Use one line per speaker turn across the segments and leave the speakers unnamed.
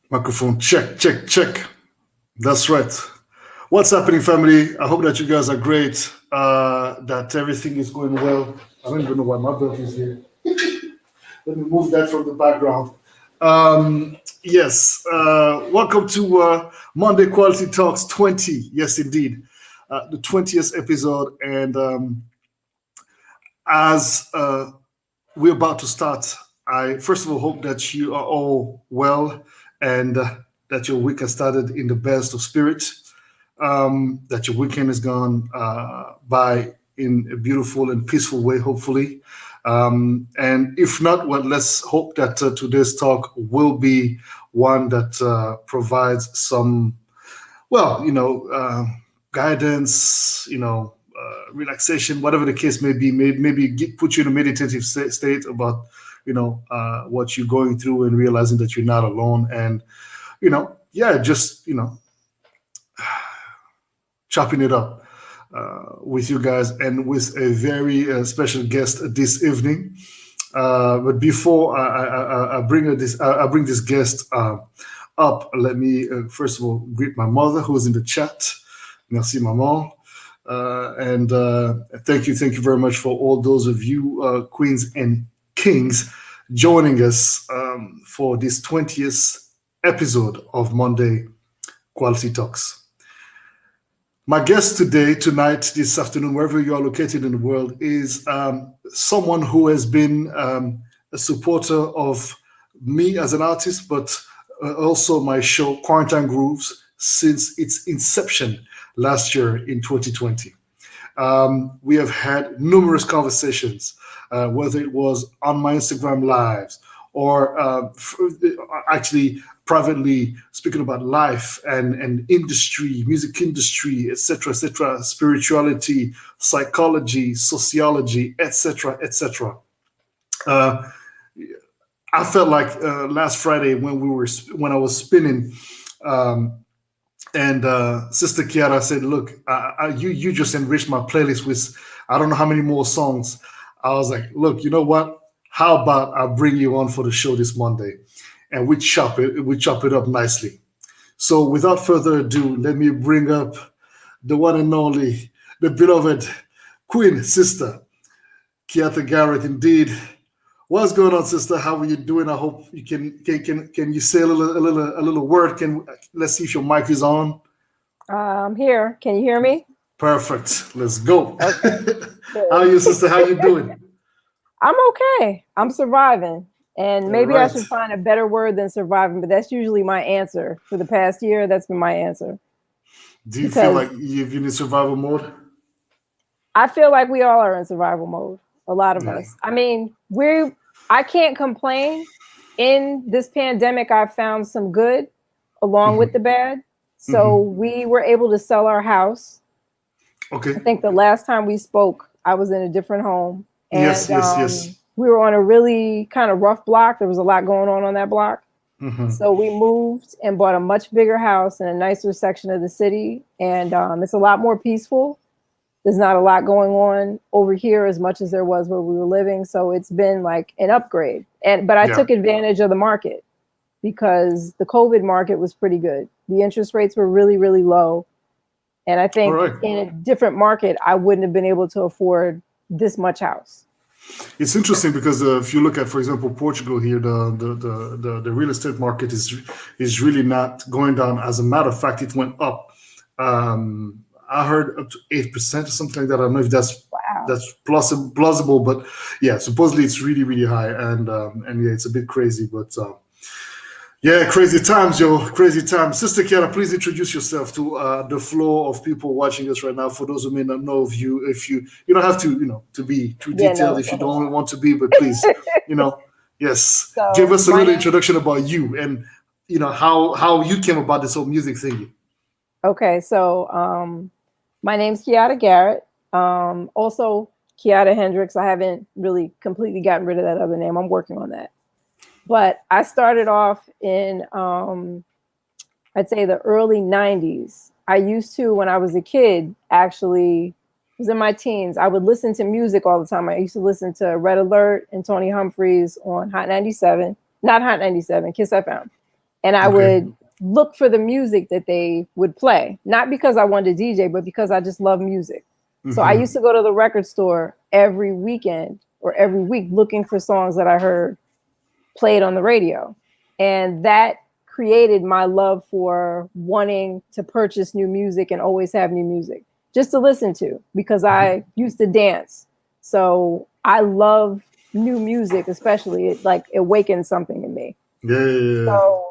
Microphone check, check, check. That's right. What's happening, family? I hope that you guys are great. That everything is going well. I don't even know why my dog is here. Let me move that from the background. Yes. Welcome to Monday Quality Talks 20. Yes, indeed. The 20th episode. And as we're about to start, I first of all hope that you are all well and that your week has started in the best of spirits, that your weekend has gone by in a beautiful and peaceful way, hopefully. And if not, well, let's hope that today's talk will be one that provides some, well, guidance, relaxation, whatever the case may be, maybe put you in a meditative state about, what you're going through and realizing that you're not alone. And, yeah, just, chopping it up with you guys and with a very special guest this evening. But before I bring this guest up, let me first of all greet my mother who is in the chat. Merci, maman. And thank you very much for all those of you queens and kings joining us for this 20th episode of Monday Quality Talks. My guest today, tonight, this afternoon, wherever you are located in the world, is someone who has been a supporter of me as an artist, but also my show, Quarantine Grooves, since its inception last year in 2020. We have had numerous conversations, whether it was on my Instagram lives or actually privately speaking about life and industry, music industry, etc., spirituality, psychology, sociology, etc., etc. Uh, I felt like last Friday when I was spinning, um, and Sister Kiara said, "Look, you just enriched my playlist with I don't know how many more songs." I was like, "Look, you know what? How about I bring you on for the show this Monday, and we chop it up nicely." So, without further ado, let me bring up the one and only, the beloved Queen Sister Kiata Garrett. Indeed, what's going on, sister? How are you doing? I hope you can you say a little word? Can let's see if your mic is on.
I'm here. Can you hear me?
Perfect. Let's go.
Okay,
How are
good.
you, sister? How you doing?
I'm okay. I'm surviving. And
All
maybe I
right.
should find a better word than surviving, but that's usually my answer. For the past year, that's been my answer.
Do you feel like
Because
you've been in survival mode?
I feel like we all are in survival mode. A lot of
Yeah.
us. I mean, I can't complain. In this pandemic, I've found some good along with
Hmm.
the bad. So
Hmm.
we were able to sell our house. I
Okay.
think the last time we spoke, I was in a different home,
Yes.
and
Yes. Yes.
we were on a really kind of rough block. There was a lot going on that block.
Hmm.
So we moved and bought a much bigger house in a nicer section of the city, and it's a lot more peaceful. There's not a lot going on over here as much as there was where we were living. So it's been like an upgrade. But I
Yeah.
took advantage of the market because the COVID market was pretty good. The interest rates were really, really low. And I
All
think
right.
in a different market, I wouldn't have been able to afford this much house.
It's interesting because if you look at, for example, Portugal here, the real estate market is really not going down. As a matter of fact, it went up. I heard up to 8% or something like that. I don't know if
Wow.
that's plausible, but yeah, supposedly it's really really high, and yeah, it's a bit crazy, but. Yeah, crazy times, yo, crazy times. Sister Kiara, please introduce yourself to the floor of people watching us right now. For those who may not know of you, if you don't have to, to be too
Yeah, no,
detailed
it's
if
a
you
whole
don't
lot.
want to be, but please, yes, give
So
us a
my
little
name,
introduction about you and how you came about this whole music thing.
okay, so my name's Kiata Garrett. Also Kiata Hendricks. I haven't really completely gotten rid of that other name. I'm working on that. But I started off in I'd say the early 90s. I used to, when I was a kid, actually, was in my teens, I would listen to music all the time. I used to listen to Red Alert and Tony Humphries on Hot 97, not Hot 97, Kiss FM. and I
Okay.
would look for the music that they would play, not because I wanted to DJ, but because I just love music. So I used to go to the record store every weekend or every week looking for songs that I heard played on the radio. And that created my love for wanting to purchase new music and always have new music just to listen to, because I used to dance. So I love new music, especially it awakens something in me.
Yeah.
So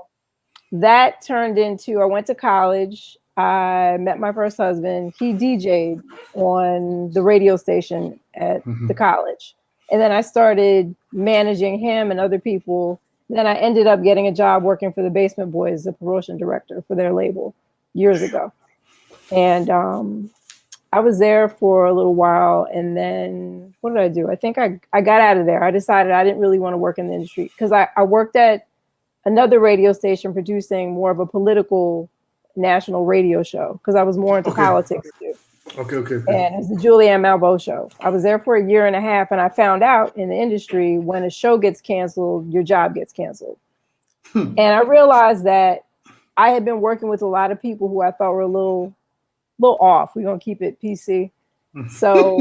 that turned into, I went to college. I met my first husband. He DJ'd on the radio station at the college. And then I started managing him and other people. Then I ended up getting a job working for the Basement Boys, the promotion director for their label years ago. And I was there for a little while. And then what did I do? I think I got out of there. I decided I didn't really want to work in the industry because I worked at another radio station producing more of a political national radio show because I was more into politics too.
Okay.
And it's the Julianne Malveaux show. I was there for a year and a half, and I found out in the industry when a show gets canceled, your job gets canceled. And I realized that I had been working with a lot of people who I thought were a little off. We're gonna keep it PC. So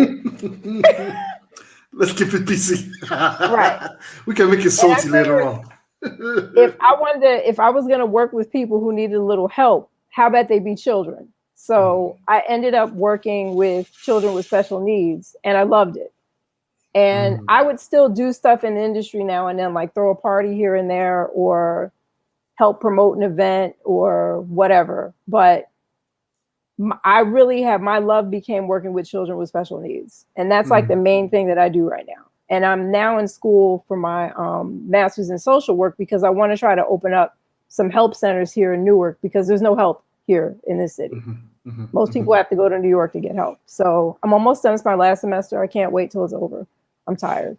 let's keep it PC.
Right.
We can make it salty later on.
if I was gonna work with people who needed a little help, how about they be children? So I ended up working with children with special needs, and I loved it. And I would still do stuff in the industry now and then, like throw a party here and there or help promote an event or whatever. But I really my love became working with children with special needs. And that's like the main thing that I do right now. And I'm now in school for my master's in social work because I want to try to open up some help centers here in Newark because there's no help here in this city. Most people have to go to New York to get help. So I'm almost done. It's my last semester. I can't wait till it's over. I'm tired.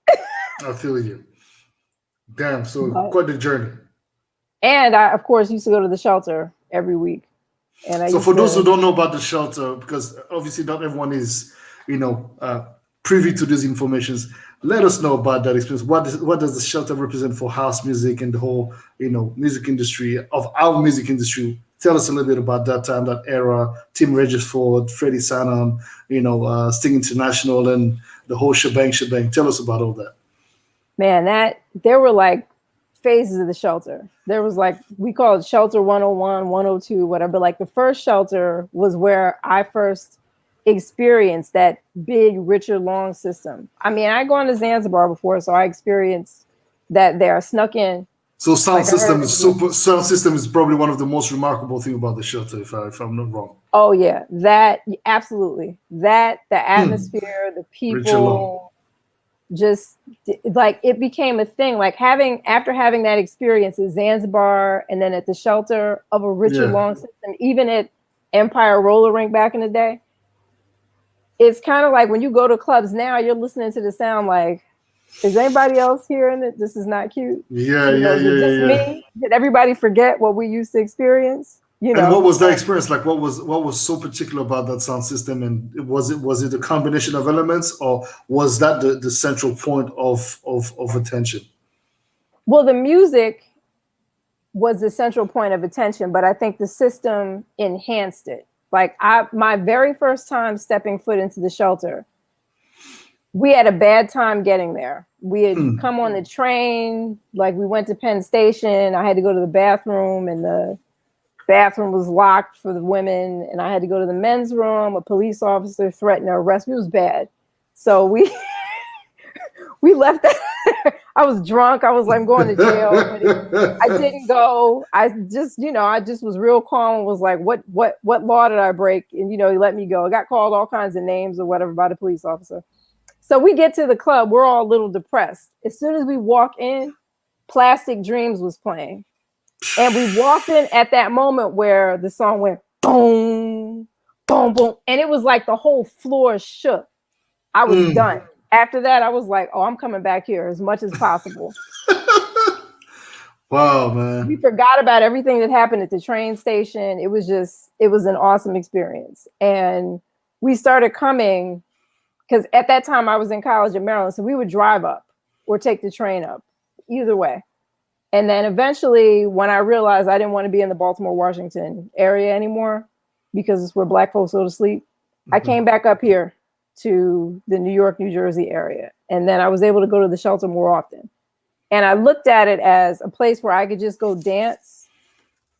I feel you. Damn, so quite the journey.
And I, of course, used to go to the shelter every week. And
so for those who don't know about the shelter, because obviously not everyone is, privy to these informations, let us know about that experience. What does the shelter represent for house music and the whole, music industry, of our music industry? Tell us a little bit about that time, that era, Tim Regisford, Freddie Sanon, Sting International, and the whole shebang. Tell us about all that.
Man, there were like phases of the shelter. There was like, we call it shelter 101, 102, whatever. But like the first shelter was where I first experienced that big Richard Long system. I mean, I gone to Zanzibar before, so I experienced that there. I snuck in.
So sound system is probably one of the most remarkable thing about the shelter, if I'm not wrong.
Oh yeah, that absolutely. That the atmosphere, the people, just like it became a thing. Like after having that experience at Zanzibar and then at the shelter of a Richard Long system, even at Empire Roller Rink back in the day, it's kind of like when you go to clubs now, you're listening to the sound like, is anybody else hearing it? This is not cute.
Yeah.
Me? Did everybody forget what we used to experience?
And what was that experience like? What was so particular about that sound system? And was it a combination of elements, or was that the central point of attention?
Well, the music was the central point of attention, but I think the system enhanced it. Like my very first time stepping foot into the shelter, we had a bad time getting there. We had come on the train, like we went to Penn Station. I had to go to the bathroom, and the bathroom was locked for the women, and I had to go to the men's room. A police officer threatened to arrest me. It was bad. So we left that. I was drunk. I was like, I'm going to jail. But I didn't go. I just was real calm and was like, what law did I break? And, he let me go. I got called all kinds of names or whatever by the police officer. So we get to the club. We're all a little depressed. As soon as we walk in, Plastic Dreams was playing. And we walked in at that moment where the song went boom, boom, boom. And it was like the whole floor shook. I was done. After that, I was like, oh, I'm coming back here as much as possible.
Wow, man.
We forgot about everything that happened at the train station. It was an awesome experience. And we started coming, because at that time I was in college in Maryland. So we would drive up or take the train up, either way. And then eventually, when I realized I didn't want to be in the Baltimore, Washington area anymore, because it's where Black folks go to sleep, I came back up here to the New York, New Jersey area. And then I was able to go to the shelter more often. And I looked at it as a place where I could just go dance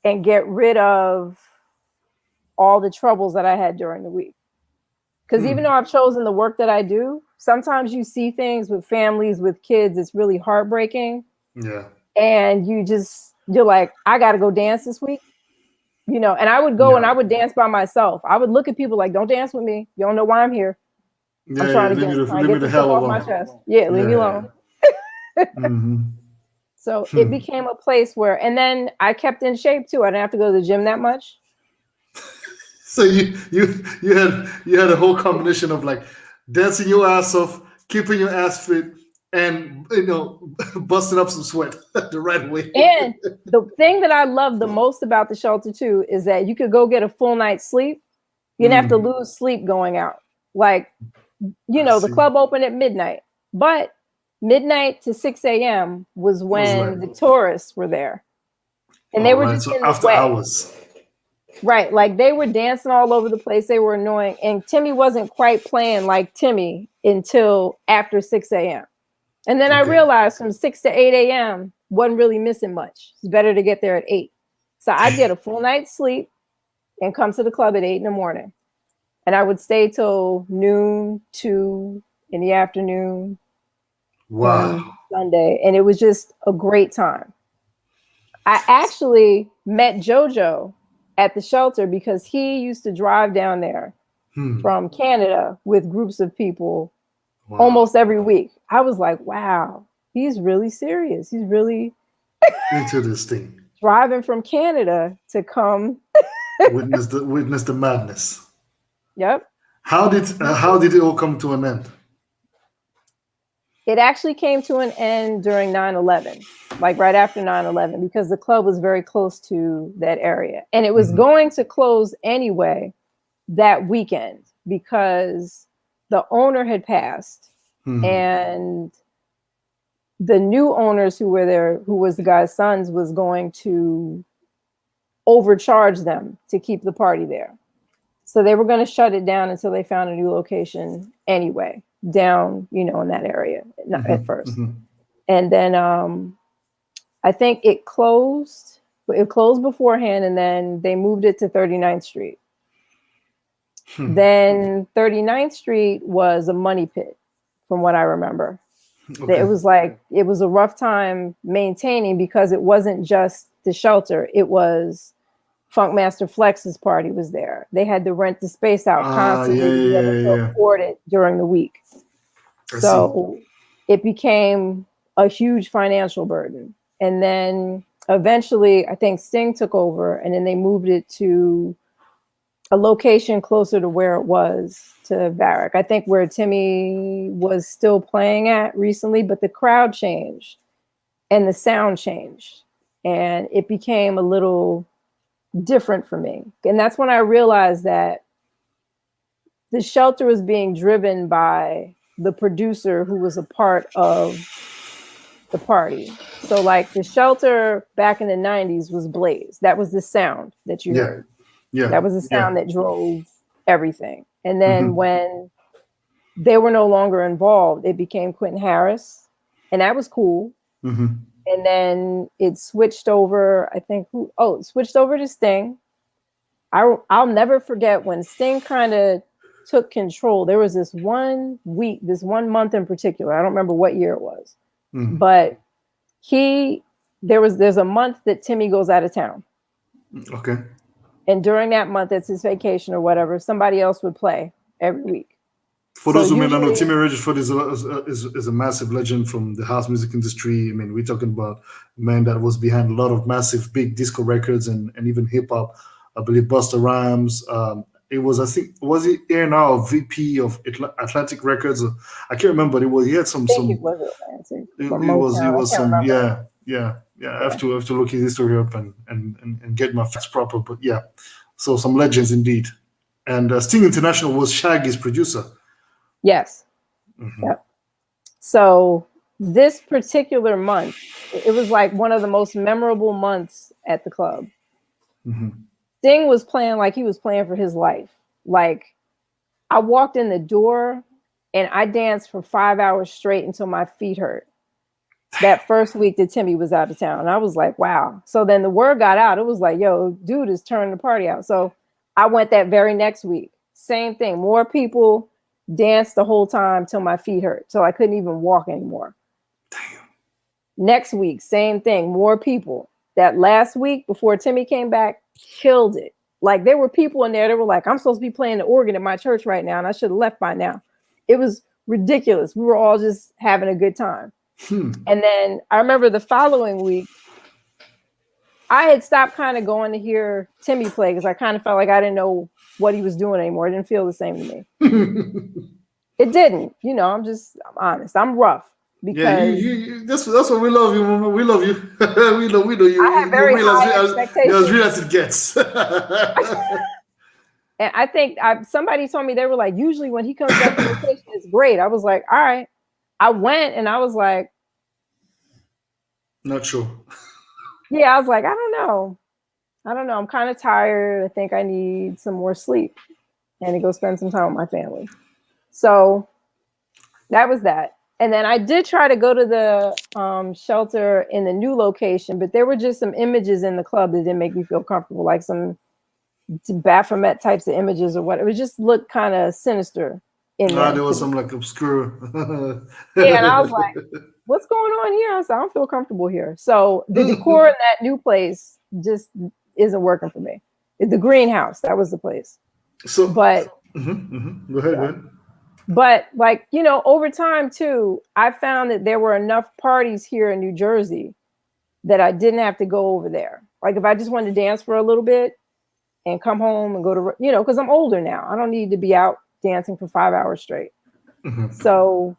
and get rid of all the troubles that I had during the week. Because even though I've chosen the work that I do, sometimes you see things with families, with kids, it's really heartbreaking.
Yeah.
And you're like, I got to go dance this week. You know, and I would go and I would dance by myself. I would look at people like, don't dance with me. You don't know why I'm here. I'm trying to get some stuff off my chest. Yeah, leave me alone. So it became a place where, and then I kept in shape too. I didn't have to go to the gym that much.
So you had a whole combination of like dancing your ass off, keeping your ass fit, and busting up some sweat the right way.
And the thing that I love the most about the shelter too is that you could go get a full night's sleep. You didn't have to lose sleep going out. Like, the club opened at midnight, but midnight to 6 a.m. was when the tourists were there. And they were just in the way. Hours. Right. Like they were dancing all over the place. They were annoying. And Timmy wasn't quite playing like Timmy until after 6 a.m. And then I realized from 6 to 8 a.m. wasn't really missing much. It's better to get there at 8. So I'd get a full night's sleep and come to the club at 8 in the morning. And I would stay till noon, 2 in the afternoon.
Wow.
Sunday. And it was just a great time. I actually met JoJo at the shelter because he used to drive down there from Canada with groups of people almost every week. I was like, wow, he's really serious. He's really
into this thing.
Driving from Canada to come
witness the madness.
Yep.
How did it all come to an end?
It actually came to an end during 9/11, like right after 9/11, because the club was very close to that area. And it was going to close anyway that weekend because the owner had passed and the new owners who were there, who was the guy's sons, was going to overcharge them to keep the party there. So they were going to shut it down until they found a new location anyway, down, in that area at first. And then I think it closed beforehand, and then they moved it to 39th Street. Then 39th Street was a money pit, from what I remember. Okay. It was a rough time maintaining because it wasn't just the shelter. It was Funkmaster Flex's party was there. They had to rent the space out constantly to afford it during the week. So it became a huge financial burden. And then eventually, I think Sting took over, and then they moved it to a location closer to where it was to Varick. I think where Timmy was still playing at recently, but the crowd changed and the sound changed, and it became a little different for me. And that's when I realized that the shelter was being driven by the producer who was a part of the party. So like the shelter back in the 90s was Blaze. That was the sound that you heard. Yeah. That was the sound that drove everything. And then when they were no longer involved, it became Quentin Harris, and that was cool. And then it switched over, it switched over to Sting. I'll never forget when Sting kind of took control. There was this one month in particular. I don't remember what year it was, but there's a month that Timmy goes out of town.
Okay.
And during that month, it's his vacation or whatever, somebody else would play every week.
For those who may not know, Timmy Regisford is a massive legend from the house music industry. I mean, we're talking about a man that was behind a lot of massive, big disco records and even hip hop. I believe Busta Rhymes. Was he A&R or VP of Atlantic Records? I can't remember. He had some.
It was Atlantic.
It was some. Yeah. I have to look his history up and get my facts proper. But yeah, so some legends indeed. And Sting International was Shaggy's producer.
Yes. Yep. So this particular month, it was like one of the most memorable months at the club.
Mm-hmm.
Sting was playing like he was playing for his life. Like, I walked in the door and I danced for 5 hours straight until my feet hurt. That first week that Timmy was out of town. And I was like, wow. So then the word got out. It was like, yo, dude is turning the party out. So I went that very next week. Same thing. More people danced the whole time till my feet hurt. So I couldn't even walk anymore.
Damn.
Next week, same thing. More people. That last week before Timmy came back, killed it. Like, there were people in there that were like, I'm supposed to be playing the organ at my church right now, and I should have left by now. It was ridiculous. We were all just having a good time. And then I remember the following week, I had stopped kind of going to hear Timmy play because I kind of felt like I didn't know what he was doing anymore. It didn't feel the same to me. It didn't. You know, I'm honest. I'm rough. Because
that's what we love you, Mama. We love you. we know you.
I have very high expectations.
You're as real as it gets.
And I think somebody told me, they were like, usually when he comes back to location, it's great. I was like, all right. I went and I was like,
not sure.
Yeah, I was like, I don't know. I'm kind of tired. I think I need some more sleep and to go spend some time with my family. So that was that. And then I did try to go to the shelter in the new location, but there were just some images in the club that didn't make me feel comfortable, like some Baphomet types of images or what. It was just looked kind of sinister in there.
There was some like obscure.
Yeah, and I was like, what's going on here? I said, I don't feel comfortable here. So the decor in that new place just isn't working for me. The greenhouse, that was the place.
So,
but
Go ahead.
But like, you know, over time too, I found that there were enough parties here in New Jersey that I didn't have to go over there. Like, if I just wanted to dance for a little bit and come home and go to, you know, because I'm older now. I don't need to be out dancing for 5 hours straight. So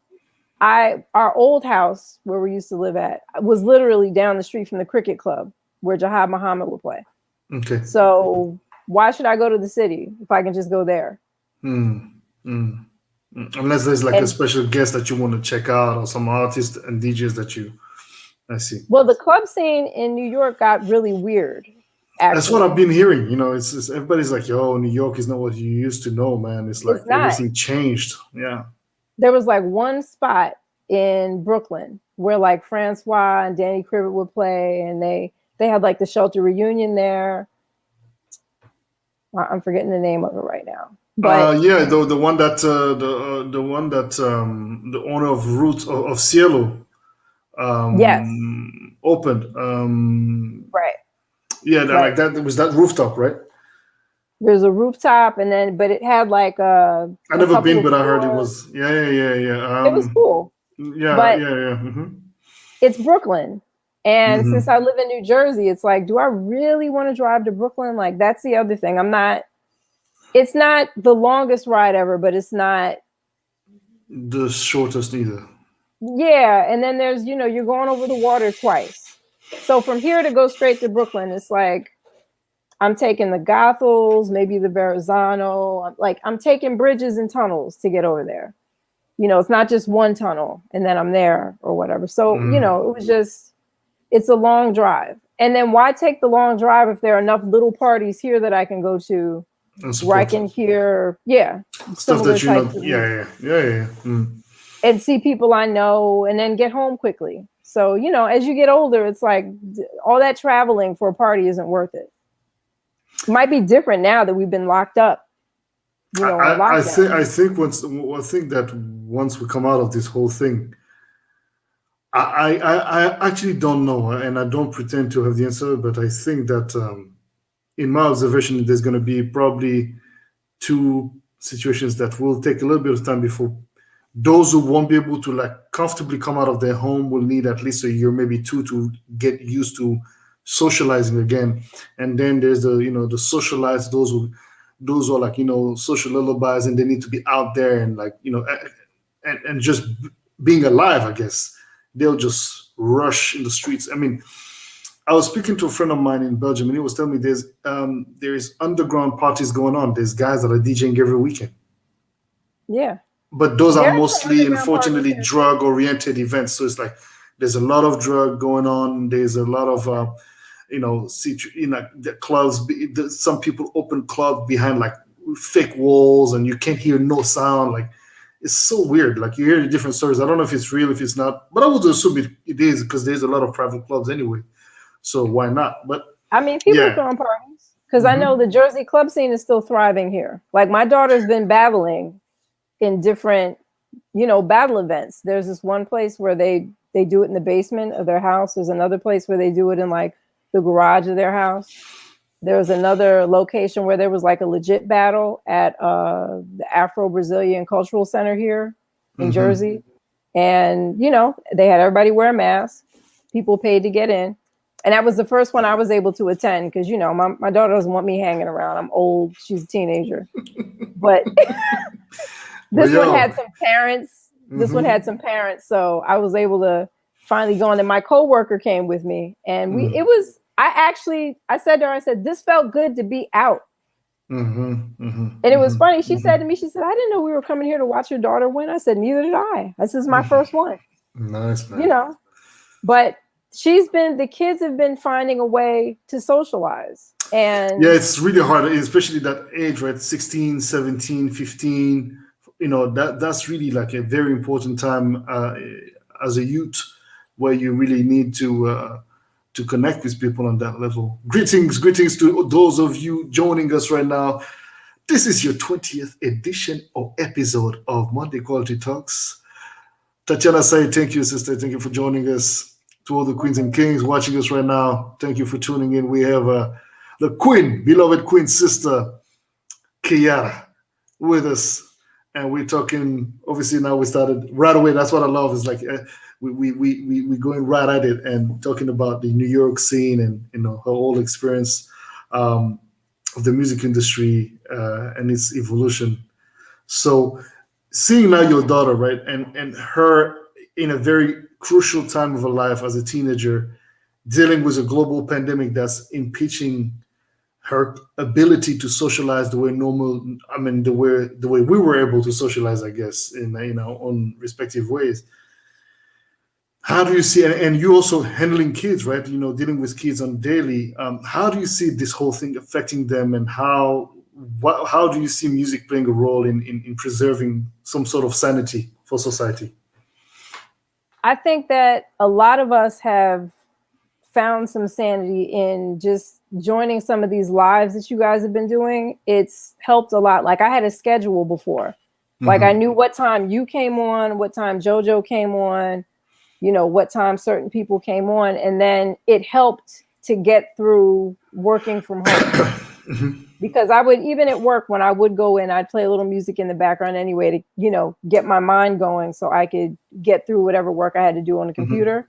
our old house where we used to live at was literally down the street from the cricket club where Jahad Muhammad would play.
Okay.
So why should I go to the city if I can just go there?
Unless there's like a special guest that you want to check out, or some artists and DJs that I see.
Well, the club scene in New York got really weird. Actually.
That's what I've been hearing. You know, it's everybody's like, "Yo, New York is not what you used to know, man." It's like everything changed. Yeah.
There was like one spot in Brooklyn where like Francois and Danny Cribbett would play, and they had like the Shelter reunion there. I'm forgetting the name of it right now. But
yeah, the one that the owner of Roots of Cielo
yes,
opened.
Right.
Yeah, like that. It was that rooftop, right?
There's a rooftop, and then but it had like a.
I've never been, but I heard it was. Yeah.
It was cool.
Yeah.
It's Brooklyn, and since I live in New Jersey, it's like, do I really want to drive to Brooklyn? Like, that's the other thing. It's not the longest ride ever, but it's not
the shortest either.
Yeah, and then there's, you're going over the water twice. So from here to go straight to Brooklyn, it's like I'm taking the Goethals, maybe the Verrazano. Like, I'm taking bridges and tunnels to get over there. It's not just one tunnel and then I'm there or whatever. So, it was just, it's a long drive. And then why take the long drive if there are enough little parties here that I can go to where I can hear,
stuff that you know,
and see people I know and then get home quickly. So, as you get older, it's like all that traveling for a party isn't worth it. It might be different now that we've been locked up.
I think that once we come out of this whole thing, I actually don't know, and I don't pretend to have the answer, but I think that in my observation, there's going to be probably two situations that will take a little bit of time before those who won't be able to like comfortably come out of their home will need at least a year, maybe two, to get used to socializing again. And then there's the socialized, those are like, social lullabies, and they need to be out there and like, and just being alive, I guess. They'll just rush in the streets. I mean, I was speaking to a friend of mine in Belgium, and he was telling me there's underground parties going on. There's guys that are DJing every weekend.
Yeah.
But those are mostly, unfortunately, drug-oriented events. So it's like There's a lot of drug going on. There's a lot of the clubs. Some people open club behind like fake walls, and you can't hear no sound. Like it's so weird. Like you hear the different stories. I don't know if it's real, if it's not, but I would assume it is because there's a lot of private clubs anyway. So why not? But
I mean, people are
yeah.
throwing parties because I know the Jersey club scene is still thriving here. Like my daughter's been battling in different, battle events. There's this one place where they do it in the basement of their house. There's another place where they do it in like the garage of their house. There was another location where there was like a legit battle at the Afro-Brazilian Cultural Center here in Jersey. And, they had everybody wear a mask. People paid to get in. And that was the first one I was able to attend because, my daughter doesn't want me hanging around. I'm old. She's a teenager. But this one had some parents. This one had some parents. So I was able to finally go on. And my coworker came with me. And I said to her, I said, this felt good to be out. And it was funny. She said to me, she said, I didn't know we were coming here to watch your daughter win. I said, neither did I. This is my first one.
Nice, man.
But the kids have been finding a way to socialize. And
yeah, it's really hard, especially that age, right? 16, 17, 15. That's really like a very important time as a youth where you really need to connect with people on that level. Greetings to those of you joining us right now. This is your 20th edition or episode of Monday Quality Talks. Tatiana Say, thank you, sister. Thank you for joining us. To all the queens and kings watching us right now, thank you for tuning in. We have the queen, beloved queen sister, Kiara, with us. And we're talking, obviously now we started right away. That's what I love. Is like we're going right at it and talking about the New York scene and her whole experience of the music industry and its evolution. So seeing now your daughter, right, and her in a very crucial time of her life as a teenager, dealing with a global pandemic that's impeaching her ability to socialize the way the way we were able to socialize, I guess, in our own respective ways. How do you see, and you also handling kids, right? Dealing with kids on daily. How do you see this whole thing affecting them, and how do you see music playing a role in preserving some sort of sanity for society?
I think that a lot of us have found some sanity in just joining some of these lives that you guys have been doing. It's helped a lot. Like I had a schedule before. Like I knew what time you came on, what time JoJo came on, what time certain people came on. And then it helped to get through working from home. Because I would, even at work, when I would go in, I'd play a little music in the background anyway to, get my mind going so I could get through whatever work I had to do on the computer.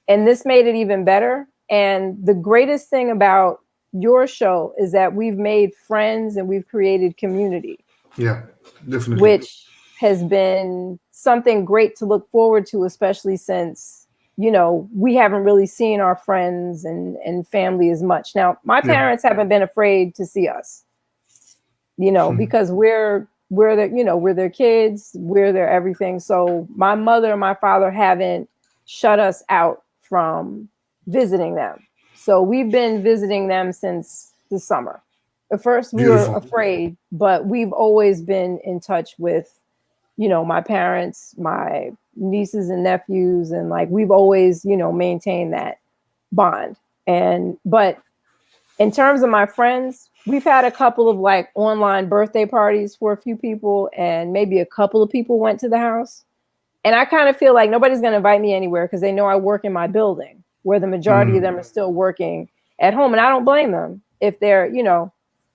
And this made it even better. And the greatest thing about your show is that we've made friends and we've created community.
Yeah, definitely.
Which has been something great to look forward to, especially since, we haven't really seen our friends and family as much. Now, my parents haven't been afraid to see us, because we're their kids, we're their everything. So my mother and my father haven't shut us out from visiting them. So we've been visiting them since the summer. At first we were afraid, but we've always been in touch with, my parents, my nieces and nephews, and like we've always, maintained that bond. But in terms of my friends, we've had a couple of like online birthday parties for a few people, and maybe a couple of people went to the house. And I kind of feel like nobody's going to invite me anywhere because they know I work in my building, where the majority of them are still working at home. And I don't blame them if they're,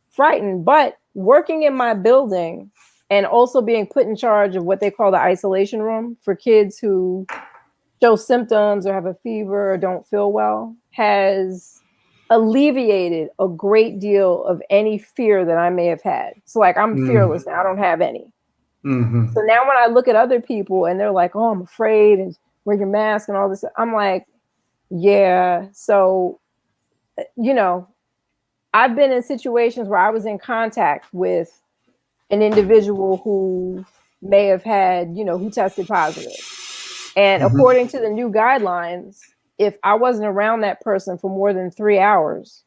frightened. But working in my building and also being put in charge of what they call the isolation room for kids who show symptoms or have a fever or don't feel well has alleviated a great deal of any fear that I may have had. So like I'm fearless now. I don't have any. So now when I look at other people and they're like, oh, I'm afraid and wear your mask and all this, I'm like, yeah. So, I've been in situations where I was in contact with an individual who may have had, who tested positive. And according to the new guidelines, if I wasn't around that person for more than 3 hours,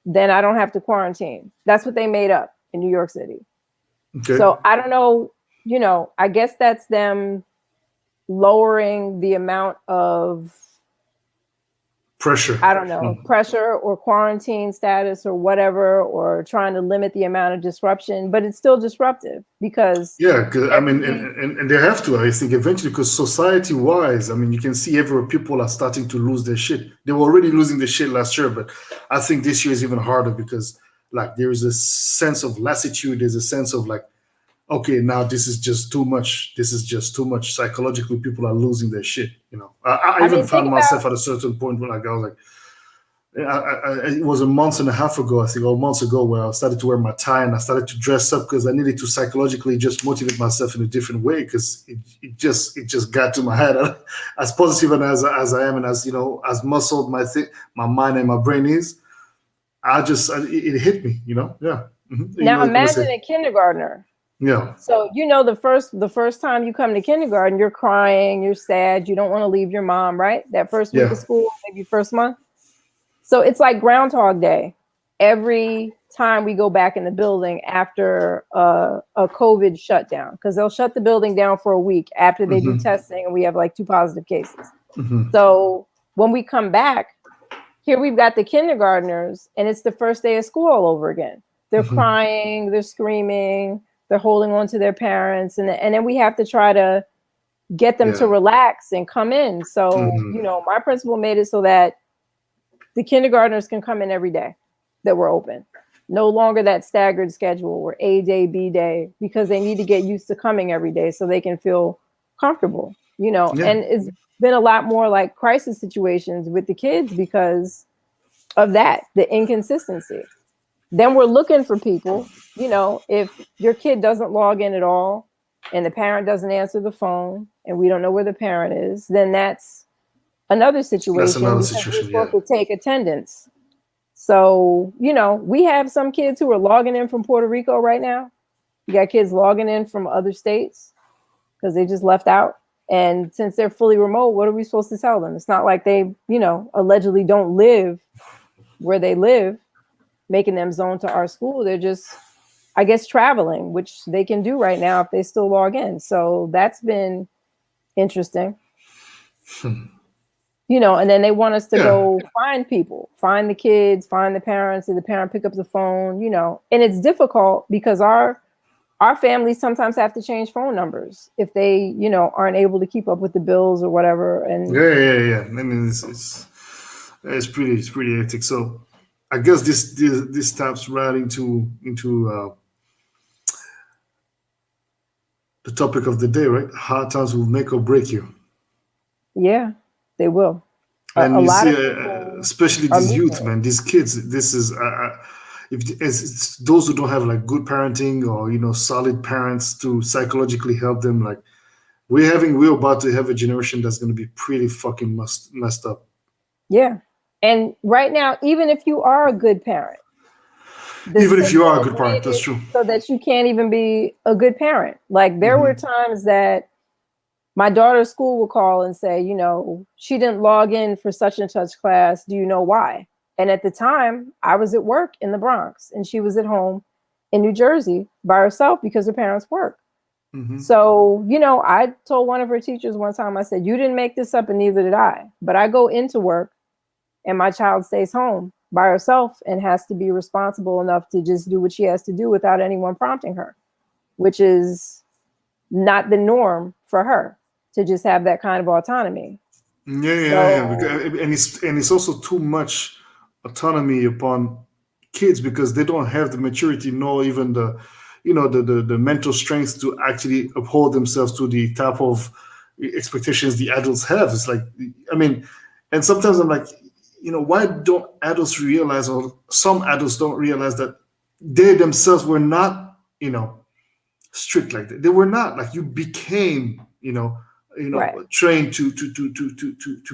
then I don't have to quarantine. That's what they made up in New York City.
Okay.
So I don't know, I guess that's them lowering the amount of
pressure.
I don't know, pressure or quarantine status or whatever, or trying to limit the amount of disruption, but it's still disruptive because
I mean, and they have to, I think, eventually, because society-wise, I mean, you can see everywhere people are starting to lose their shit. They were already losing their shit last year, but I think this year is even harder because, like, there is a sense of lassitude. There's a sense of like, okay, now this is just too much. This is just too much. Psychologically, people are losing their shit. I even found myself at a certain point where, like, I was like, it was a month and a half ago, I think, or months ago, where I started to wear my tie and I started to dress up because I needed to psychologically just motivate myself in a different way because it just got to my head. As positive and as I am, and as as muscled my mind and my brain is, it hit me. Yeah.
Now imagine a kindergartner.
Yeah.
So the first time you come to kindergarten, you're crying, you're sad, you don't want to leave your mom, right? That first week of school, maybe first month. So it's like Groundhog Day. Every time we go back in the building after a COVID shutdown, because they'll shut the building down for a week after they do testing, and we have like 2 positive cases. So when we come back, here we've got the kindergartners, and it's the first day of school all over again. They're crying, they're screaming, they're holding on to their parents, and then we have to try to get them to relax and come in. So, my principal made it so that the kindergartners can come in every day that we're open. No longer that staggered schedule or A day, B day, because they need to get used to coming every day so they can feel comfortable, and it's been a lot more like crisis situations with the kids because of that, the inconsistency. Then we're looking for people, if your kid doesn't log in at all and the parent doesn't answer the phone and we don't know where the parent is, then that's another situation. We're supposed to take attendance. So, we have some kids who are logging in from Puerto Rico right now. You got kids logging in from other states because they just left out. And since they're fully remote, what are we supposed to tell them? It's not like they, allegedly don't live where they live, making them zone to our school. They're just, I guess, traveling, which they can do right now if they still log in. So that's been interesting. And then they want us to go find people, find the kids, find the parents, and the parent pick up the phone, and it's difficult because our families sometimes have to change phone numbers if they, aren't able to keep up with the bills or whatever. And
yeah. I mean, it's pretty hectic. So I guess this taps right into the topic of the day, right? Hard times will make or break you.
Yeah, they will.
And you see, especially these youth, man, these kids. This is if it's those who don't have like good parenting or solid parents to psychologically help them. Like we're about to have a generation that's going to be pretty fucking messed up.
Yeah, and right now, even if you are a good parent,
that's true.
So that you can't even be a good parent. Like there were times that my daughter's school will call and say, she didn't log in for such and such class. Do you know why? And at the time, I was at work in the Bronx and she was at home in New Jersey by herself because her parents work. So, I told one of her teachers one time, I said, you didn't make this up and neither did I. But I go into work and my child stays home by herself and has to be responsible enough to just do what she has to do without anyone prompting her, which is not the norm for her to just have that kind of autonomy.
Yeah. And it's also too much autonomy upon kids because they don't have the maturity nor even the the mental strength to actually uphold themselves to the type of expectations the adults have. It's like, I mean, and sometimes I'm like, why don't adults realize, or some adults don't realize that they themselves were not, strict like that. They were not like you became, trained to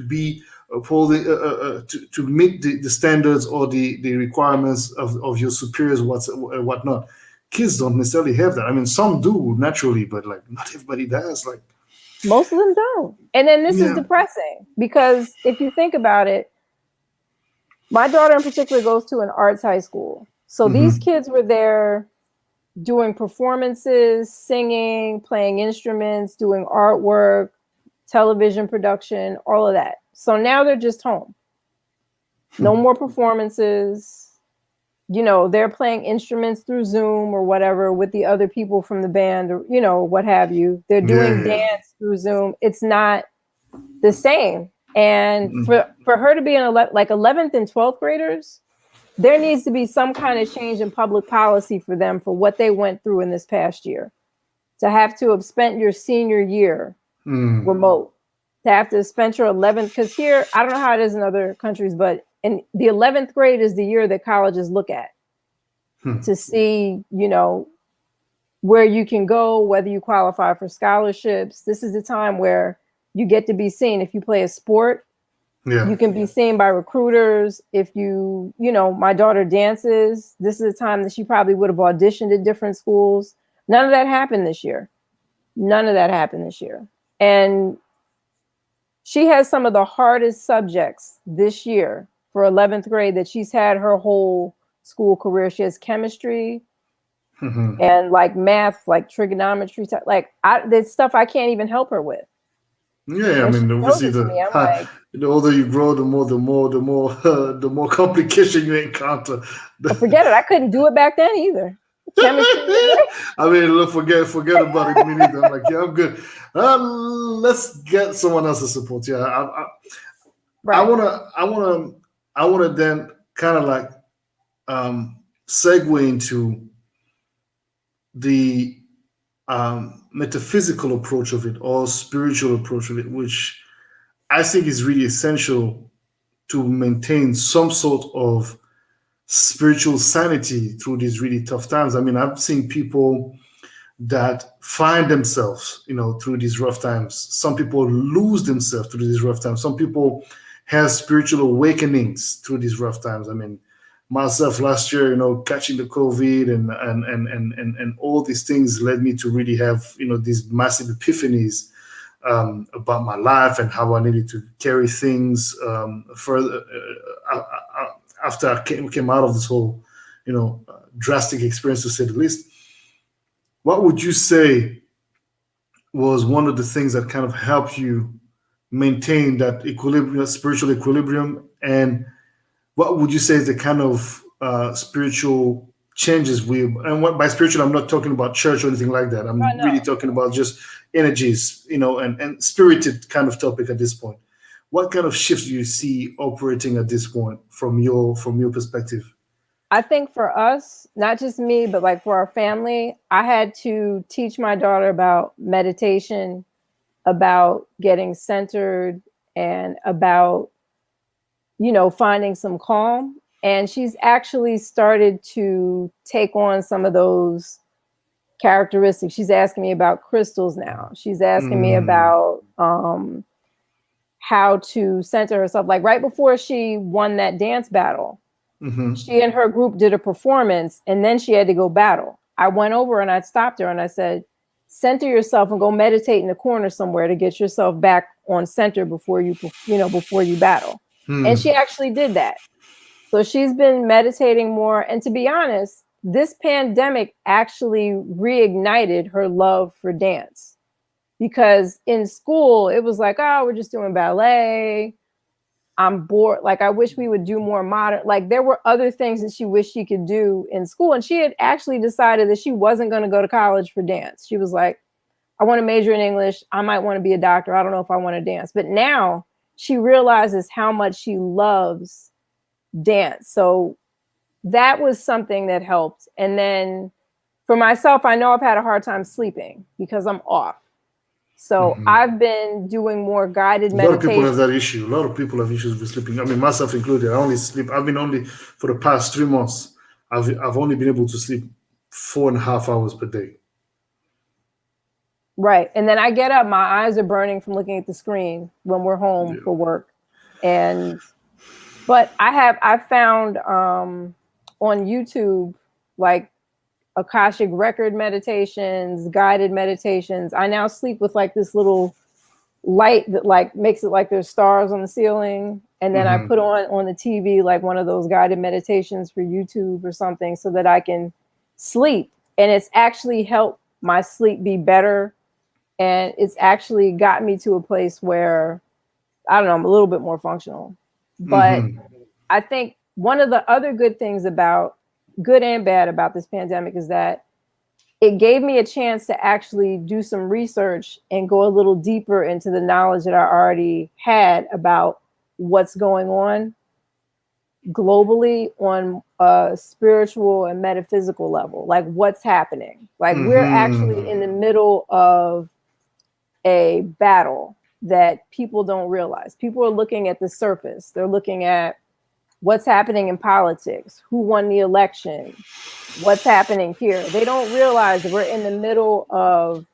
be upholding, to meet the standards or the requirements of your superiors, whatnot. Kids don't necessarily have that. I mean, some do naturally, but like not everybody does. Like,
Most of them don't. And then this is
Yeah.
depressing because if you think about it, my daughter in particular goes to an arts high school. So these kids were there doing performances, singing, playing instruments, doing artwork, television production, all of that. So now they're just home. No more performances. You know, they're playing instruments through Zoom or whatever with the other people from the band or, you know, what have you. They're doing
Yeah.
dance through Zoom. It's not the same. And for her to be in like 11th and 12th graders, there needs to be some kind of change in public policy for them for what they went through in this past year. To have to have spent your senior year remote, to have to spend your 11th, because here, I don't know how it is in other countries, but in the 11th grade is the year that colleges look at to see, you know, where you can go, whether you qualify for scholarships. This is the time where you get to be seen. If you play a sport,
Yeah.
you can be seen by recruiters. If you know, my daughter dances, this is a time that she probably would have auditioned at different schools. None of that happened this year. None of that happened this year. And she has some of the hardest subjects this year for 11th grade that she's had her whole school career. She has chemistry and like math, like trigonometry, like there's stuff I can't even help her with.
Yeah, I
And she
mean,
knows
obviously,
it to me. I'm like,
the older you grow, the more complication you encounter.
forget it. I couldn't do it back then either. Chemistry.
I mean, look, forget about it. Me neither. I'm like, yeah, I'm good. Let's get someone else's support. Yeah,
Right.
I wanna then kind of like segue into the metaphysical approach of it or spiritual approach of it, which I think is really essential to maintain some sort of spiritual sanity through these really tough times. I mean, I've seen people that find themselves, you know, through these rough times. Some people lose themselves through these rough times. Some people have spiritual awakenings through these rough times. I mean, myself last year, you know, catching the COVID and all these things led me to really have, you know, these massive epiphanies about my life and how I needed to carry things further after I came out of this whole, you know, drastic experience, to say the least. What would you say was one of the things that kind of helped you maintain that equilibrium, spiritual equilibrium? And what would you say is the kind of spiritual changes and what by spiritual, I'm not talking about church or anything like that. I'm really talking about just energies, you know, and spirited kind of topic at this point. What kind of shifts do you see operating at this point from your perspective?
I think for us, not just me, but like for our family, I had to teach my daughter about meditation, about getting centered, and about, you know, finding some calm. And she's actually started to take on some of those characteristics. She's asking me about crystals now. She's asking me about how to center herself. Like right before she won that dance battle, she and her group did a performance and then she had to go battle. I went over and I stopped her and I said, center yourself and go meditate in the corner somewhere to get yourself back on center before you battle. And she actually did that. So she's been meditating more. And to be honest, this pandemic actually reignited her love for dance, because in school it was like, oh, we're just doing ballet. I'm bored. Like, I wish we would do more modern. Like, there were other things that she wished she could do in school. And she had actually decided that she wasn't going to go to college for dance. She was like, I want to major in English. I might want to be a doctor. I don't know if I want to dance. But now she realizes how much she loves dance. So that was something that helped. And then for myself, I know I've had a hard time sleeping because I'm off. So I've been doing more guided meditation.
A lot of people have that issue. A lot of people have issues with sleeping. I mean, myself included. I only sleep. I've been only for the past 3 months. I've only been able to sleep 4.5 hours per day.
Right. And then I get up, my eyes are burning from looking at the screen when we're home for work. But I found on YouTube, like Akashic record meditations, guided meditations. I now sleep with like this little light that like makes it like there's stars on the ceiling, and then I put on the TV like one of those guided meditations for YouTube or something so that I can sleep. And it's actually helped my sleep be better, and it's actually got me to a place where I don't know, I'm a little bit more functional. But I think one of the other good things about, good and bad, about this pandemic is that it gave me a chance to actually do some research and go a little deeper into the knowledge that I already had about what's going on globally on a spiritual and metaphysical level, like what's happening. Like we're actually in the middle of a battle that people don't realize. People are looking at the surface. They're looking at what's happening in politics, who won the election, what's happening here. They don't realize that we're in the middle of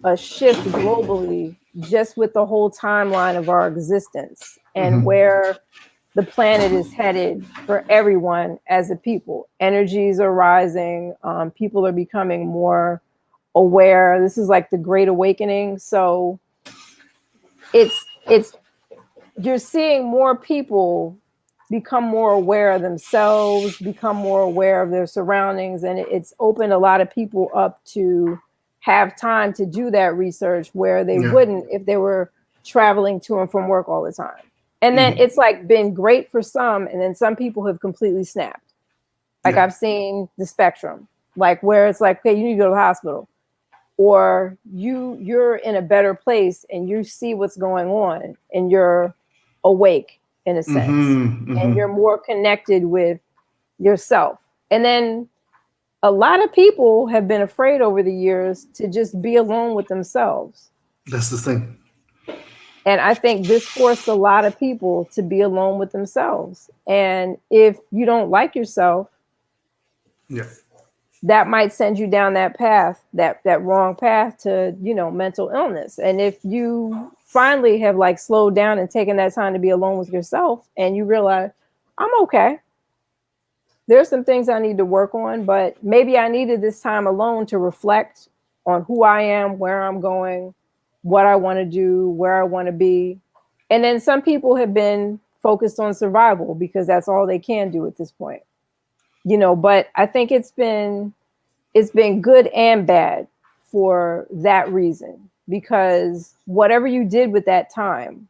a shift globally, just with the whole timeline of our existence and where the planet is headed for everyone as a people. Energies are rising. People are becoming more aware. This is like the Great Awakening. So it's you're seeing more people become more aware of themselves, become more aware of their surroundings, and it's opened a lot of people up to have time to do that research where they wouldn't if they were traveling to and from work all the time. And then it's like been great for some, and then some people have completely snapped. Like I've seen the spectrum, like where it's like, hey, you need to go to the hospital, or you're in a better place and you see what's going on and you're awake in a sense, and you're more connected with yourself. And then a lot of people have been afraid over the years to just be alone with themselves.
That's the thing.
And I think this forced a lot of people to be alone with themselves. And if you don't like yourself, that might send you down that path, that wrong path to, mental illness. And if you finally have like slowed down and taken that time to be alone with yourself, and you realize, I'm okay. There's some things I need to work on, but maybe I needed this time alone to reflect on who I am, where I'm going, what I want to do, where I want to be. And then some people have been focused on survival because that's all they can do at this point. But I think it's been good and bad for that reason, because whatever you did with that time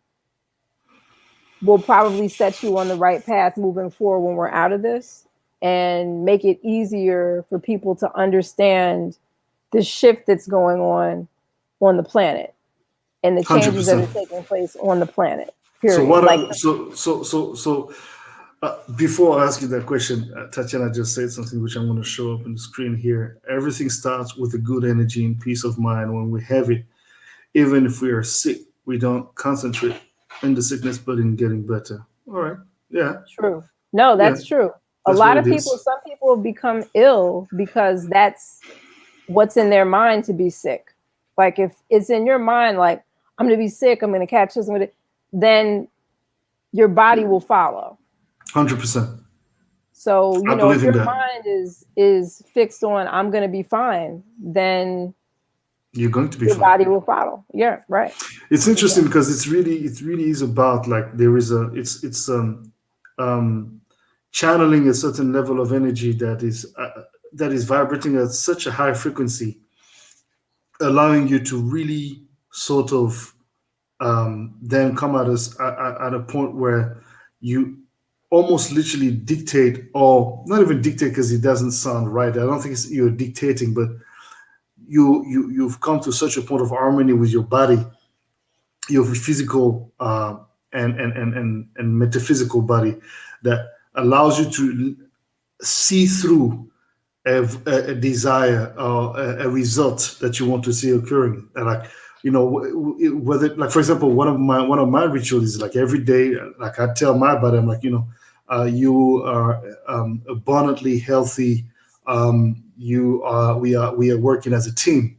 will probably set you on the right path moving forward when we're out of this, and make it easier for people to understand the shift that's going on the planet and the changes 100%. That are taking place on the planet. Period.
So before I ask you that question, Tatiana just said something which I'm going to show up on the screen here. Everything starts with a good energy and peace of mind. When we have it, even if we are sick, we don't concentrate in the sickness, but in getting better. All right. Yeah.
True. No, that's true. A lot of people, some people have become ill because that's what's in their mind, to be sick. Like if it's in your mind, like, I'm going to be sick, I'm going to catch this, then your body will follow.
100%.
So, if your mind is fixed on, I'm going to be fine, then
you're going to be
your
fine.
body will follow. Yeah, right.
It's interesting because it really is about, like, there is it's channeling a certain level of energy that is vibrating at such a high frequency, allowing you to really sort of then come at a point where you almost literally dictate, or not even dictate because it doesn't sound right. I don't think you're dictating, but you've come to such a point of harmony with your body, your physical and metaphysical body, that allows you to see through a desire or a result that you want to see occurring. And like, whether, like, for example, one of my rituals is like every day, like I tell my body, I'm like, you are abundantly healthy. We are working as a team.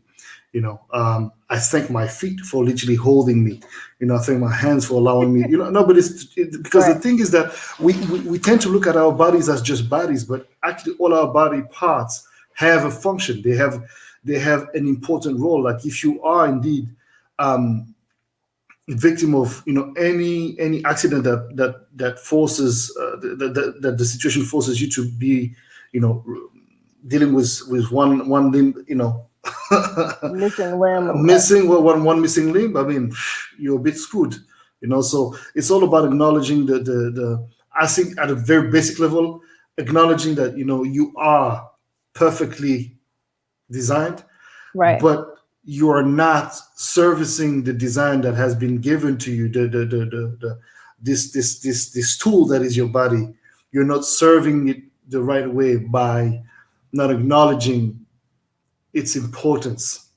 I thank my feet for literally holding me. I thank my hands for allowing me. No, but it's because right. The thing is that we tend to look at our bodies as just bodies, but actually all our body parts have a function. They have an important role. Like if you are indeed victim of any accident that forces that the situation forces you to be dealing with one limb,
Missing limb or whatever.
missing one missing limb. I mean, you're a bit screwed. So it's all about acknowledging the I think at a very basic level, acknowledging that you are perfectly designed,
Right.
but you are not servicing the design that has been given to you. This tool that is your body. You're not serving it the right way by not acknowledging its importance.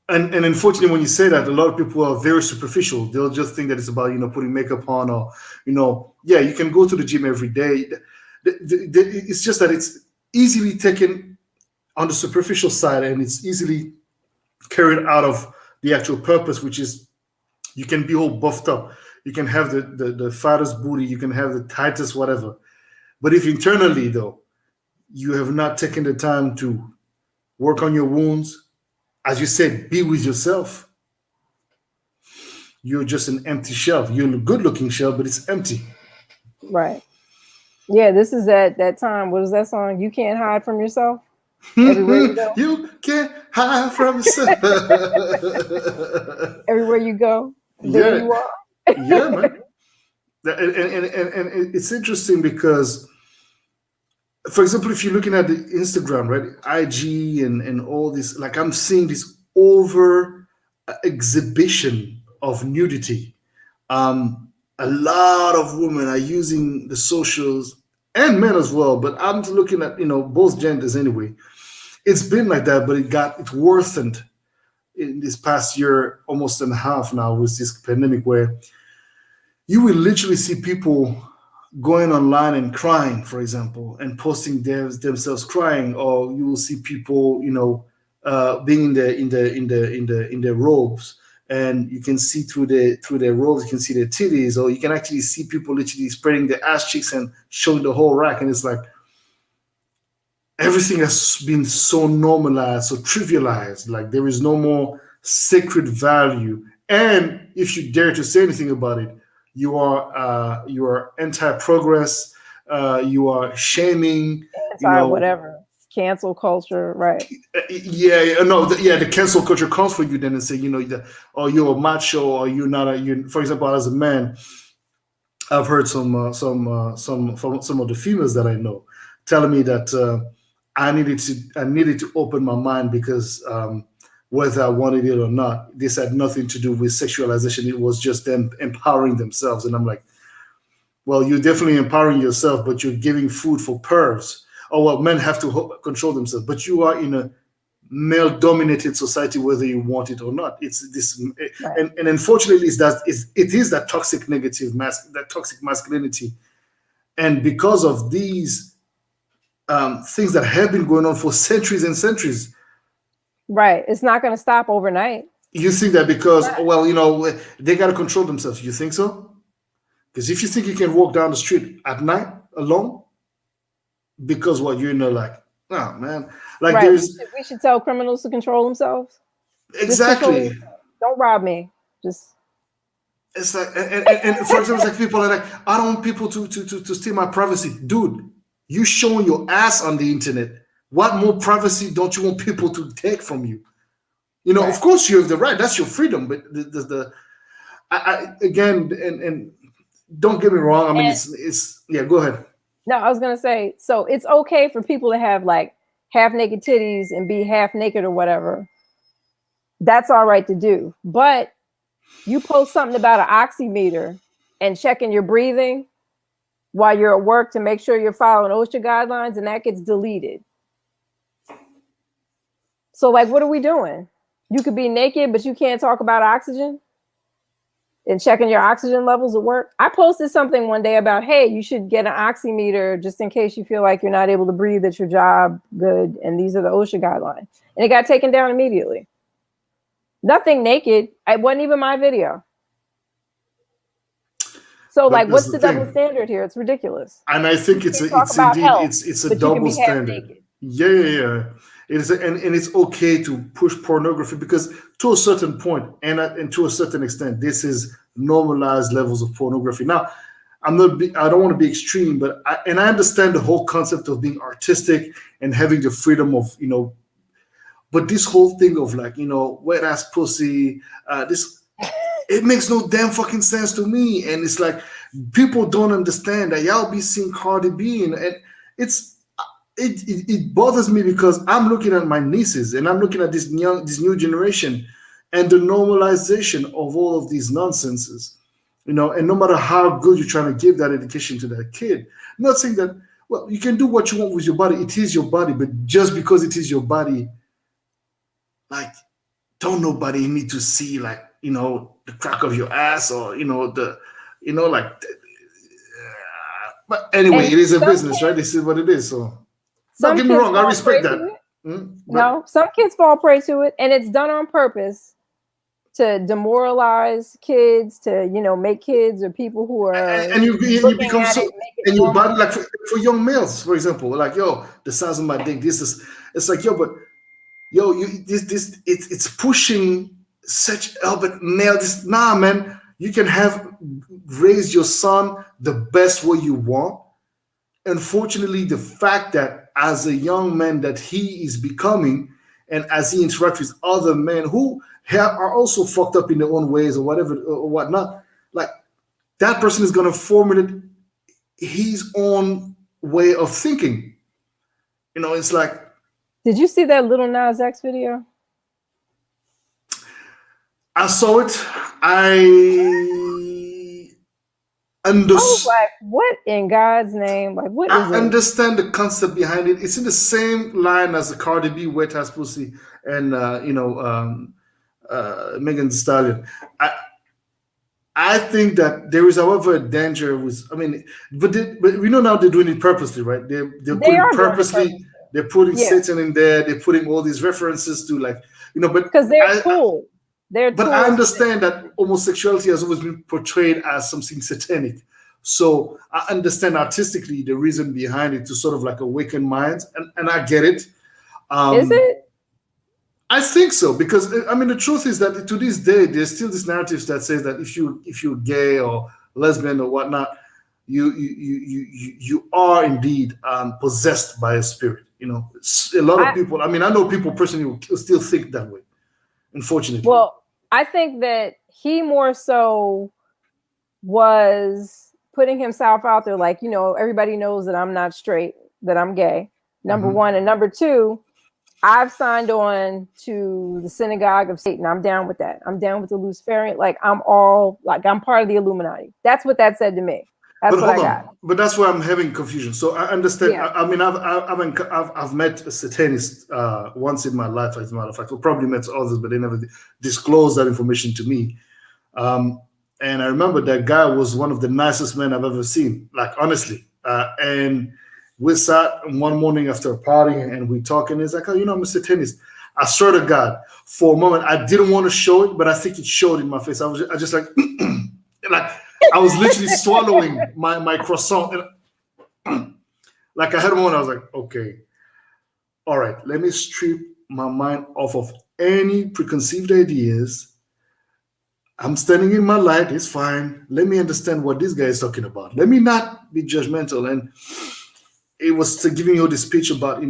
And unfortunately, when you say that, a lot of people are very superficial. They'll just think that it's about putting makeup on, or yeah, you can go to the gym every day. It's just that it's easily taken on the superficial side, and it's easily carried out of the actual purpose, which is you can be all buffed up, you can have the fattest booty, you can have the tightest whatever, but if internally though you have not taken the time to work on your wounds, as you said, be with yourself, you're just an empty shell. You're a good looking shell, but it's empty.
Right. Yeah, this is that time. What is that song? You can't hide from yourself. Everywhere you go.
You can't hide from yourself.
Everywhere you go, there
Yeah,
you are.
yeah, man. And it's interesting because, for example, if you're looking at the Instagram, right, IG and all this, like I'm seeing this over exhibition of nudity. A lot of women are using the socials, and men as well, but I'm looking at both genders anyway. It's been like that, but it worsened in this past year, almost and a half now, with this pandemic, where you will literally see people going online and crying, for example, and posting themselves crying, or you will see people, being in their robes, and you can see through their robes, you can see their titties, or you can actually see people literally spreading their ass cheeks and showing the whole rack, and it's like everything has been so normalized, so trivialized. Like there is no more sacred value, and if you dare to say anything about it, you are anti-progress. You are shaming.
Whatever. Cancel culture, right?
Yeah, no, the cancel culture comes for you then and say, or you're a macho, or you're not a. You, for example, as a man, I've heard some from some of the females that I know telling me that I needed to open my mind because whether I wanted it or not, this had nothing to do with sexualization. It was just them empowering themselves, and I'm like, well, you're definitely empowering yourself, but you're giving food for pervs. Oh well, men have to control themselves, but you are in a male-dominated society, whether you want it or not. It's this,
Right.
and unfortunately, it is that toxic that toxic masculinity, and because of these things that have been going on for centuries and centuries.
Right. It's not going to stop overnight.
You think that because, well, they got to control themselves. You think so? Because if you think you can walk down the street at night alone, because what like, oh man, like
Right.
there's
We should tell criminals to control themselves.
exactly.
Don't rob me. Just.
It's like, and for example, it's like people are like, I don't want people to steal my privacy, dude. You showing your ass on the internet. What more privacy don't you want people to take from you?
Right.
Of course you have the right. That's your freedom. But again, and don't get me wrong. I mean, it's yeah. Go ahead.
No, I was gonna say, so it's okay for people to have like half naked titties and be half naked or whatever. That's all right to do. But you post something about an oximeter and checking your breathing while you're at work to make sure you're following OSHA guidelines, and that gets deleted. So like, what are we doing? You could be naked, but you can't talk about oxygen and checking your oxygen levels at work. I posted something one day about, hey, you should get an oximeter just in case you feel like you're not able to breathe at your job. Good. And these are the OSHA guidelines. And it got taken down immediately. Nothing naked. It wasn't even my video. So like, what's the double standard here? It's ridiculous.
And I think it's a double standard. Yeah. It is, and it's okay to push pornography because to a certain point and to a certain extent, this is normalized levels of pornography. Now, I don't want to be extreme, but I understand the whole concept of being artistic and having the freedom of but this whole thing of like wet ass pussy, this it makes no damn fucking sense to me, and it's like people don't understand that y'all be seeing Cardi B and it's it bothers me because I'm looking at my nieces and I'm looking at this new generation and the normalization of all of these nonsenses, and no matter how good you're trying to give that education to that kid, I'm not saying that, well, you can do what you want with your body, it is your body, but just because it is your body, like, don't nobody need to see like, the crack of your ass or, like, but anyway,
And
it is a
some
business, right?
kids,
This is what it is. So don't
some
get me
kids
wrong, I
fall prey
respect
to
that.
it.
But
No, some kids fall prey to it, and it's done on purpose to demoralize kids, to make kids or people who are
and you
looking
become
at
so,
it make it
and your
normal.
body, like for young males, for example, like, yo, the size of my dick, this is, it's like, yo, but yo, this it's pushing such Albert male. This, nah, man, you can raise your son the best way you want. Unfortunately, the fact that as a young man that he is becoming, and as he interacts with other men who are also fucked up in their own ways or whatever or whatnot, like, that person is going to formulate his own way of thinking. It's like,
Did you see that Little Nas X video?
I saw it. I
I was
understand.
like, what in God's name? Like, what is
I
it?
understand the concept behind it. It's in the same line as the Cardi B wet ass pussy and Megan Thee Stallion. I think that there is, however, a danger with. I mean, but we know now they're doing it purposely, right? They're
They
putting
are doing it
purposely.
purposely.
They're putting
Yeah,
Satan in there. They're putting all these references to, like, But
because they're
I
tools. They're
I
tools for them.
understand that homosexuality has always been portrayed as something satanic. So I understand artistically the reason behind it, to sort of like awaken minds, and I get it.
Is
Um,
it?
I think so because I mean the truth is that to this day there's still this narrative that says that if you're gay or lesbian or whatnot, you are indeed possessed by a spirit. A lot of
I
people. I mean, I know people personally who still think that way. Unfortunately.
Well, I think that he more so was putting himself out there, like, everybody knows that I'm not straight, that I'm gay. Number
Mhm.
one, and number two, I've signed on to the synagogue of Satan. I'm down with that. I'm down with the Luciferian. Like, I'm part of the Illuminati. That's what that said to me. That's
But
what I
hold
got.
on, but that's where I'm having confusion. So I understand.
Yeah.
I mean, I've met a satanist once in my life, as a matter of fact. I've probably met others, but they never disclosed that information to me. Um, and I remember that guy was one of the nicest men I've ever seen. Like, honestly. And we sat one morning after a party and we talking. He's like, "Oh, I'm a satanist." I swear to God, for a moment, I didn't want to show it, but I think it showed in my face. I just like, like, I was literally swallowing my croissant. And like, I had a moment, I was like, okay, all right, let me strip my mind off of any preconceived ideas. I'm standing in my light, it's fine. Let me understand what this guy is talking about. Let me not be judgmental. And it was to giving you this speech about,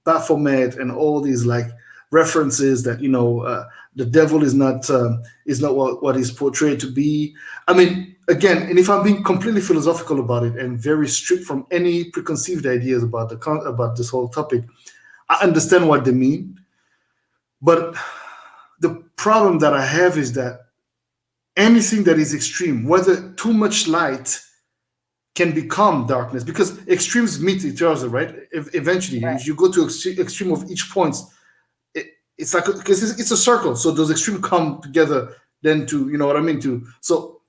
Baphomet and all these like references that, the devil is not what he's portrayed to be. I mean, again, and if I'm being completely philosophical about it and very strict from any preconceived ideas about about this whole topic, I understand what they mean. But the problem that I have is that anything that is extreme, whether too much light can become darkness, because extremes meet each other, right? Eventually,
Right.
if you go to extreme of each point, it's like, because it's a circle, so those extremes come together then to, you know what I mean, to, so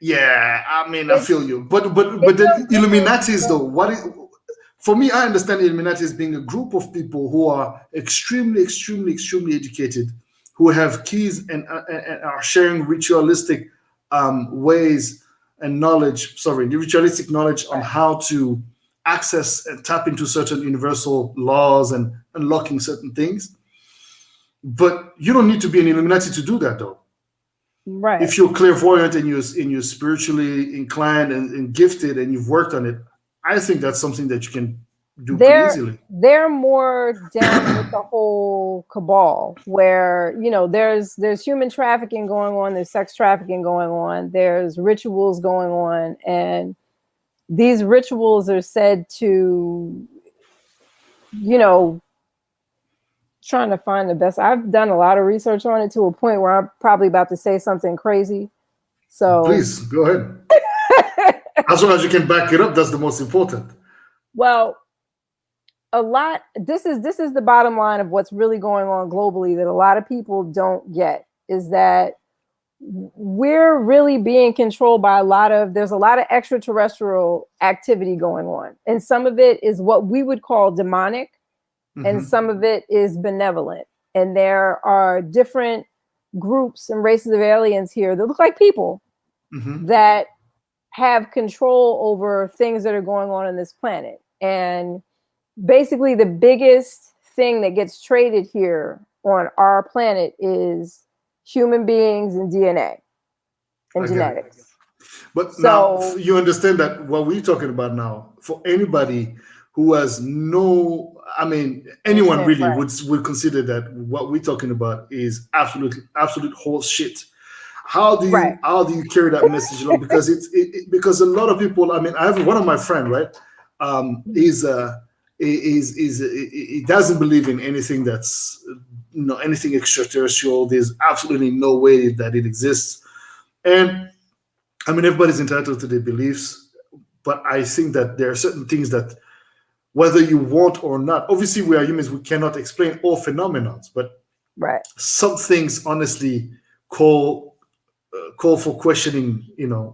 yeah, I mean, I
It's
feel you, but
it's
then
no different.
Illuminatis though, for me, I understand Illuminati as being a group of people who are extremely, extremely, extremely educated, who have keys and are sharing ritualistic ways and knowledge. Sorry, the ritualistic knowledge on
Right.
how to access and tap into certain universal laws and unlocking certain things. But you don't need to be an Illuminati to do that, though.
Right.
If you're clairvoyant and you're spiritually inclined and gifted and you've worked on it, I think that's something that you can do pretty easily.
They're more down with the whole cabal where, there's human trafficking going on, there's sex trafficking going on, there's rituals going on, and these rituals are said to, trying to find the best. I've done a lot of research on it to a point where I'm probably about to say something crazy. So
please go ahead. As long as you can back it up, that's the most important.
Well, this is the bottom line of what's really going on globally that a lot of people don't get, is that we're really being controlled by there's a lot of extraterrestrial activity going on. And some of it is what we would call demonic, and some of it is benevolent. And there are different groups and races of aliens here that look like people that have control over things that are going on this planet. And basically the biggest thing that gets traded here on our planet is human beings and DNA and genetics.
But now you understand that what we're talking about now, for anybody who has anyone really would consider that what we're talking about is absolute horse shit. How do you carry that message along? Because because a lot of people, I have one of my friends, right? He doesn't believe in anything that's anything extraterrestrial. There's absolutely no way that it exists. And everybody's entitled to their beliefs, but I think that there are certain things that, whether you want or not, obviously we are humans, we cannot explain all phenomena, but some things honestly call for questioning,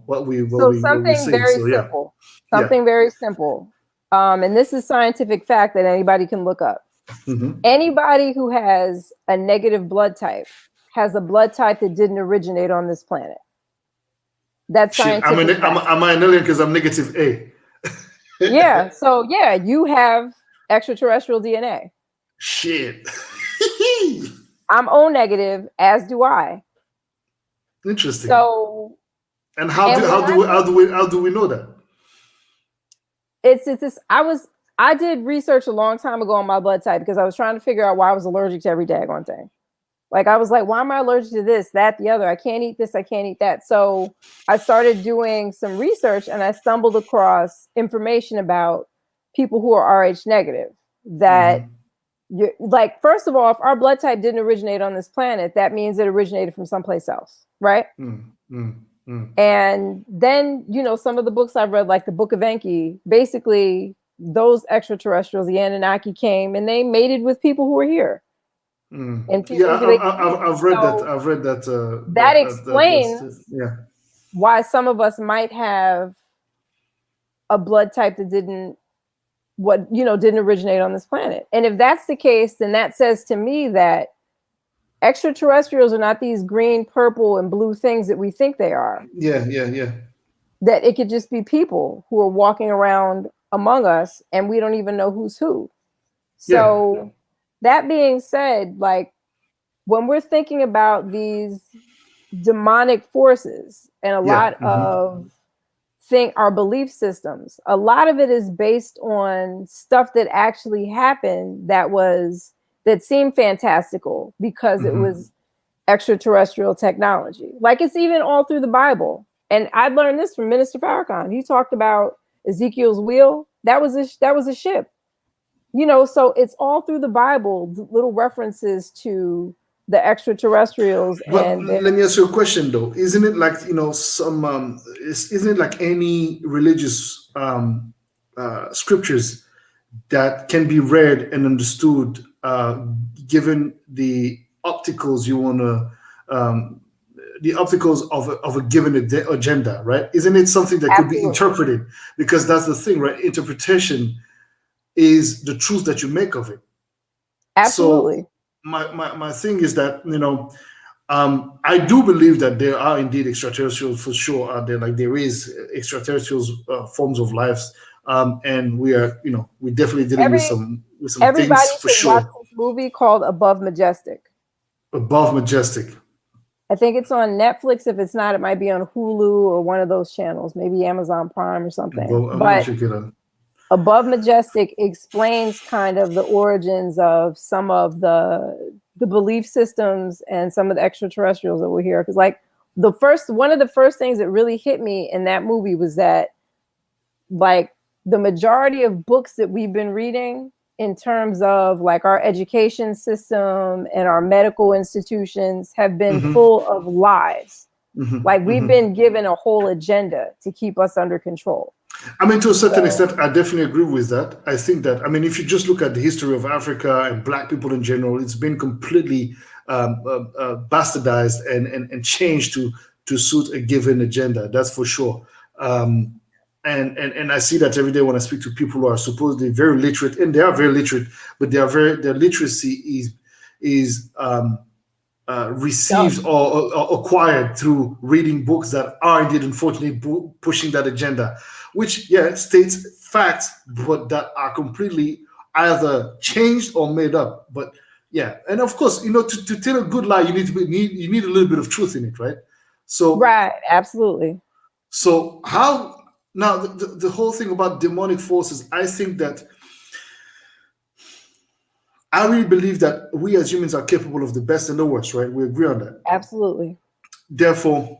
what we say. Something
very simple. And this is scientific fact that anybody can look up. Anybody who has a negative blood type has a blood type that didn't originate on this planet. That's scientific.
Am I an alien because I'm negative A?
Yeah. So you have extraterrestrial DNA.
Shit.
I'm O negative, as do I.
Interesting.
So,
and how do we know that?
It's this. I did research a long time ago on my blood type because I was trying to figure out why I was allergic to every daggone thing. Like I was like, why am I allergic to this, that, the other? I can't eat this, I can't eat that. So I started doing some research and I stumbled across information about people who are Rh negative. That like, first of all, if our blood type didn't originate on this planet, that means it originated from someplace else, right? And then, some of the books I've read, like the Book of Enki, basically those extraterrestrials, the Anunnaki, came and they mated with people who were here. And
I've read that. I've read that.
That explains why some of us might have a blood type that didn't originate on this planet. And if that's the case, then that says to me that extraterrestrials are not these green, purple, and blue things that we think they are.
Yeah.
That it could just be people who are walking around among us and we don't even know who's who. So that being said, like when we're thinking about these demonic forces and a lot of our belief systems, a lot of it is based on stuff that actually happened that seemed fantastical because it was extraterrestrial technology. Like it's even all through the Bible. And I learned this from Minister Farrakhan. He talked about Ezekiel's wheel. That was a ship. So it's all through the Bible, little references to the extraterrestrials.
But let me ask you a question though. Isn't it like, some, isn't it like any religious scriptures that can be read and understood given the opticals you want to, the opticals of a given agenda, right? Isn't it something that could be interpreted? Because that's the thing, right? Interpretation is the truth that you make of it.
Absolutely.
So my thing is that, I do believe that there are indeed extraterrestrials for sure out there. Like there is extraterrestrials forms of lives And we are, we're definitely dealing with some
Everybody
things for
should watch
sure.
this movie called Above Majestic.
Above Majestic.
I think it's on Netflix. If it's not, it might be on Hulu or one of those channels, maybe Amazon Prime or something.
I'm gonna check it out.
Above Majestic explains kind of the origins of some of the belief systems and some of the extraterrestrials that were here. Because like one of the first things that really hit me in that movie was that like the majority of books that we've been reading in terms of like our education system and our medical institutions have been full of lies. Like we've been given a whole agenda to keep us under control.
I mean, to a certain extent, I definitely agree with that. I think that, I mean, if you just look at the history of Africa and Black people in general, it's been completely bastardized and changed to suit a given agenda. That's for sure. And I see that every day when I speak to people who are supposedly very literate, and they are very literate, but their literacy is received or acquired through reading books that are indeed unfortunately pushing that agenda, which states facts, but that are completely either changed or made up. But and of course, to tell a good lie, you need a little bit of truth in it, right? So
right, absolutely.
So how now the whole thing about demonic forces, I think that I really believe that we as humans are capable of the best and the worst, right? We agree on that.
Absolutely.
Therefore,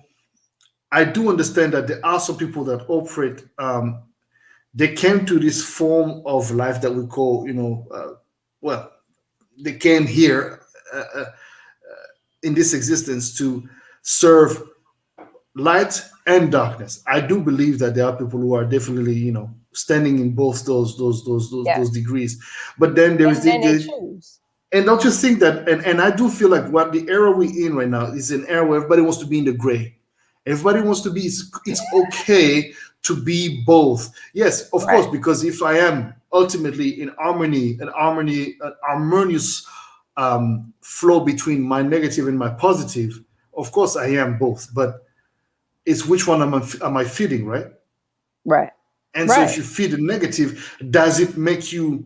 I do understand that there are some people that operate, they came to this form of life that we call, they came here in this existence to serve light and darkness. I do believe that there are people who are definitely, standing in both those degrees. But then there is and don't you think that, and I do feel like what the era we're in right now is an era where everybody wants to be in the gray. Everybody wants to be, it's okay to be both. Yes, of course, because if I am ultimately in harmony, an harmonious flow between my negative and my positive, of course I am both. But it's which one am I feeding, right?
Right.
And so if you feed the negative, does it make you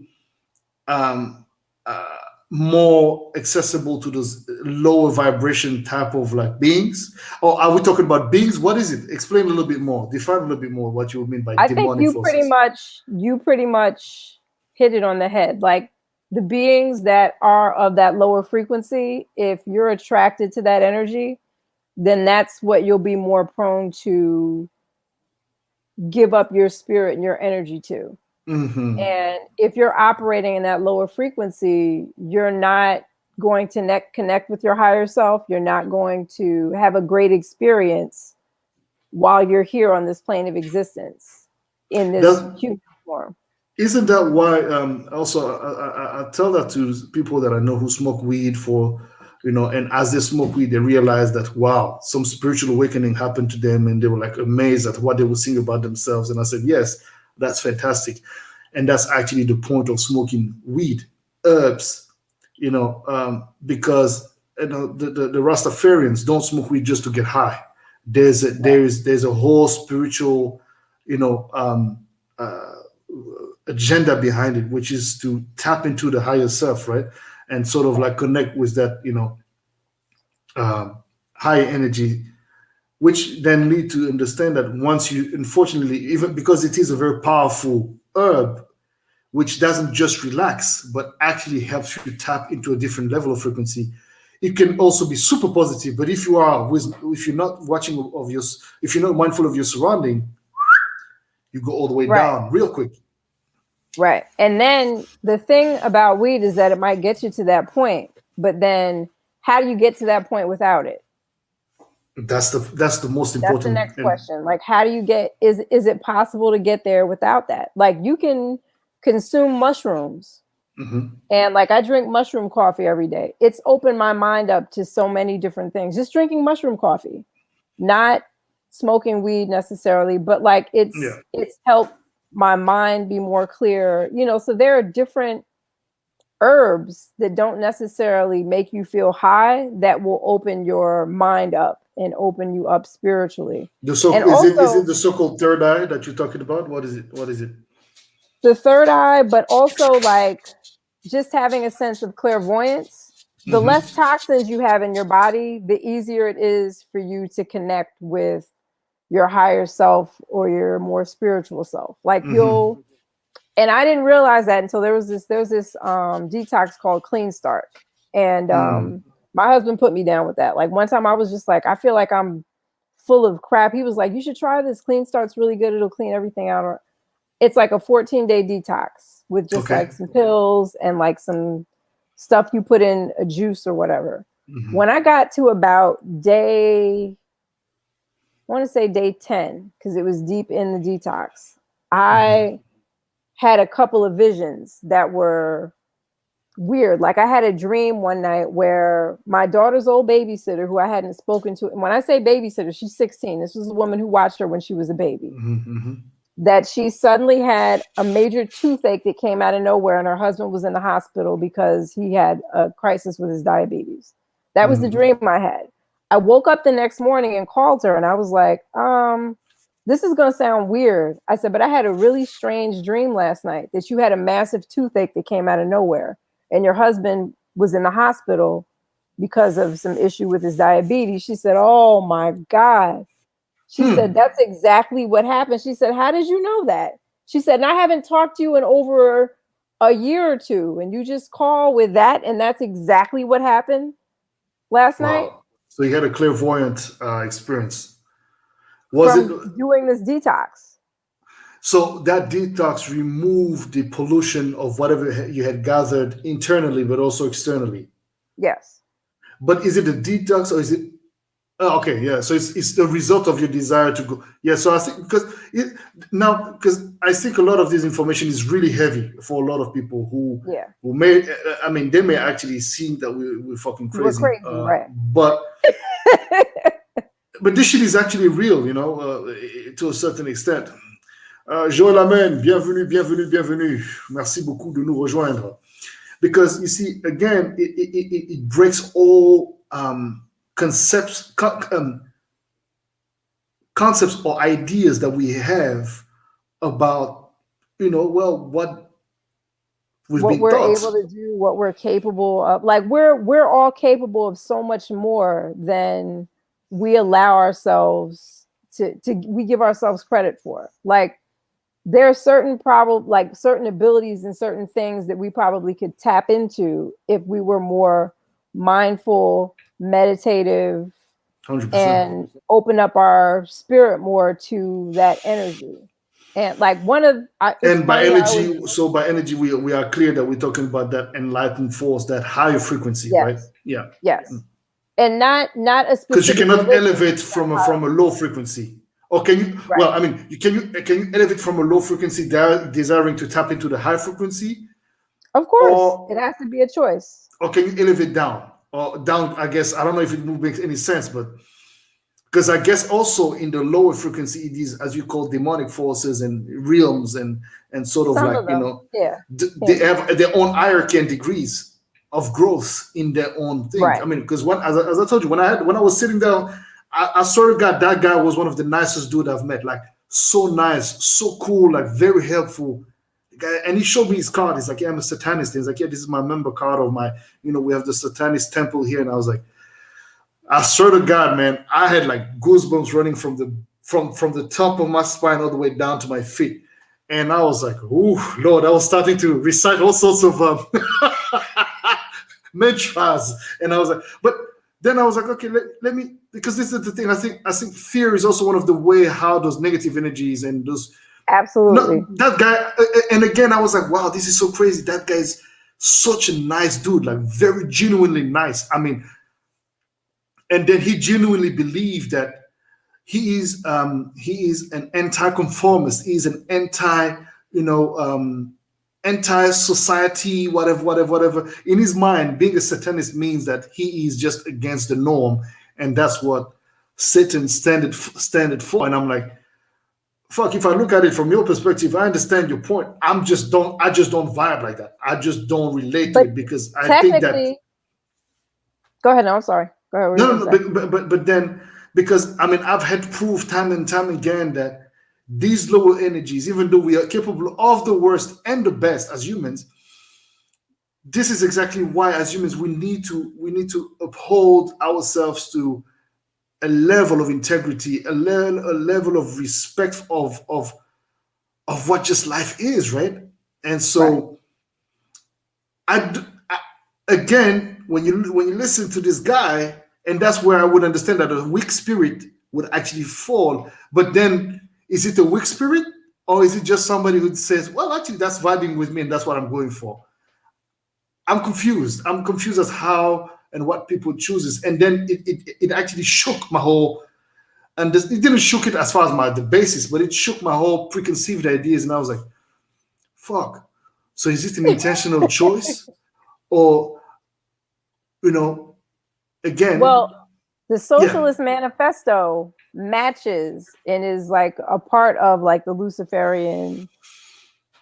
more accessible to those lower vibration type of like beings? Or are we talking about beings? What is it? Explain a little bit more. Define a little bit more what you mean by demonic forces.
You pretty much hit it on the head. Like the beings that are of that lower frequency, if you're attracted to that energy, then that's what you'll be more prone to give up your spirit and your energy to. And if you're operating in that lower frequency, you're not going to connect with your higher self. You're not going to have a great experience while you're here on this plane of existence in this human form.
Isn't that why also I tell that to people that I know who smoke weed for, and as they smoke weed, they realize that, wow, some spiritual awakening happened to them, and they were like amazed at what they would sing about themselves. And I said, yes, that's fantastic. And that's actually the point of smoking weed, herbs, because the Rastafarians don't smoke weed just to get high. There's a whole spiritual, agenda behind it, which is to tap into the higher self, right? And sort of like connect with that, higher energy, which then lead to understand that once you, unfortunately, even because it is a very powerful herb, which doesn't just relax, but actually helps you tap into a different level of frequency. It can also be super positive, but if you're not if you're not mindful of your surrounding, you go all the way down real quick.
Right. And then the thing about weed is that it might get you to that point, but then how do you get to that point without it?
That's the most important.
That's the next question. Like, how do you is it possible to get there without that? Like, you can consume mushrooms, and like I drink mushroom coffee every day. It's opened my mind up to so many different things. Just drinking mushroom coffee, not smoking weed necessarily, but like it's helped my mind be more clear. So there are different herbs that don't necessarily make you feel high that will open your mind up and open you up spiritually.
Is it the so-called third eye that you're talking about? What is it?
the third eye, but also like just having a sense of clairvoyance. The less toxins you have in your body, the easier it is for you to connect with your higher self or your more spiritual self. Like you'll, and I didn't realize that until there was this detox called Clean Start. And my husband put me down with that. Like one time I was just like, I feel like I'm full of crap. He was like, you should try this. Clean Start's really good. It'll clean everything out. It's like a 14-day detox with just like some pills and like some stuff you put in a juice or whatever. When I got to about I want to say day 10, because it was deep in the detox, I had a couple of visions that were weird. Like I had a dream one night where my daughter's old babysitter, who I hadn't spoken to, and when I say babysitter, she's 16. This was a woman who watched her when she was a baby. That she suddenly had a major toothache that came out of nowhere, and her husband was in the hospital because he had a crisis with his diabetes. That was the dream I had. I woke up the next morning and called her, and I was like, this is going to sound weird. I said, but I had a really strange dream last night that you had a massive toothache that came out of nowhere, and your husband was in the hospital because of some issue with his diabetes. She said, oh my God. She said, that's exactly what happened. She said, how did you know that? She said, and I haven't talked to you in over a year or two, and you just call with that, and that's exactly what happened last night.
So you had a clairvoyant experience.
Was it doing this detox?
So that detox removed the pollution of whatever you had gathered internally, but also externally.
Yes.
But is it a detox or is it? Oh, okay, yeah. So it's the result of your desire to go. Yeah. So I think because I think a lot of this information is really heavy for a lot of people who may. I mean, they may actually see that we're fucking crazy.
We're crazy, right?
But but this shit is actually real, to a certain extent. Joël Amen, bienvenue. Merci beaucoup de nous rejoindre. Because you see, again, it breaks all concepts or ideas that we have about, what
we're able to do, what we're capable of. Like we're all capable of so much more than we allow ourselves we give ourselves credit for. Like there are certain certain abilities and certain things that we probably could tap into if we were more mindful, meditative,
100%.
and open up our spirit more to that energy. And like
by energy, we are clear that we're talking about that enlightened force, that higher frequency, right? Yeah.
Yes. And not a specific,
because you cannot elevate from a low frequency. Or can you? Right. Well, I mean, can you elevate from a low frequency, desiring to tap into the high frequency?
Of course, it has to be a choice.
Or can you elevate down? Or down? I guess I don't know if it makes any sense, but because I guess also in the lower frequency, it is, as you call, demonic forces and realms and sort of they have their own hierarchy and degrees of growth in their own thing. Right. I mean, because as I told you, when I was sitting down, I swear to God, that guy was one of the nicest dude I've met. Like so nice, so cool, like very helpful. And he showed me his card. He's like, yeah, I'm a satanist. He's like, yeah, this is my member card of my, we have the satanist temple here. And I was like, I swear to God, man, I had like goosebumps running from the top of my spine all the way down to my feet. And I was like, ooh, Lord, I was starting to recite all sorts of mantras. And I was like, but then I was like, okay, let me, because this is the thing. I think fear is also one of the way how those negative energies and those.
Absolutely.
That guy, and again, I was like, wow, this is so crazy. That guy is such a nice dude, like very genuinely nice. I mean, and then he genuinely believed that he is an anti-conformist. He's an anti-society, whatever. In his mind, being a satanist means that he is just against the norm, and that's what Satan standard for. And I'm like, fuck, if I look at it from your perspective, I understand your point. I just don't vibe like that. I just don't relate to it because I think that.
Go ahead. No, I'm sorry. Go ahead.
No. But then, because I mean, I've had proof time and time again that these lower energies, even though we are capable of the worst and the best as humans, this is exactly why as humans we need to uphold ourselves to a level of integrity, a level of respect of what just life is, right? And
Right.
so I again, when you listen to this guy, and that's where I would understand that a weak spirit would actually fall. But then, is it a weak spirit, or is it just somebody who says, "Well, actually, that's vibing with me, and that's what I'm going for"? I'm confused. I'm confused as how and what people chooses, and then it actually shook my whole. And it didn't shook it as far as the basis, but it shook my whole preconceived ideas, and I was like, "Fuck." So is it an intentional choice, or you know, again,
Well, the
yeah.
Socialist Manifesto matches and is like a part of like the Luciferian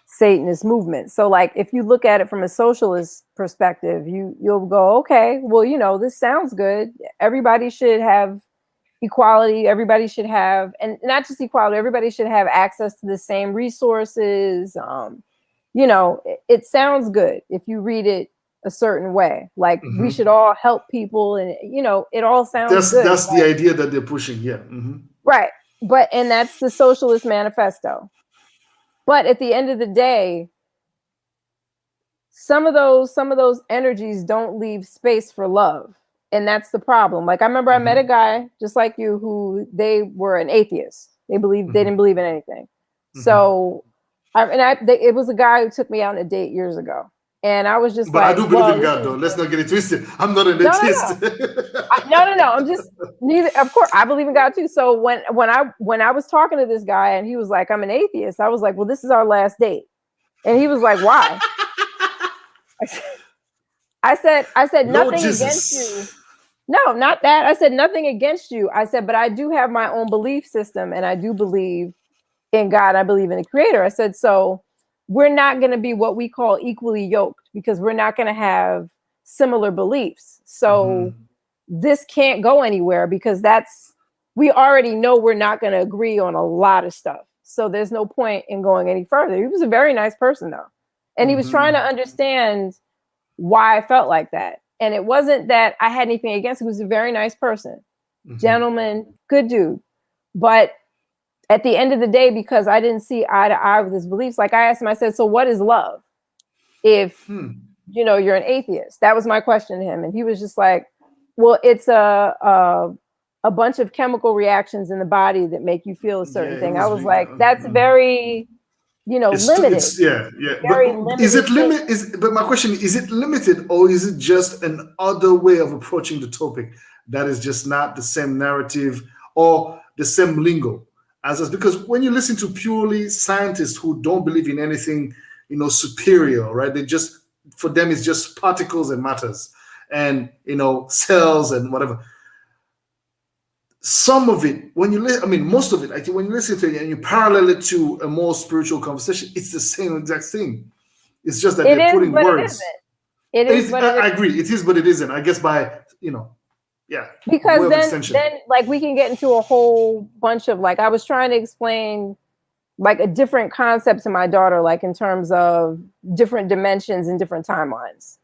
Satanist movement. So like if you look at it from a socialist perspective, you'll go, okay, well, this sounds good. Everybody should have equality, everybody should have, and not just equality, everybody should have access to the same resources. It sounds good if you read it a certain way. Like we should
Hmm.
all help people, and it all sounds good.
That's the idea that they're pushing. Yeah. Hmm.
Right. And that's the Socialist Manifesto. But at the end of the day, some of those energies don't leave space for love. And that's the problem. Like I remember I met a
Hmm.
guy just like you who they were an atheist. They didn't
Hmm.
believe in anything.
Hmm.
So it was a guy who took me out on a date years ago. And I was just
But I
like,
do believe
well,
in
this
God,
is
though. Let's not get it twisted. I'm not an
no, no,
atheist.
no. No. I'm just neither. Of course, I believe in God too. So when I was talking to this guy and he was like, I'm an atheist, I was like, well, this is our last date. And he was like, why? I said
Lord
nothing against
Jesus.
you. No, not that. I said nothing against you. I said, but I do have my own belief system and I do believe in God. I believe in the creator. I said, so we're not going to be what we call equally yoked because we're not going to have similar beliefs. So
Hmm.
this can't go anywhere because we already know we're not going to agree on a lot of stuff. So there's no point in going any further. He was a very nice person though. And he was trying to
Hmm.
understand why I felt like that. And it wasn't that I had anything against him. He was a very nice person,
Hmm.
gentleman, good dude. But at the end of the day, because I didn't see eye to eye with his beliefs, like I asked him, I said, so what is love if,
Hmm.
you're an atheist? That was my question to him. And he was just like, well, it's a bunch of chemical reactions in the body that make you feel a certain
Yeah, it
thing. I
was.
was like, that's very, limited,
It's yeah, yeah. But
very
is
limited
it limit?
thinking.
Is but my question is it limited or is it just an other way of approaching the topic that is just not the same narrative or the same lingo as us? Because when you listen to purely scientists who don't believe in anything, superior, right? They just for them it's just particles and matters and cells and whatever. Some of it, I mean, most of it, actually, when you listen to it and you parallel it to a more spiritual conversation, it's the same exact thing. It's just that
It
they're
is,
putting
but it isn't.
words.
It is, but it
I
isn't.
agree. It is, but it isn't. I guess yeah, way
Because
of
then
extension.
like we can get into a whole bunch of like I was trying to explain like a different concept to my daughter, like in terms of different dimensions and different timelines.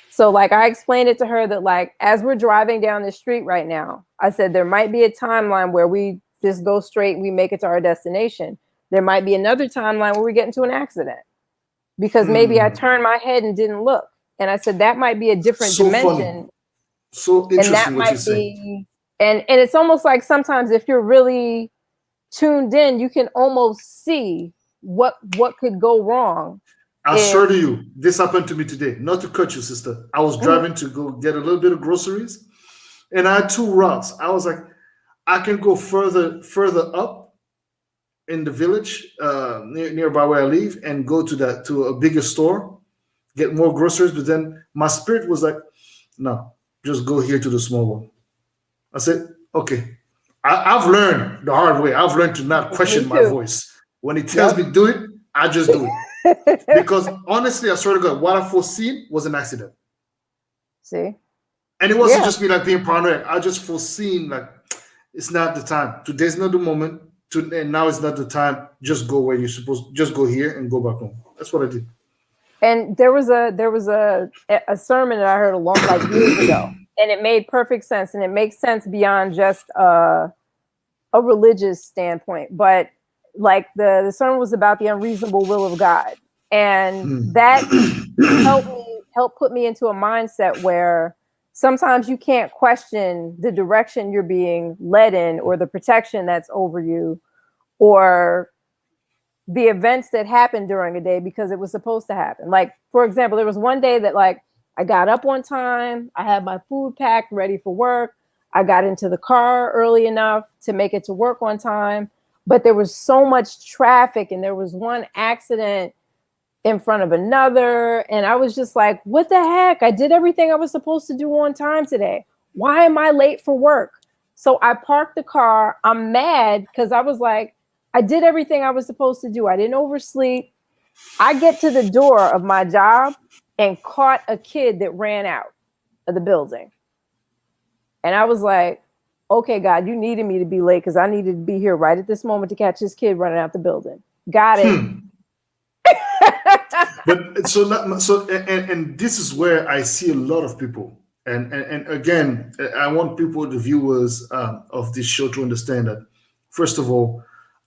So like I explained it to her that like as we're driving down the street right now, I said there might be a timeline where we just go straight and we make it to our destination. There might be another timeline where we get into an accident because maybe I
Hmm.
turned my head and didn't look. And I said that might be a different
So funny.
dimension,
So
and that
interesting what you
might
say.
be and it's almost like sometimes if you're really tuned in, you can almost see what could go wrong
I swear
if
to you, this happened to me today. Not to cut you, sister. I was
Mhm.
driving to go get a little bit of groceries, and I had two routes. I was like, I can go further up in the village nearby where I live and go to a bigger store, get more groceries. But then my spirit was like, no, just go here to the small one. I said, okay. I've learned the hard way. I've learned to not question
Me
my
too.
voice. When it tells
Yep.
me do it, I just do it. Because honestly, I swear to God, what I foreseen was an accident.
See?
And it wasn't
Yeah.
just me like being paranoid. I just foreseen like it's not the time. Today's not the moment and now is not the time. Just go where you're supposed. Just go here and go back home. That's what I did.
And there was a sermon that I heard like years ago, and it made perfect sense, and it makes sense beyond just a religious standpoint. But like the sermon was about the unreasonable will of God, and that helped put me into a mindset where sometimes you can't question the direction you're being led in, or the protection that's over you, or the events that happened during a day because it was supposed to happen. Like, for example, there was one day that like I got up on time, I had my food packed, ready for work. I got into the car early enough to make it to work on time, but there was so much traffic and there was one accident in front of another. And I was just like, what the heck? I did everything I was supposed to do on time today. Why am I late for work? So I parked the car. I'm mad because I was like, I did everything I was supposed to do. I didn't oversleep. I get to the door of my job and caught a kid that ran out of the building. And I was like, okay, God, you needed me to be late because I needed to be here right at this moment to catch this kid running out the building. Got it.
But and this is where I see a lot of people. And again, I want people, the viewers of this show, to understand that, first of all,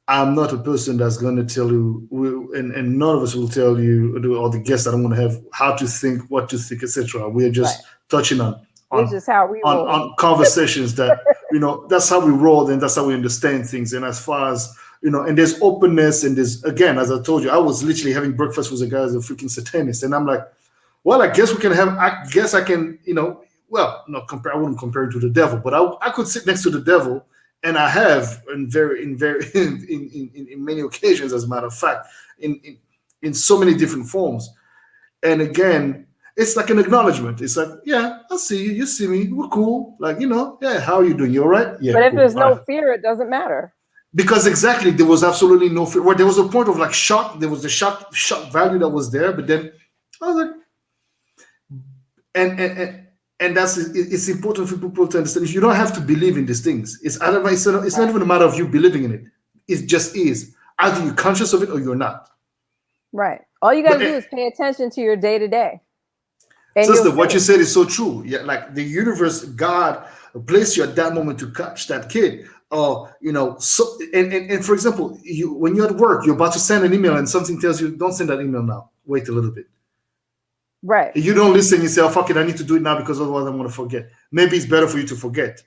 I'm not a person that's going to tell you, and none of us will tell you, or the guests that I'm going to have, how to think, what to think, etc. We're just touching on
just how we roll.
on conversations that, that's how we roll, and that's how we understand things. And as far as, and there's openness, and there's, again, as I told you, I was literally having breakfast with a guy who's a freaking satanist, and I'm like, well, I guess I can, well, not compare. I wouldn't compare it to the devil, but I could sit next to the devil. And I have in many occasions, as a matter of fact, in so many different forms. And again, it's like an acknowledgement. It's like, yeah, I see you. You see me. We're cool. Like, yeah, how are you doing? You all right? Yeah.
But if
cool.
there's no fear, it doesn't matter.
Because exactly, there was absolutely no fear. Well, there was a point of like shock. There was the shock value that was there. But then I was like, and that's, it's important for people to understand. You don't have to believe in these things. It's not even a matter of you believing in it. It just is. Either you're conscious of it or you're not.
Right. All you got to do is pay attention to your day to day.
Sister, what you said is so true. Yeah, like the universe, God placed you at that moment to catch that kid. So and for example, when you're at work, you're about to send an email and something tells you, don't send that email now. Wait a little bit.
Right.
You don't listen. You say, oh, fuck it, I need to do it now because otherwise I'm going to forget. Maybe it's better for you to forget.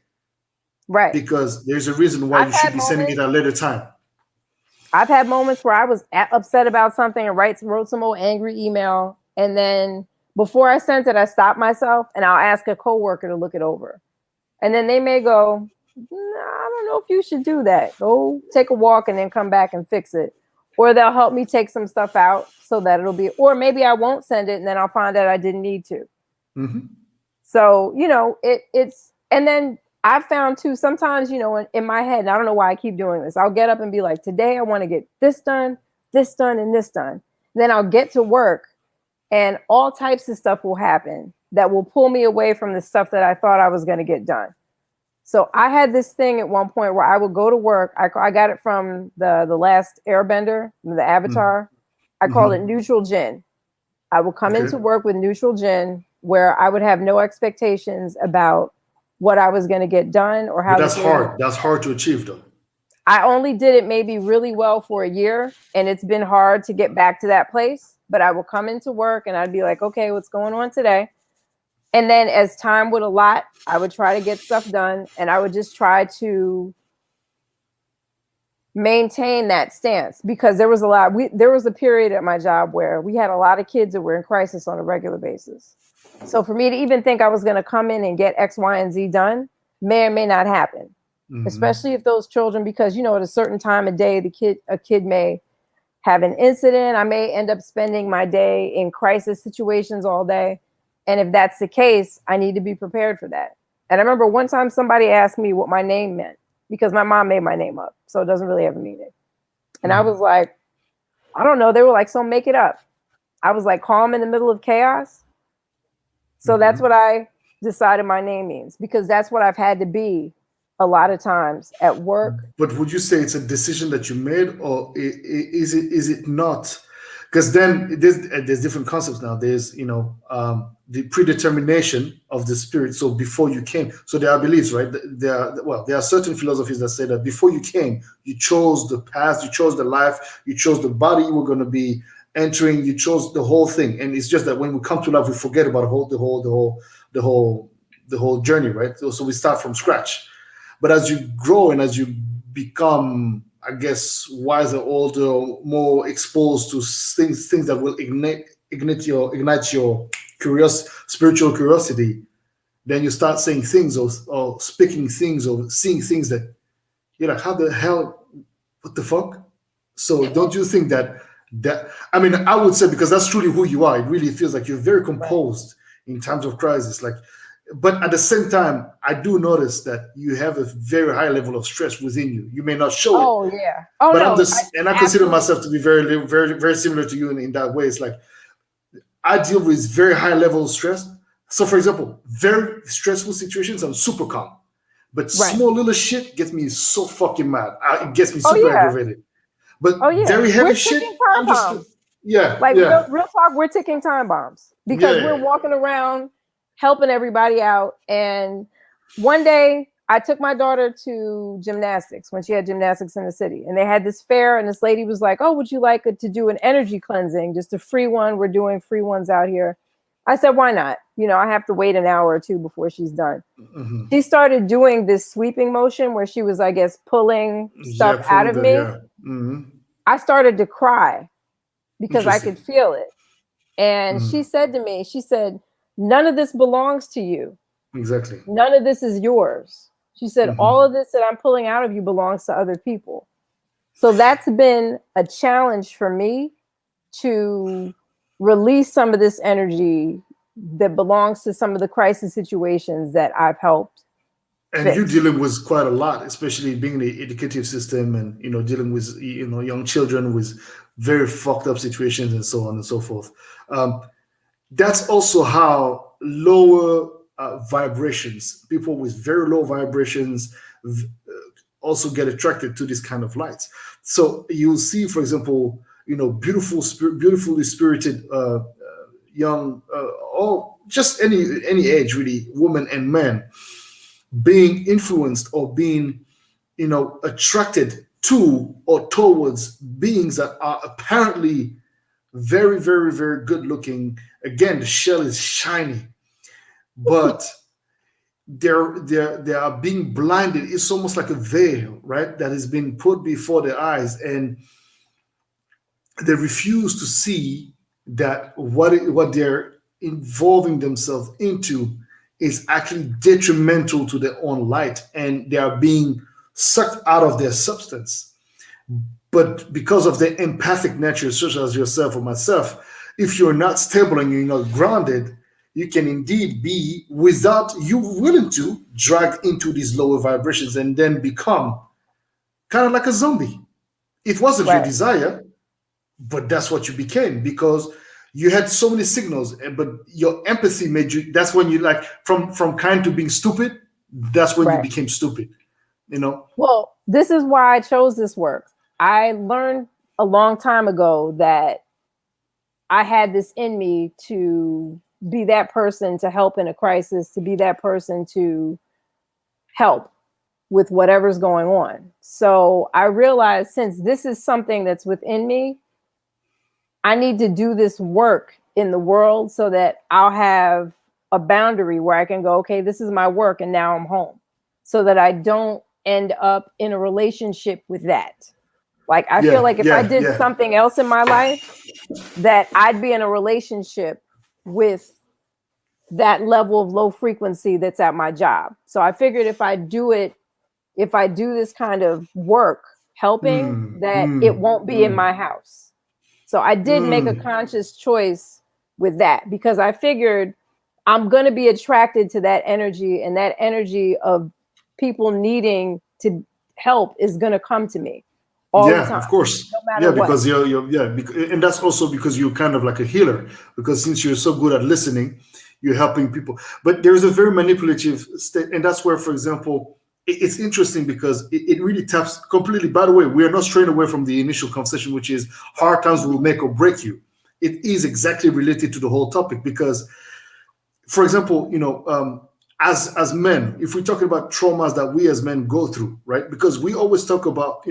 Right.
Because there's a reason why you should be sending it at a later time.
I've had moments where I was upset about something and wrote some old angry email. And then before I sent it, I stopped myself and I'll ask a coworker to look it over. And then they may go, nah, I don't know if you should do that. Go take a walk and then come back and fix it. Or they'll help me take some stuff out so that it'll be, or maybe I won't send it and then I'll find out I didn't need to.
Mm-hmm.
So, it's, and then I found too, sometimes, in my head, and I don't know why I keep doing this. I'll get up and be like, today I want to get this done, and this done. Then I'll get to work and all types of stuff will happen that will pull me away from the stuff that I thought I was going to get done. So I had this thing at one point where I would go to work. I got it from the last Airbender, the Avatar. Mm-hmm. I called it neutral gin. I would come into work with neutral gin where I would have no expectations about what I was going to get done or how.
But that's hard. That's hard to achieve, though.
I only did it maybe really well for a year, and it's been hard to get back to that place. But I would come into work and I'd be like, okay, what's going on today? And then as time would allot, I would try to get stuff done, and I would just try to maintain that stance because there was a period at my job where we had a lot of kids that were in crisis on a regular basis. So for me to even think I was going to come in and get X, Y, and Z done may or may not happen, especially if those children, because, at a certain time of day, a kid may have an incident. I may end up spending my day in crisis situations all day. And if that's the case, I need to be prepared for that. And I remember one time somebody asked me what my name meant because my mom made my name up. So it doesn't really have a meaning. And I was like, I don't know. They were like, so make it up. I was like, calm in the middle of chaos. So that's what I decided my name means because that's what I've had to be a lot of times at work.
But would you say it's a decision that you made, or is it not? Because then there's different concepts now. There's the predetermination of the spirit. So before you came, so there are beliefs, right? There are certain philosophies that say that before you came, you chose the path, you chose the life, you chose the body you were going to be entering, you chose the whole thing. And it's just that when we come to life, we forget about the whole journey, right? So we start from scratch. But as you grow and as you become, I guess, wiser, older, more exposed to things that will ignite your spiritual curiosity, then you start saying things or speaking things or seeing things that you're like, how the hell, what the fuck? So don't you think that I mean, I would say, because that's truly who you are. It really feels like you're very composed in times of crisis. Like, but at the same time, I do notice that you have a very high level of stress within you. You may not show it.
Oh yeah. Oh
but
no.
I consider myself to be very, very, very similar to you in that way. It's like I deal with very high level of stress. So, for example, very stressful situations, I'm super calm. But small little shit gets me so fucking mad. It gets me super aggravated. But very heavy shit, I'm just
real talk. We're ticking time bombs because we're walking around helping everybody out. And one day I took my daughter to gymnastics when she had gymnastics in the city, and they had this fair, and this lady was like, "Oh, would you like to do an energy cleansing? Just a free one. We're doing free ones out here." I said, "Why not? I have to wait an hour or two before she's done." Mm-hmm. She started doing this sweeping motion where she was, I guess, pulling stuff out of me. Yeah. Mm-hmm. I started to cry because I could feel it. And she said to me, she said, "None of this belongs to you.
Exactly.
None of this is yours." She said, "All of this that I'm pulling out of you belongs to other people." So that's been a challenge for me to release some of this energy that belongs to some of the crisis situations that I've helped.
And you're dealing with quite a lot, especially being in the educative system and, dealing with, young children with very fucked up situations and so on and so forth. That's also how lower vibrations, people with very low vibrations also get attracted to this kind of lights. So you'll see, for example, beautifully spirited young, or just any age really, women and men, being influenced or being, attracted to or towards beings that are apparently very, very, very good looking. Again, the shell is shiny, but they are being blinded. It's almost like a veil, right, that has been put before their eyes, and they refuse to see that what they're involving themselves into is actually detrimental to their own light, and they are being sucked out of their substance. But because of their empathic nature, such as yourself or myself, if you're not stable and you're not grounded, you can indeed be, without you willing to, dragged into these lower vibrations and then become kind of like a zombie. It wasn't your desire, but that's what you became because you had so many signals, but your empathy made you. That's when you from kind to being stupid. That's when you became stupid.
Well, this is why I chose this work. I learned a long time ago that I had this in me to be that person to help in a crisis, to be that person to help with whatever's going on. So I realized, since this is something that's within me, I need to do this work in the world so that I'll have a boundary where I can go, okay, this is my work and now I'm home, so that I don't end up in a relationship with that. Like, I feel like if I did something else in my life, that I'd be in a relationship with that level of low frequency that's at my job. So I figured if I do this kind of work helping, it won't be in my house. So I did make a conscious choice with that, because I figured I'm going to be attracted to that energy, and that energy of people needing to help is going to come to me all the time.
Of course.
No matter what.
Because and that's also because you're kind of like a healer, because since you're so good at listening, you're helping people. But there's a very manipulative state, and that's where, for example, it's interesting because it really taps completely. By the way, we are not straying away from the initial conversation, which is hard times will make or break you. It is exactly related to the whole topic because, for example, as men, if we're talking about traumas that we as men go through, right? Because we always talk about,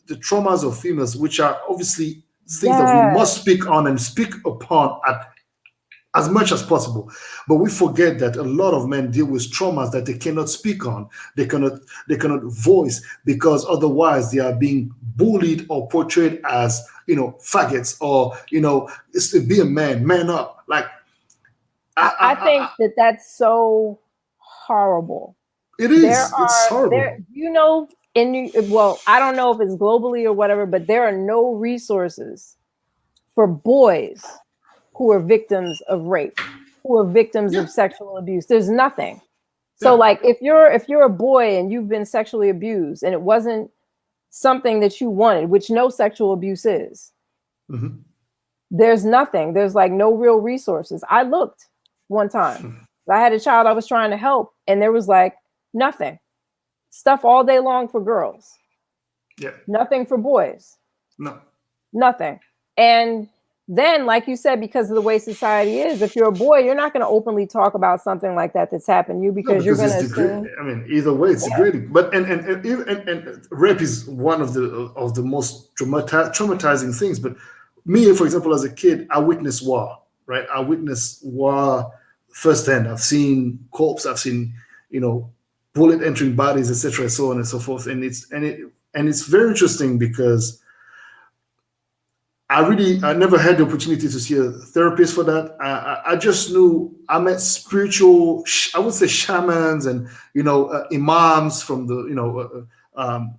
the traumas of females, which are obviously things that we must
Yes.
speak on and speak upon at as much as possible. But we forget that a lot of men deal with traumas that they cannot speak on, they cannot voice because otherwise they are being bullied or portrayed as, faggots or, it's to be a man up. Like
I think that that's so horrible.
it
There
is. It's
are
horrible.
well, I don't know if it's globally or whatever, but there are no resources for boys who are victims of rape, who are victims of sexual abuse. There's nothing. So
Yeah.
like if you're a boy and you've been sexually abused and it wasn't something that you wanted, which no sexual abuse is,
Mhm.
there's nothing. There's like no real resources. I looked one time. I had a child I was trying to help, and there was like nothing. Stuff all day long for girls.
Yeah.
Nothing for boys.
No.
Nothing. And then, like you said, because of the way society is, if you're a boy, you're not going to openly talk about something like that that's happened to you
No,
because you're
because
going to
it's
assume.
degrading. I mean, either way, it's degrading. But and rape is one of the most traumatizing things. But me, for example, as a kid, I witnessed war. Right, I witnessed war firsthand. I've seen corpse. I've seen bullet entering bodies, etc., so on and so forth. And it's very interesting because I never had the opportunity to see a therapist for that. I just knew I met spiritual, I would say shamans and imams from the um,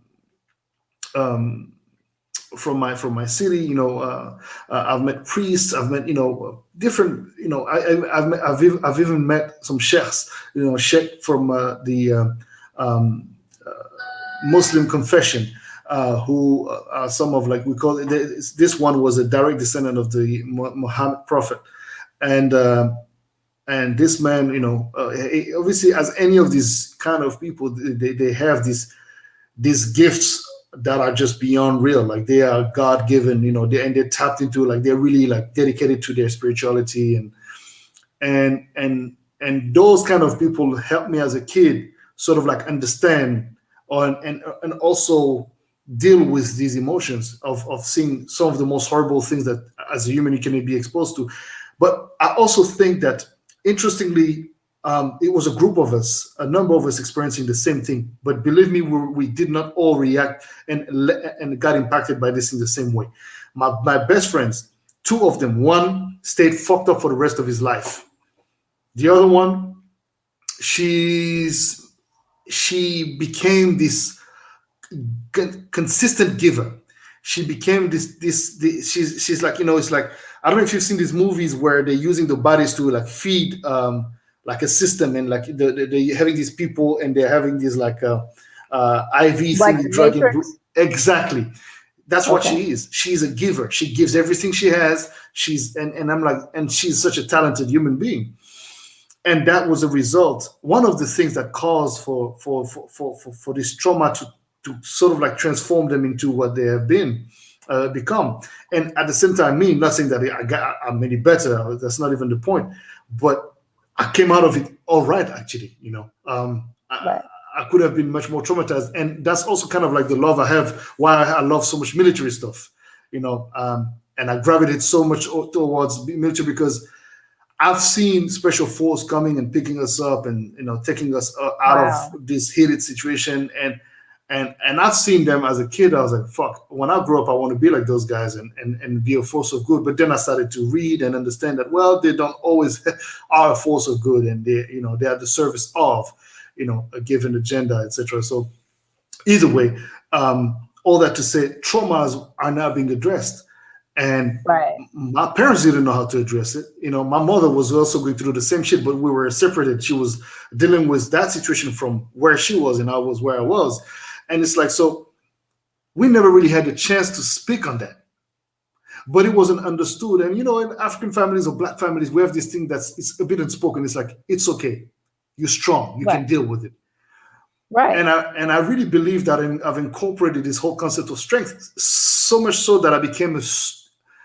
from my city. I've met priests. I've met different. I've even met some sheikhs. Sheikh from the Muslim confession, who are some of, like, we call it. This one was a direct descendant of the Muhammad prophet, and this man, obviously, as any of these kind of people, they have these gifts that are just beyond real. Like they are God given, they're tapped into, like they're really like dedicated to their spirituality, and those kind of people helped me as a kid sort of like understand and also deal with these emotions of seeing some of the most horrible things that as a human you can be exposed to. But I also think that, interestingly, it was a group of us, a number of us experiencing the same thing. But believe me, we did not all react and got impacted by this in the same way. My best friends, two of them, one stayed fucked up for the rest of his life. The other one, she became this consistent giver. She became she's like, it's like, I don't know if you've seen these movies where they're using the bodies to like feed like a system, and like they're having these people and they're having these like IV
Like
thing
the
dragging
Matrix.
exactly. That's what
Okay.
she is. She's a giver. She gives everything she has. And I'm like, and she's such a talented human being. And that was a result. One of the things that caused for this trauma to sort of like transform them into what they have become. And at the same time, me, not saying that I'm any better. That's not even the point. But I came out of it all right, actually.
Right.
I could have been much more traumatized, and that's also kind of like the love I have. Why I love so much military stuff, and I gravitate so much towards military because I've seen special force coming and picking us up and taking us out
Wow.
of this heated situation, and I've seen them as a kid. I was like, fuck, when I grow up I want to be like those guys and be a force of good. But then I started to read and understand that, well, they don't always are a force of good, and they're at the service of a given agenda, etc. So either way, all that to say, traumas are now being addressed. And
Right.
my parents didn't know how to address it. My mother was also going through the same shit, but we were separated. She was dealing with that situation from where she was, and I was where I was. And it's like, so we never really had a chance to speak on that. But it wasn't understood. And in African families or black families, we have this thing it's a bit unspoken. It's like, it's okay. You're strong. You
Right.
can deal with it.
Right.
And I really believe that I've incorporated this whole concept of strength so much so that I became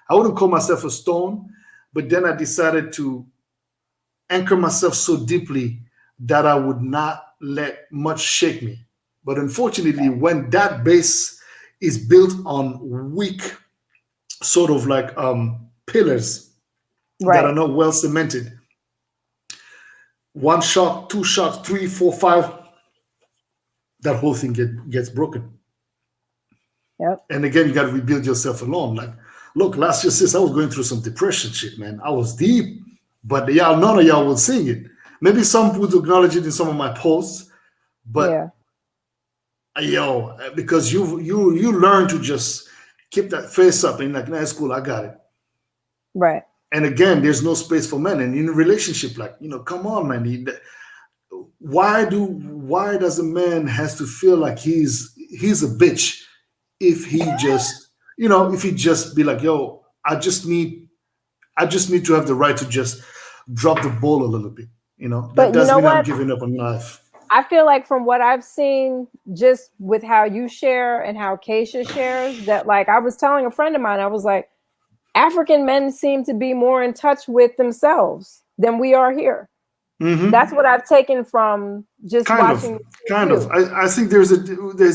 I wouldn't call myself a stone, but then I decided to anchor myself so deeply that I would not let much shake me. But unfortunately, when that base is built on weak sort of like pillars that are
Right.
not well cemented, one shot, two shots, three, four, five, that whole thing gets broken.
Yep.
And again, you got to rebuild yourself alone. Like, look, last year, sis, I was going through some depression shit, man. I was deep, but y'all, none of y'all was seeing it. Maybe some would acknowledge it in some of my posts, but
Yeah.
yo, because you learn to just keep that face up and like, nah, it's cool, I got it.
Right.
And again, there's no space for men. And in a relationship, like, come on, man. Why does a man has to feel like he's a bitch if he just if he just be like, yo, I just need to have the right to just drop the ball a little bit. That
But you
doesn't
know
mean I'm
what?
giving up on life.
I feel like from what I've seen, just with how you share and how Keisha shares, that like I was telling a friend of mine, I was like, African men seem to be more in touch with themselves than we are here. That's
Hmm.
what I've taken from just
Kind of,
watching
kind of.
you.
I think there's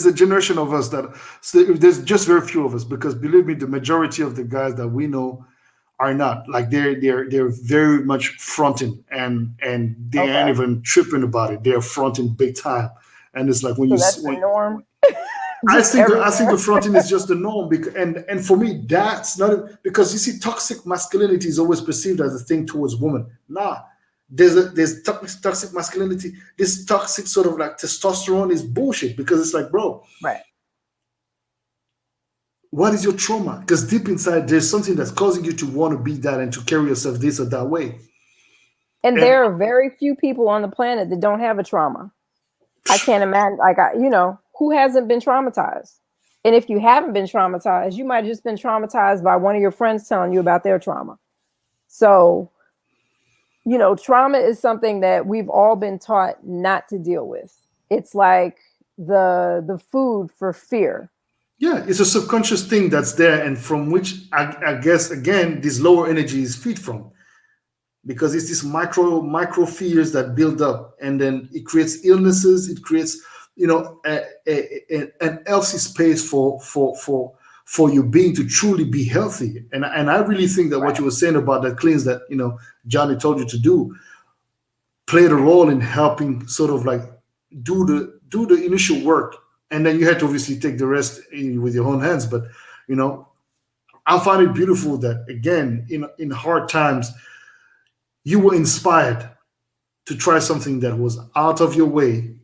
a generation of us that, so there's just very few of us, because believe me, the majority of the guys that we know are not like, they're very much fronting, and they ain't
Okay.
even tripping about it. They're fronting big time, and it's like when
So
you
that's
see,
the
when
norm.
I
Just
think the
everywhere.
fronting is just the norm, because, and for me, that's not, because you see, toxic masculinity is always perceived as a thing towards women. Nah, there's toxic masculinity. This toxic sort of like testosterone is bullshit, because it's like, bro,
Right.
what is your trauma? Because deep inside, there's something that's causing you to want to be that and to carry yourself this or that way.
And
And
there are very few people on the planet that don't have a trauma. I can't imagine, like, who hasn't been traumatized? And if you haven't been traumatized, you might have just been traumatized by one of your friends telling you about their trauma. So, trauma is something that we've all been taught not to deal with. It's like the food for fear.
yeah, it's a subconscious thing that's there, and from which I guess again this lower energy is feed from, because it's these micro fears that build up, and then it creates illnesses. It creates an healthy space for your being to truly be healthy. And I really think that what
Right.
you were saying about that cleanse that Johnny told you to do played a role in helping sort of like do the initial work, and then you had to obviously take the rest with your own hands. But you know I find it beautiful that again in hard times you were inspired to try something that was out of your way,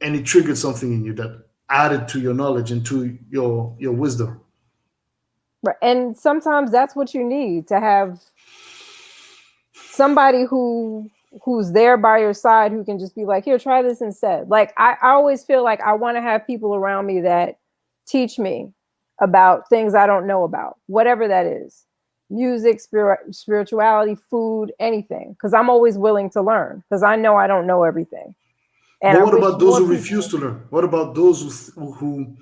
and it triggered something in you that added to your knowledge and to your wisdom.
Right. And sometimes that's what you need, to have somebody who's there by your side, who can just be like, here, try this instead. Like I always feel like I want to have people around me that teach me about things I don't know about, whatever that is. Music, spirituality, food, anything. Because I'm always willing to learn, because I know I don't know everything. And
But
I
what
wish
about those
more
who refuse
people.
to learn? What about those who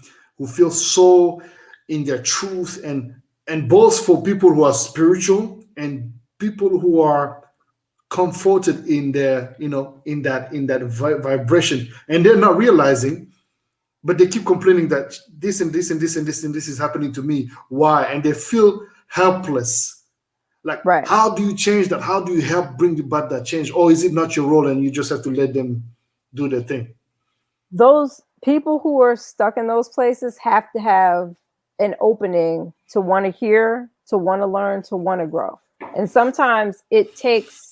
feel so in their truth, and both for people who are spiritual and people who are comforted in their in that vibration, and they're not realizing, but they keep complaining that this and this and this and this and this is happening to me. Why? And they feel helpless. Like,
Right.
how do you change that? How do you help bring about that change? Or is it not your role and you just have to let them do their thing?
Those people who are stuck in those places have to have an opening to want to hear, to want to learn, to want to grow. And sometimes it takes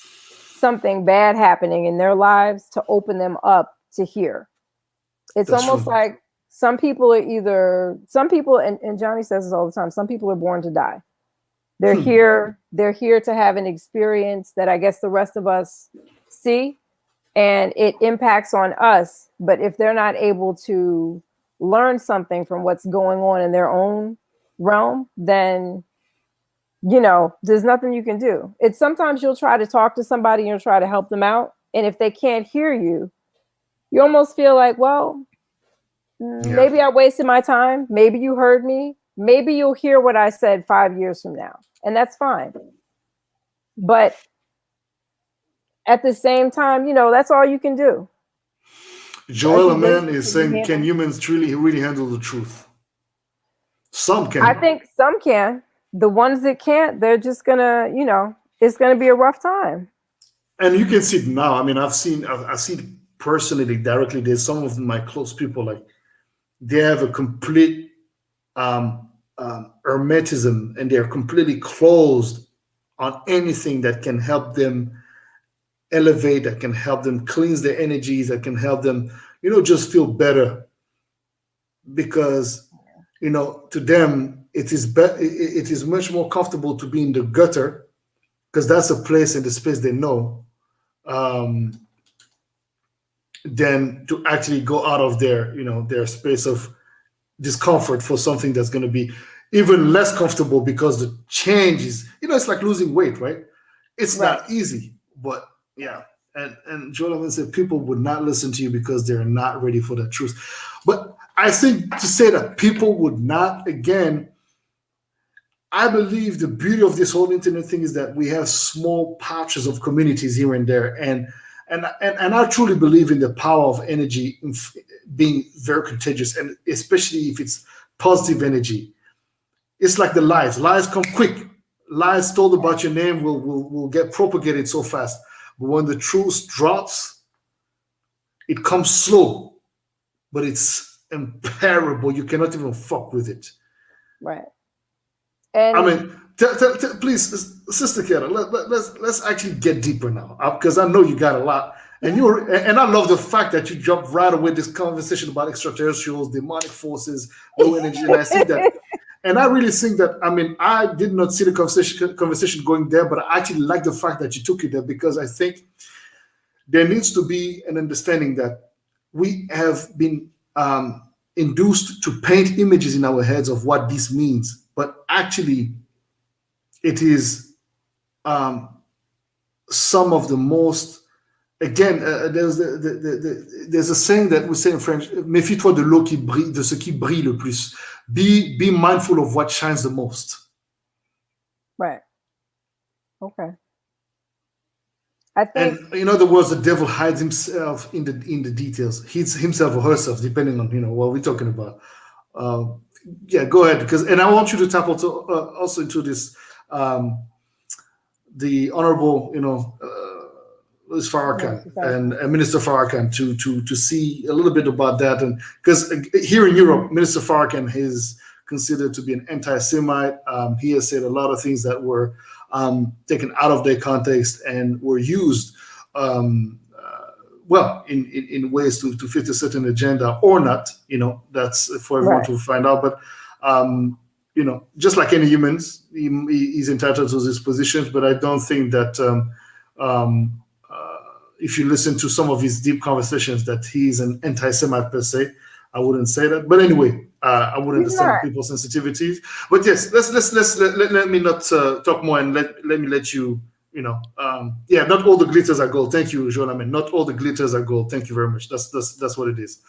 something bad happening in their lives to open them up to hear. It's
That's
almost
true.
like some people, and Johnny says this all the time, some people are born to die.
Hmm.
They're here to have an experience that I guess the rest of us see, and it impacts on us. But if they're not able to learn something from what's going on in their own realm, then there's nothing you can do. It's sometimes you'll try to talk to somebody and you'll try to help them out, and if they can't hear you, you almost feel like, well,
Yeah.
maybe I wasted my time. Maybe you heard me. Maybe you'll hear what I said 5 years from now, and that's fine. But at the same time, that's all you can do. As
Joel
he
Amen
lives,
is
can you
saying, can
handle?
humans truly really handle the truth? Some
I
can.
think some can. The ones that can't, they're just gonna, it's gonna be a rough time.
And you can see it now. I mean, I've seen it personally, directly. There's some of my close people, like they have a complete hermetism, and they're completely closed on anything that can help them elevate, that can help them cleanse their energies, that can help them, just feel better. Because, to them, it is much more comfortable to be in the gutter, because that's a place and the space they know, um, than to actually go out of their space of discomfort for something that's going to be even less comfortable, because the change is, it's like losing weight, right? It's
Right.
not easy, but yeah. And Joel said people would not listen to you because they're not ready for the truth. But I think to say that people would not, again, I believe the beauty of this whole internet thing is that we have small patches of communities here and there, and I truly believe in the power of energy being very contagious, and especially if it's positive energy. It's like the lies. Lies come quick. Lies told about your name will get propagated so fast. But when the truth drops, it comes slow, but it's imperishable. You cannot even fuck with it.
Right.
I
And
mean, please, Sister Kiara, let's actually get deeper now, because I know you got a lot, and I love the fact that you jumped right away this conversation about extraterrestrials, demonic forces, low energy, and I see that, and I really think that. I mean, I did not see the conversation going there, but I actually like the fact that you took it there, because I think there needs to be an understanding that we have been induced to paint images in our heads of what this means, but actually, it is some of the most. Again, there's a saying that we say in French: "Méfie-toi de l'eau qui brille, de ce qui brille le plus." Be mindful of what shines the most.
right. Okay. I
And
think
in other words, the devil hides himself in the details. Hides himself or herself, depending on what we're talking about. Uh, yeah, go ahead, and I want you to tap also into this, the honorable, Louis Farrakhan
Minister Farrakhan.
and Minister Farrakhan, to see a little bit about that, and because here in Europe, Minister Farrakhan is considered to be an anti-Semite. He has said a lot of things that were taken out of their context and were used, well, in ways to fit a certain agenda or not. That's for everyone
Right.
to find out. But just like any humans, he's entitled to his positions. But I don't think that if you listen to some of his deep conversations, that he's an anti-Semite per se. I wouldn't say that. But anyway, I would
He's
understand
not.
people's sensitivities. But yes, let me not talk more, and let me let you. Yeah, not all the glitters are gold. Thank you, Joan. I mean, not all the glitters are gold. Thank you very much. That's what it is.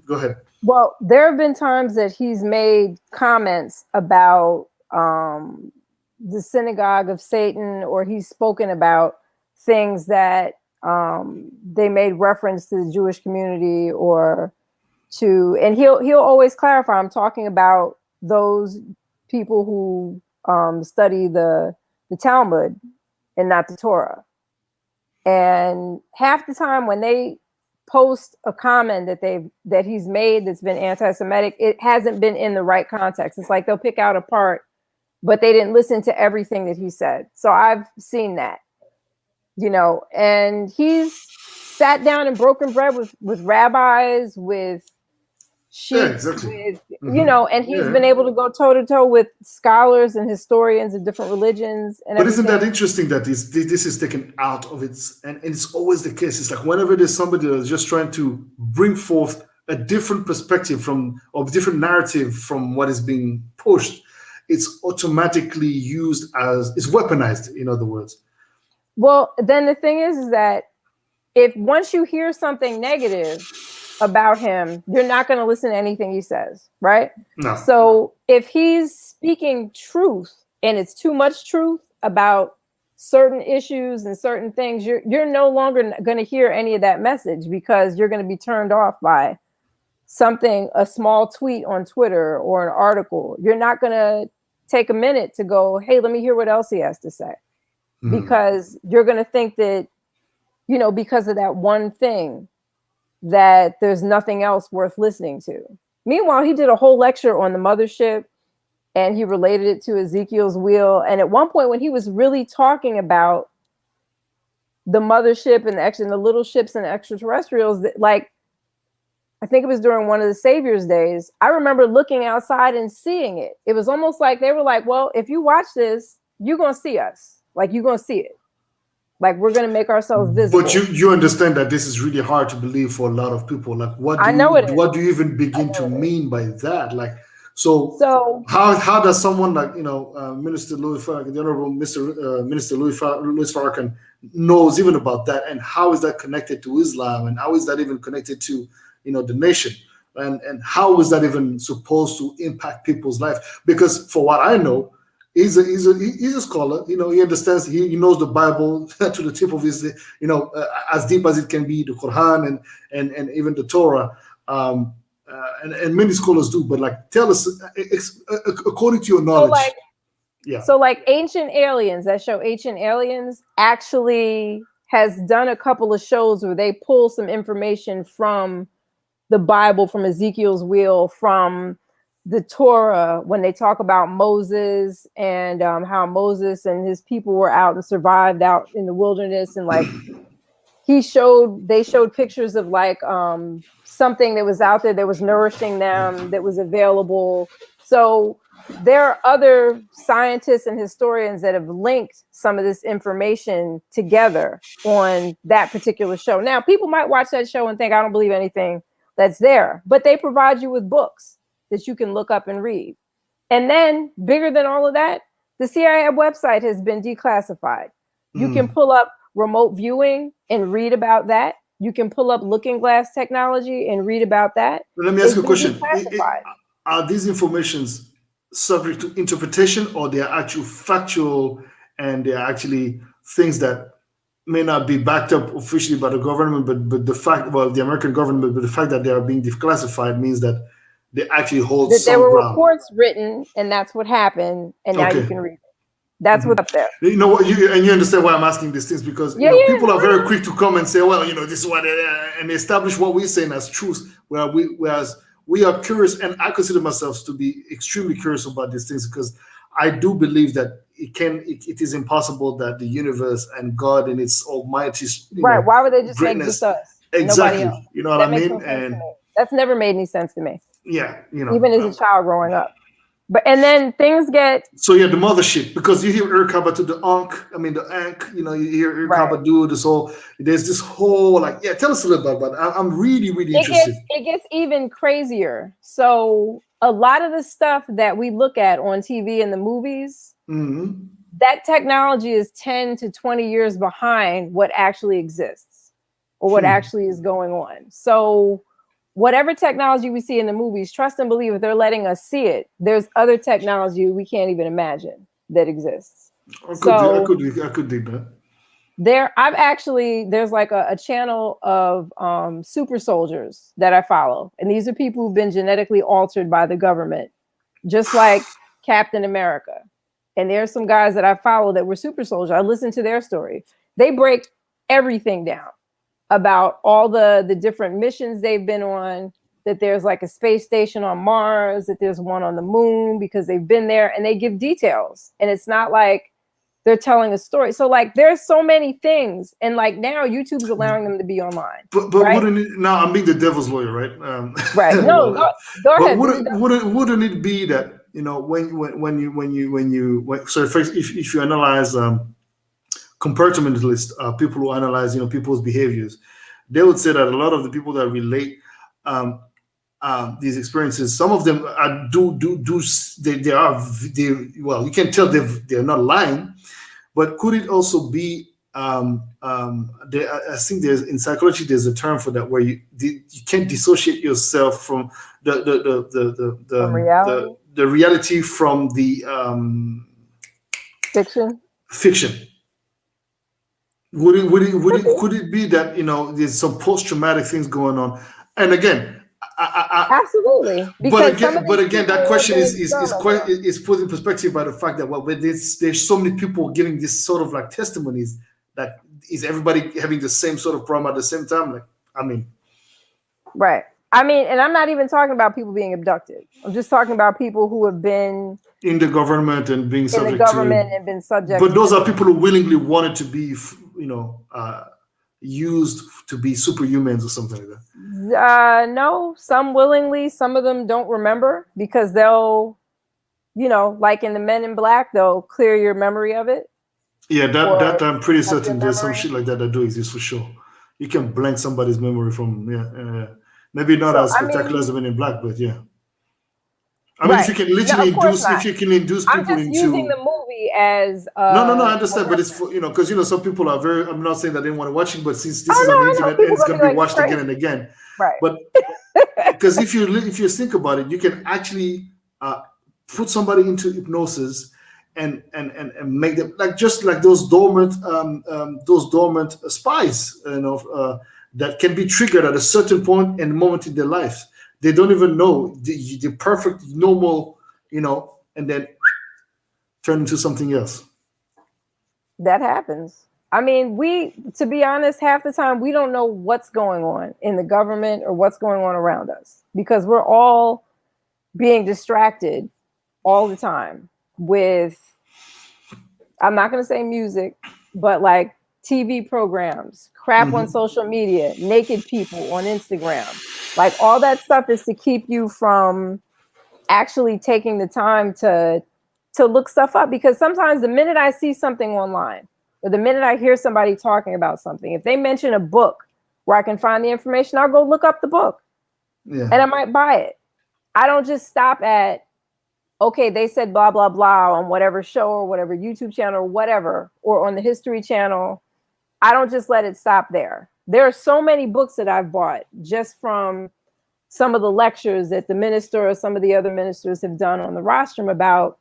Go ahead.
Well, there have been times that he's made comments about the synagogue of Satan, or he's spoken about things that they made reference to the Jewish community, or and he'll always clarify, I'm talking about those people who study the Talmud and not the Torah. And half the time when they post a comment that he's made that's been anti-Semitic, it hasn't been in the right context. It's like they'll pick out a part, but they didn't listen to everything that he said. So I've seen that, and he's sat down and broken bread with rabbis, with
Yeah,
sheiks,
exactly.
and he's been able to go toe to toe with scholars and historians of different religions and
But isn't that
everything.
interesting that this is taken out of its, and it's always the case. It's like whenever there's somebody that's just trying to bring forth a different perspective or different narrative from what is being pushed, it's automatically used as, it's weaponized, in other words.
Well, then the thing is that if once you hear something negative about him, you're not going to listen to anything he says, right?
No.
So if he's speaking truth and it's too much truth about certain issues and certain things, you're no longer going to hear any of that message, because you're going to be turned off by something, a small tweet on Twitter or an article. You're not going to take a minute to go, hey, let me hear what else he has to say. Because you're going to think that, because of that one thing, that there's nothing else worth listening to. Meanwhile, he did a whole lecture on the mothership, and he related it to Ezekiel's wheel. And at one point, when he was really talking about the mothership and the little ships and the extraterrestrials, like, I think it was during one of the Savior's days, I remember looking outside and seeing it. It was almost like they were like, well, if you watch this, you're going to see us. Like, you're going to see it. Like, we're going to make ourselves visible.
But you understand that this is really hard to believe for a lot of people. Like, what do you even begin to mean by that? Like, so how does someone like, Minister Louis Farrakhan, the Honorable Minister Louis Farrakhan, knows even about that, and how is that connected to Islam, and how is that even connected to the nation, and how is that even supposed to impact people's life? Because for what I know, he's a scholar. He understands. He knows the Bible to the tip of his, as deep as it can be, the Quran and even the Torah. And many scholars do. But like, tell us, according to your knowledge.
So like Ancient Aliens, that show Ancient Aliens actually has done a couple of shows where they pull some information from the Bible, from Ezekiel's wheel, from the Torah, when they talk about Moses and how Moses and his people were out and survived out in the wilderness. And like, they showed pictures of like something that was out there that was nourishing them, that was available. So there are other scientists and historians that have linked some of this information together on that particular show. Now, people might watch that show and think, I don't believe anything that's there, but they provide you with books that you can look up and read. And then, bigger than all of that, the CIA website has been declassified. You can pull up remote viewing and read about that. You can pull up looking glass technology and read about that.
Let me ask you a question. Are these informations subject to interpretation, or they are actual factual, and they are actually things that may not be backed up officially by the government, but the fact, the American government, but the fact that they are being declassified means that they actually hold
that
some
there were
ground.
Reports written, and that's what happened, and now you can read it. That's what's up there.
You know what? You understand why I'm asking these things, because people are very quick to come and say, well, this is what, and establish what we're saying as truth, whereas we are curious, and I consider myself to be extremely curious about these things, because I do believe that it is impossible that the universe and God in its almighty
right. Why would they just make just us?
Exactly.
Nobody else?
You know what I mean? And
that's never made any sense to me.
Yeah,
even as a child growing up. And then things get
the mothership, because you hear Urkaba to the Ankh, you hear Urkaba do this whole. There's this whole tell us a little bit about it. I'm really interested.
It gets even crazier. So a lot of the stuff that we look at on TV and the movies, that technology is 10 to 20 years behind what actually exists or what actually is going on. So whatever technology we see in the movies, trust and believe, if they're letting us see it, there's other technology we can't even imagine that exists.
I could dig that.
There's like a channel of super soldiers that I follow. And these are people who've been genetically altered by the government, just like Captain America. And there's some guys that I follow that were super soldiers. I listen to their story. They break everything down about all the different missions they've been on, that there's like a space station on Mars, that there's one on the moon because they've been there, and they give details. And it's not like they're telling a story. So like there's so many things, and like now YouTube's allowing them to be online.
But
right?
Now I'm being the devil's lawyer, right?
Right. No, go ahead.
Wouldn't it be that if you analyze compartmentalists, people who analyze people's behaviors, they would say that a lot of the people that relate these experiences, some of them you can tell they're not lying, but could it also be I think there's in psychology there's a term for that where you can't dissociate yourself from
From reality,
the reality from the
fiction.
fiction. Could it be that there's some post traumatic things going on? And again,
Absolutely,
but
because some of these
again, that
people have
question
been
is quite
experimental.
is put in perspective by the fact that when there's so many people giving this sort of like testimonies, that is everybody having the same sort of problem at the same time? Like, I mean,
Right. I mean, and I'm not even talking about people being abducted. I'm just talking about people who have been
in the government and being
in the
subject to,
government and been subject
but
to
those are
different.
people who willingly wanted to be, used to be superhumans or something like that.
No, some willingly, some of them don't remember because they'll, like in the Men in Black, they'll clear your memory of it
Yeah, that
or
I'm pretty
up your
certain there's some
memory.
shit like that that do exist for sure. You can blank somebody's memory from, maybe not
So
as
I
spectacular as
mean,
the Men in Black, but yeah. I mean,
right? No, of course not.
if you can induce
I'm
people
just using
into.
the movie as
No, I
a
understand, but it's for,
reference.
because some people are very. I'm not saying that they want to watch it, but since this
Oh
is
no,
on the
I know
internet and
people
it's
gonna
going
be
to be
like, "You're
watched again and
crazy,"
again,
right?
but because if you think about it, you can actually put somebody into hypnosis and make them like just like those dormant spies, that can be triggered at a certain point and moment in their life. They don't even know the perfect normal, and then turn into something else.
That happens. I mean, to be honest, half the time we don't know what's going on in the government or what's going on around us because we're all being distracted all the time with, I'm not going to say music, but like TV programs, crap on
Hmm.
social media, naked people on Instagram. Like all that stuff is to keep you from actually taking the time to look stuff up, because sometimes the minute I see something online or the minute I hear somebody talking about something, if they mention a book where I can find the information, I'll go look up the book and
Yeah.
I might buy it. I don't just stop at, okay, they said blah blah blah on whatever show or whatever YouTube channel or whatever, or on the History Channel. I don't just let it stop there. There are so many books that I've bought just from some of the lectures that the minister or some of the other ministers have done on the rostrum about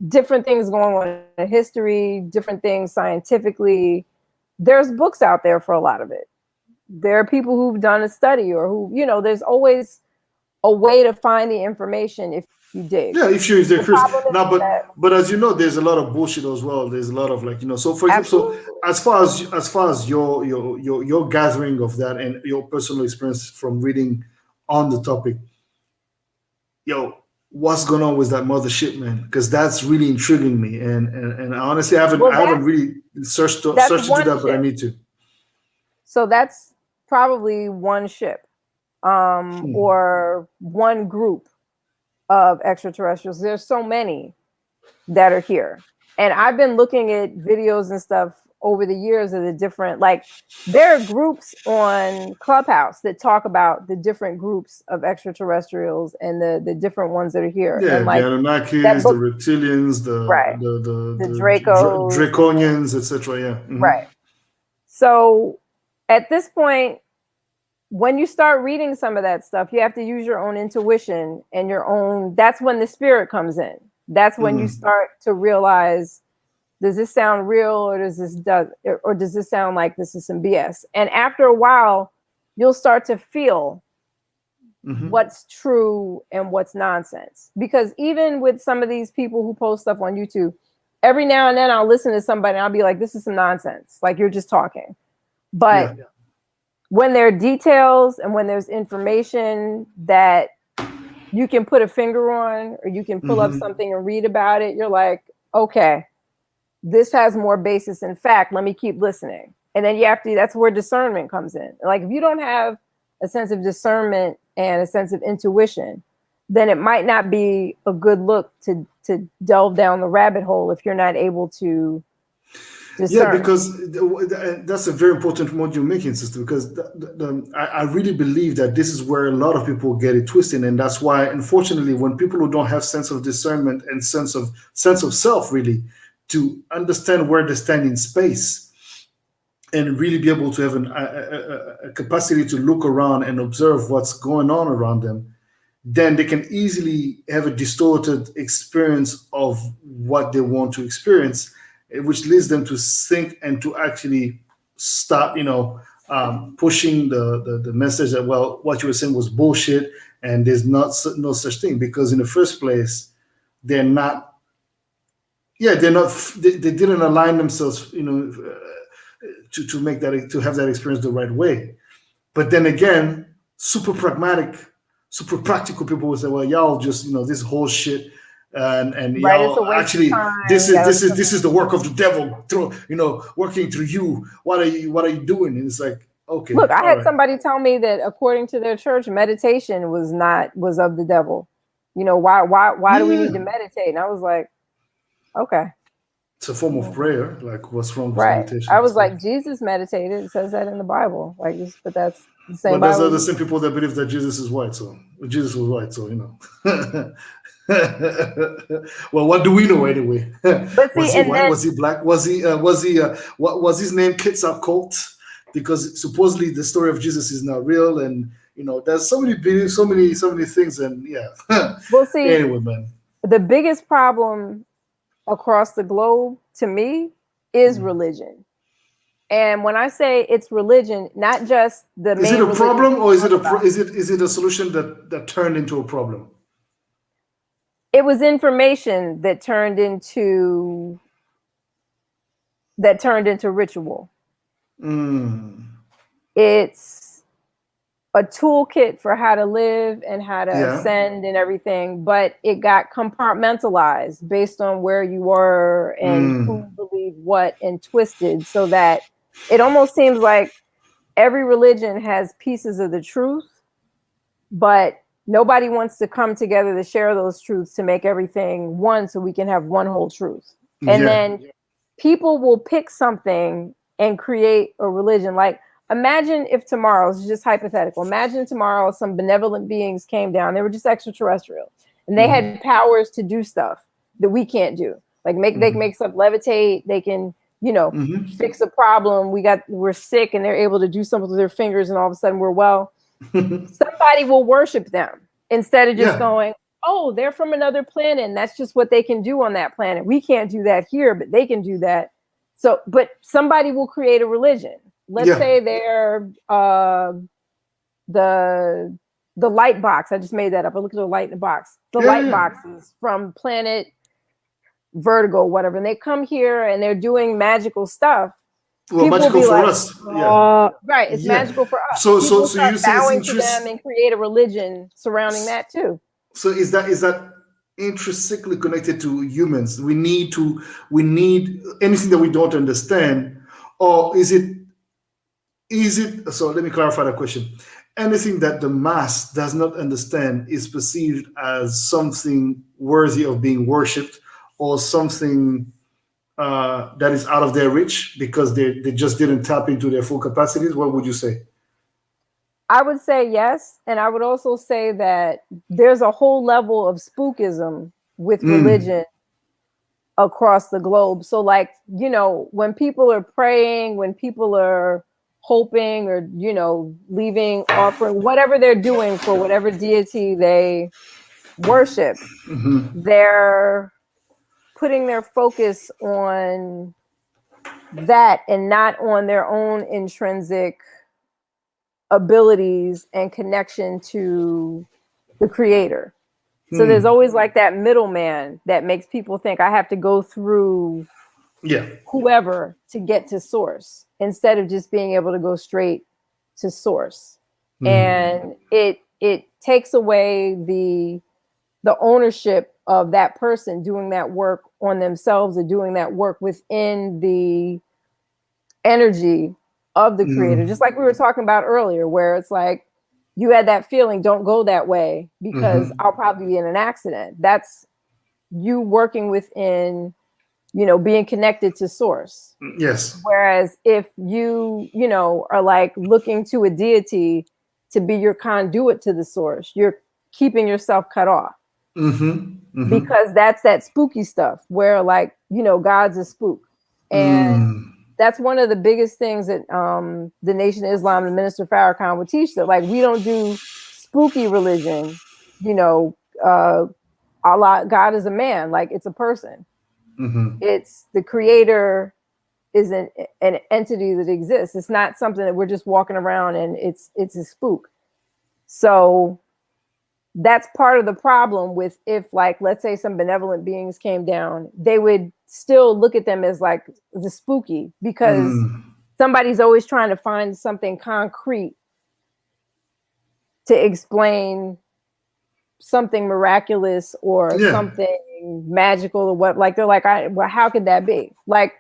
different things going on in history, different things scientifically. There's books out there for a lot of it. There are people who've done a study or who, there's always a way to find the information if you dig.
Yeah, if they're
The
Chris
problem is
now,
that
but as you know, there's a lot of bullshit as well. There's a lot of like so for example, so
absolutely.
as far as your gathering of that and your personal experience from reading on the topic, what's going on with that mothership, man? Because that's really intriguing me, and honestly,
Well,
I haven't really
that's
searched into
one
that, but I
ship.
need to.
So that's probably one ship,
Hmm.
or one group of extraterrestrials. There's so many that are here. And I've been looking at videos and stuff over the years of the different, like, there are groups on Clubhouse that talk about the different groups of extraterrestrials and the different ones that are here.
Yeah,
And
the
like that
Anunnakis, the
book,
reptilians,
right? The
the
Dracos,
draconians, etc. Yeah. Hmm.
right. So at this point, when you start reading some of that stuff, you have to use your own intuition and your own, that's when the spirit comes in. That's when you
Hmm.
start to realize, does this sound real, or does this sound like this is some BS? And after a while, you'll start to feel
Hmm.
what's true and what's nonsense. Because even with some of these people who post stuff on YouTube, every now and then I'll listen to somebody and I'll be like, this is some nonsense. Like, you're just talking. But
Yeah.
when there are details and when there's information that you can put a finger on, or you can pull up
Hmm.
something and read about it, you're like, okay, this has more basis in fact. Let me keep listening. And then that's where discernment comes in. Like, if you don't have a sense of discernment and a sense of intuition, then it might not be a good look to delve down the rabbit hole if you're not able to
Yeah,
discern.
because that's a very important point you're making, sister. Because I really believe that this is where a lot of people get it twisted, and that's why, unfortunately, when people who don't have sense of discernment and sense of self, really, to understand where they stand in space, and really be able to have a capacity to look around and observe what's going on around them, then they can easily have a distorted experience of what they want to experience, which leads them to think and to actually start, pushing the message that, well, what you were saying was bullshit, and there's no such thing, because in the first place, they're not, they didn't align themselves, to make that, to have that experience the right way. But then again, super pragmatic, super practical people will say, "Well, y'all just this whole shit, and
Right, it's a
y'all
waste of
actually
time. Yeah,
this is the work of the devil through working through you. What are you doing?" And it's like, okay,
look, I
all
had
right.
somebody tell me that according to their church, meditation was of the devil. Why do we need to
Yeah,
meditate? And I was like, okay.
it's a form of prayer. Like, what's wrong with
Right.
meditation
I
and
was
stuff?
like, Jesus meditated. It says that in the Bible. Like, but that's the same
But those are
Bible.
the same people that believe that Jesus is white. So Jesus was white. So well, what do we know anyway?
But see,
Was he
and
white?
then
Was he black? Was he? What was his name? Kitzur cult? Because supposedly the story of Jesus is not real, and there's so many beliefs, so many things, and yeah.
we'll see.
Anyway, man.
The biggest problem across the globe to me is religion. And when I say it's religion, not just the
Is it
main
a
religion
problem, or is
talk
it a
about.
is it a solution that turned into a problem?
It was information that turned into ritual.
Mm.
It's a toolkit for how to live and how to
Yeah.
ascend and everything, but it got compartmentalized based on where you were and who
Mm.
believed what and twisted, so that it almost seems like every religion has pieces of the truth, but nobody wants to come together to share those truths to make everything one, so we can have one whole truth. And
Yeah.
then people will pick something and create a religion. Like, imagine if tomorrow, it's just hypothetical, imagine tomorrow some benevolent beings came down, they were just extraterrestrial, and they
Mm-hmm.
had powers to do stuff that we can't do. Like, they can make stuff levitate, they can
Mm-hmm.
fix a problem. We're sick and they're able to do something with their fingers, and all of a sudden we're well. Somebody will worship them instead of just
Yeah.
going, oh, they're from another planet and that's just what they can do on that planet. We can't do that here, but they can do that. So, but somebody will create a religion. Let's
Yeah.
say they're the light box. I just made that up. I looked at the light in the box. The
Yeah.
light
Yeah.
boxes from planet Vertigo, whatever. And they come here and they're doing magical stuff.
Well,
People will
magical
be
for
like,
us. Yeah.
right, it's
Yeah.
magical for us.
So
People
so
will
so
start
you say it's
bowing to them
interest.
and create a religion surrounding that too.
So is that intrinsically connected to humans? We need anything that we don't understand, or is it? So let me clarify that question. Anything that the mass does not understand is perceived as something worthy of being worshipped, or something that is out of their reach because they just didn't tap into their full capacities. What would you say?
I would say yes. And I would also say that there's a whole level of spookism with
Mm.
religion across the globe. So, like, when people are praying, when people are hoping or, leaving, offering, whatever they're doing for whatever deity they worship, they're putting their focus on that and not on their own intrinsic abilities and connection to the creator. So there's
Mm.
always like that middleman that makes people think I have to go through
Yeah.
whoever to get to source, instead of just being able to go straight to source.
Mm.
And it takes away the ownership of that person doing that work on themselves, or doing that work within the energy of the creator.
Mm.
Just like we were talking about earlier, where it's like, you had that feeling, don't go that way because
Mm-hmm.
I'll probably be in an accident. That's you working within, being connected to source.
Yes.
Whereas if you are like looking to a deity to be your conduit to the source, you're keeping yourself cut off,
Mm-hmm. Mm-hmm.
because that's that spooky stuff where, like, God's a spook. And
Mm.
that's one of the biggest things that the Nation of Islam and Minister Farrakhan would teach, that like we don't do spooky religion, you know, Allah, God is a man, like it's a person. It's the creator is an entity that exists. It's not something that we're just walking around and it's a spook. So that's part of the problem with, if like, let's say some benevolent beings came down, they would still look at them as like the spooky, because somebody's always trying to find something concrete to explain something miraculous or something magical or what, like they're like, well, how could that be? Like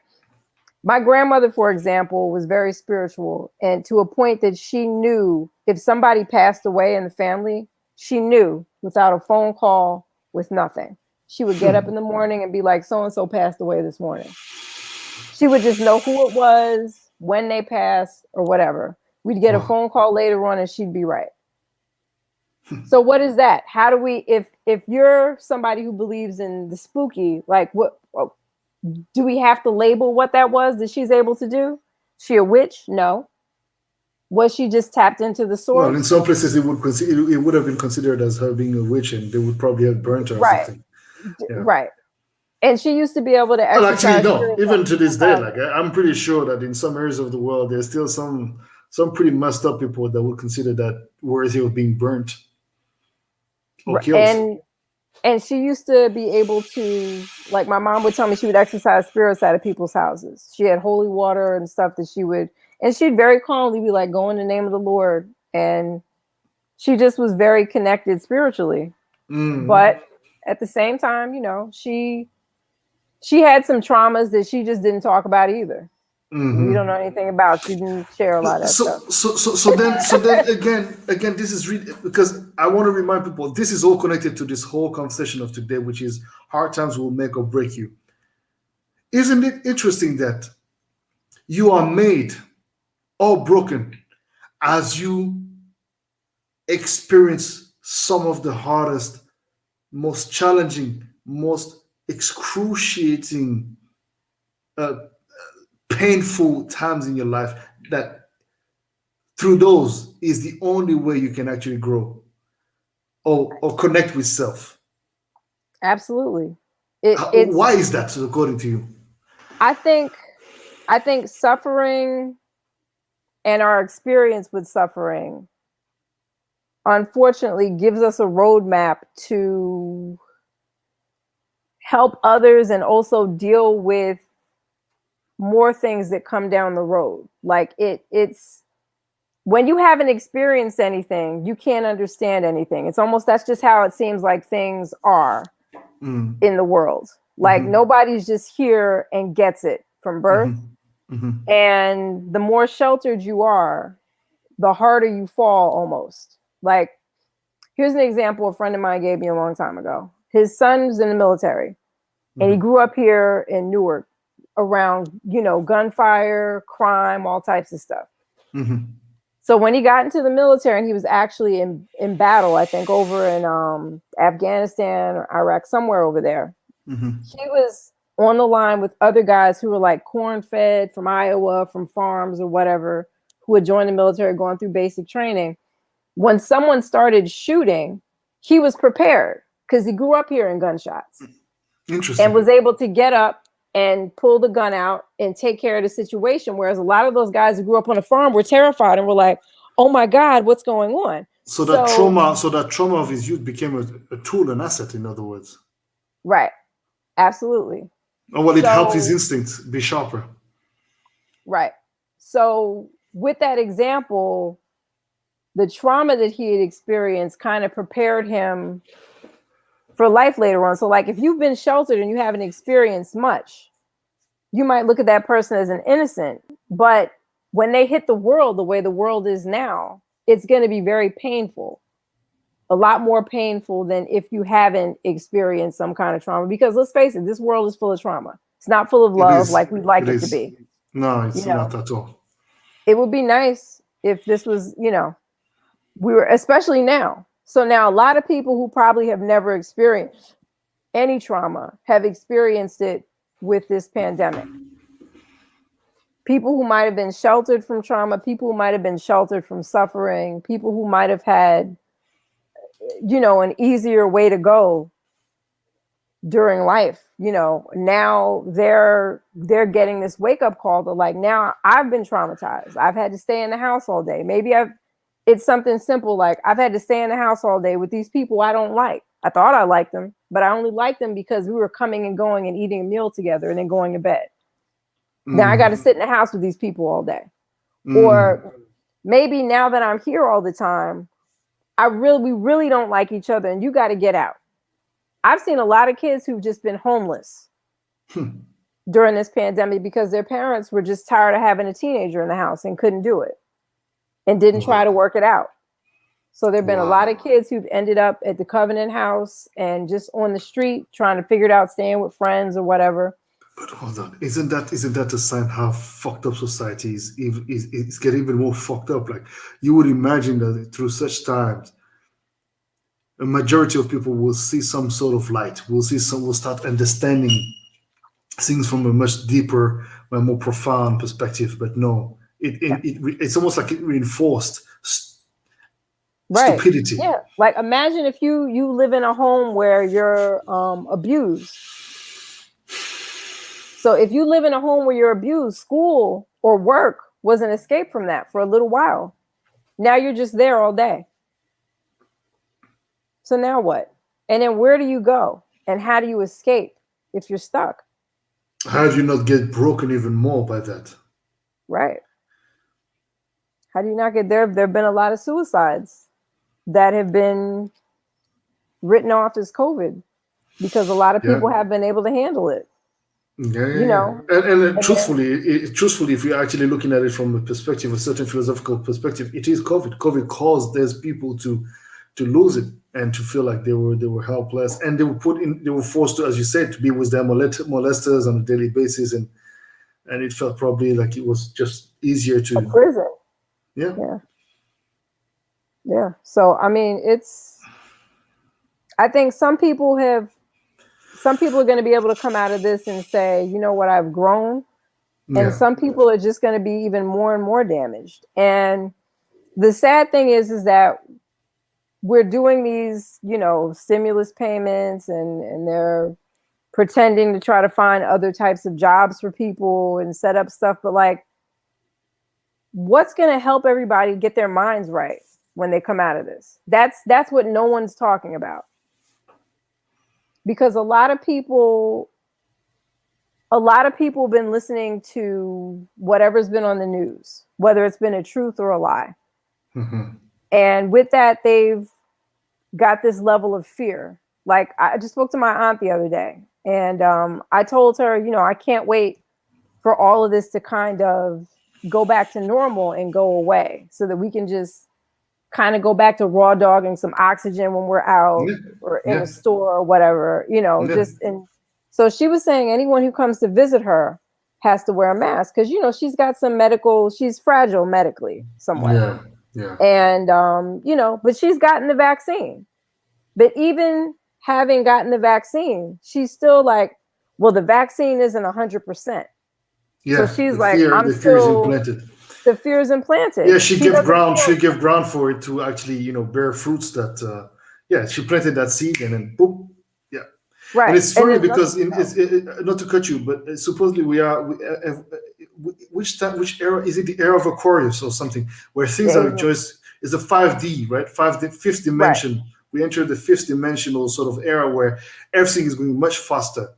my grandmother, for example, was very spiritual, and to a point that she knew if somebody passed away in the family, she knew without a phone call, with nothing. She would get up in the morning and be like, so-and-so passed away this morning. She would just know who it was, when they passed, or whatever. We'd get a phone call later on and she'd be right. So what is that? How do we, if you're somebody who believes in the spooky, like what do we have to label what that was that she's able to do? She a witch? No. Was she just tapped into the source?
Well, in some places it would have been considered as her being a witch, and they would probably have burnt her or something. Yeah.
Right. And she used to be able to exercise.
Well, actually, no. Even to this day, like I'm pretty sure that in some areas of the world, there's still some pretty messed up people that would consider that worthy of being burnt or killed.
And she used to be able to, like my mom would tell me, she would exercise spirits out of people's houses. She had holy water and stuff that she would, and she'd very calmly be like, go in the name of the Lord. And she just was very connected spiritually. But at the same time, you know, she had some traumas that she just didn't talk about either. We don't know anything about. She didn't share a lot of stuff.
So then again, this is really, because I want to remind people, this is all connected to this whole conversation of today, which is hard times will make or break you. Isn't it interesting that you are made or broken as you experience some of the hardest, most challenging, most excruciating, painful times in your life, that through those is the only way you can actually grow or connect with self?
Absolutely.
Why is that, according to you?
I think suffering and our experience with suffering, unfortunately, gives us a roadmap to help others and also deal with more things that come down the road. Like it's when you haven't experienced anything, you can't understand anything. It's almost, that's just how it seems like things are in the world. Like nobody's just here and gets it from birth. And the more sheltered you are, the harder you fall almost. Like, here's an example a friend of mine gave me a long time ago. His son's in the military and he grew up here in Newark around, you know, gunfire, crime, all types of stuff. So when he got into the military, and he was actually in battle, I think over in Afghanistan or Iraq, somewhere over there, he was on the line with other guys who were like corn-fed from Iowa, from farms or whatever, who had joined the military, going through basic training. When someone started shooting, he was prepared because he grew up hearing gunshots.
Interesting.
And was able to get up and pull the gun out and take care of the situation. Whereas a lot of those guys who grew up on a farm were terrified and were like, oh my God, what's going on?
So that trauma of his youth became a tool, an asset, in other words.
Right. Absolutely.
Oh, well, it helped his instincts be sharper.
Right. So with that example, the trauma that he had experienced kind of prepared him for life later on. So like if you've been sheltered and you haven't experienced much, you might look at that person as an innocent. But when they hit the world the way the world is now, it's going to be very painful. A lot more painful than if you haven't experienced some kind of trauma. Because let's face it, this world is full of trauma. It's not full of love like we'd like it to be.
No, it's not at all.
It would be nice if this was, you know, we were, especially now. So now a lot of people who probably have never experienced any trauma have experienced it with this pandemic. people who might have been sheltered from trauma, people who might have been sheltered from suffering, people who might have had, an easier way to go during life, now they're getting this wake up call to like, now I've been traumatized. I've had to stay in the house all day. Maybe it's something simple like I've had to stay in the house all day with these people I don't like. I thought I liked them, but I only liked them because we were coming and going and eating a meal together and then going to bed. Now I got to sit in the house with these people all day. Or maybe now that I'm here all the time, we really don't like each other and you got to get out. I've seen a lot of kids who've just been homeless during this pandemic because their parents were just tired of having a teenager in the house and couldn't do it and didn't try to work it out. So there've been a lot of kids who've ended up at the Covenant House and just on the street trying to figure it out, staying with friends or whatever.
But hold on, isn't that a sign how fucked up society is? It's getting even more fucked up. Like you would imagine that through such times, a majority of people will see some sort of light. Will start understanding things from a much deeper, more profound perspective. But no, it's almost like it reinforced stupidity.
Yeah, like imagine if you live in a home where you're abused. So if you live in a home where you're abused, school or work was an escape from that for a little while. Now you're just there all day. So now what? And then where do you go? And how do you escape if you're stuck?
How do you not get broken even more by that?
Right. How do you not get there? There have been a lot of suicides that have been written off as COVID because a lot of people have been able to handle it.
And truthfully, if you're actually looking at it from a perspective, a certain philosophical perspective, it is COVID. COVID caused those people to lose it and to feel like they were helpless, and they were forced to, as you said, to be with their molesters on a daily basis, and it felt probably like it was just easier to
a prison. Yeah. So I mean, I think some people are going to be able to come out of this and say, you know what, I've grown. And some people are just going to be even more and more damaged. And the sad thing is that we're doing these, stimulus payments and they're pretending to try to find other types of jobs for people and set up stuff. But like, what's going to help everybody get their minds right when they come out of this? That's what no one's talking about. Because a lot of people have been listening to whatever's been on the news, whether it's been a truth or a lie.
Mm-hmm.
And with that, they've got this level of fear. Like I just spoke to my aunt the other day and I told her, I can't wait for all of this to kind of go back to normal and go away so that we can just kind of go back to raw dogging some oxygen when we're out or in a store or whatever, so she was saying anyone who comes to visit her has to wear a mask because, she's got she's fragile medically somewhat.
Yeah.
And, but she's gotten the vaccine. But even having gotten the vaccine, she's still like, well, the vaccine isn't 100%.
Yeah.
So she's
the fear is implanted.
The fear is implanted.
Yeah, she gave ground for it to actually, bear fruits that, she planted that seed and then boom. Yeah.
Right.
And it's funny because not to cut you, but supposedly which era is it? The era of Aquarius or something where things are just is a 5D, right? Fifth dimension. Right. We enter the fifth dimensional sort of era where everything is going much faster.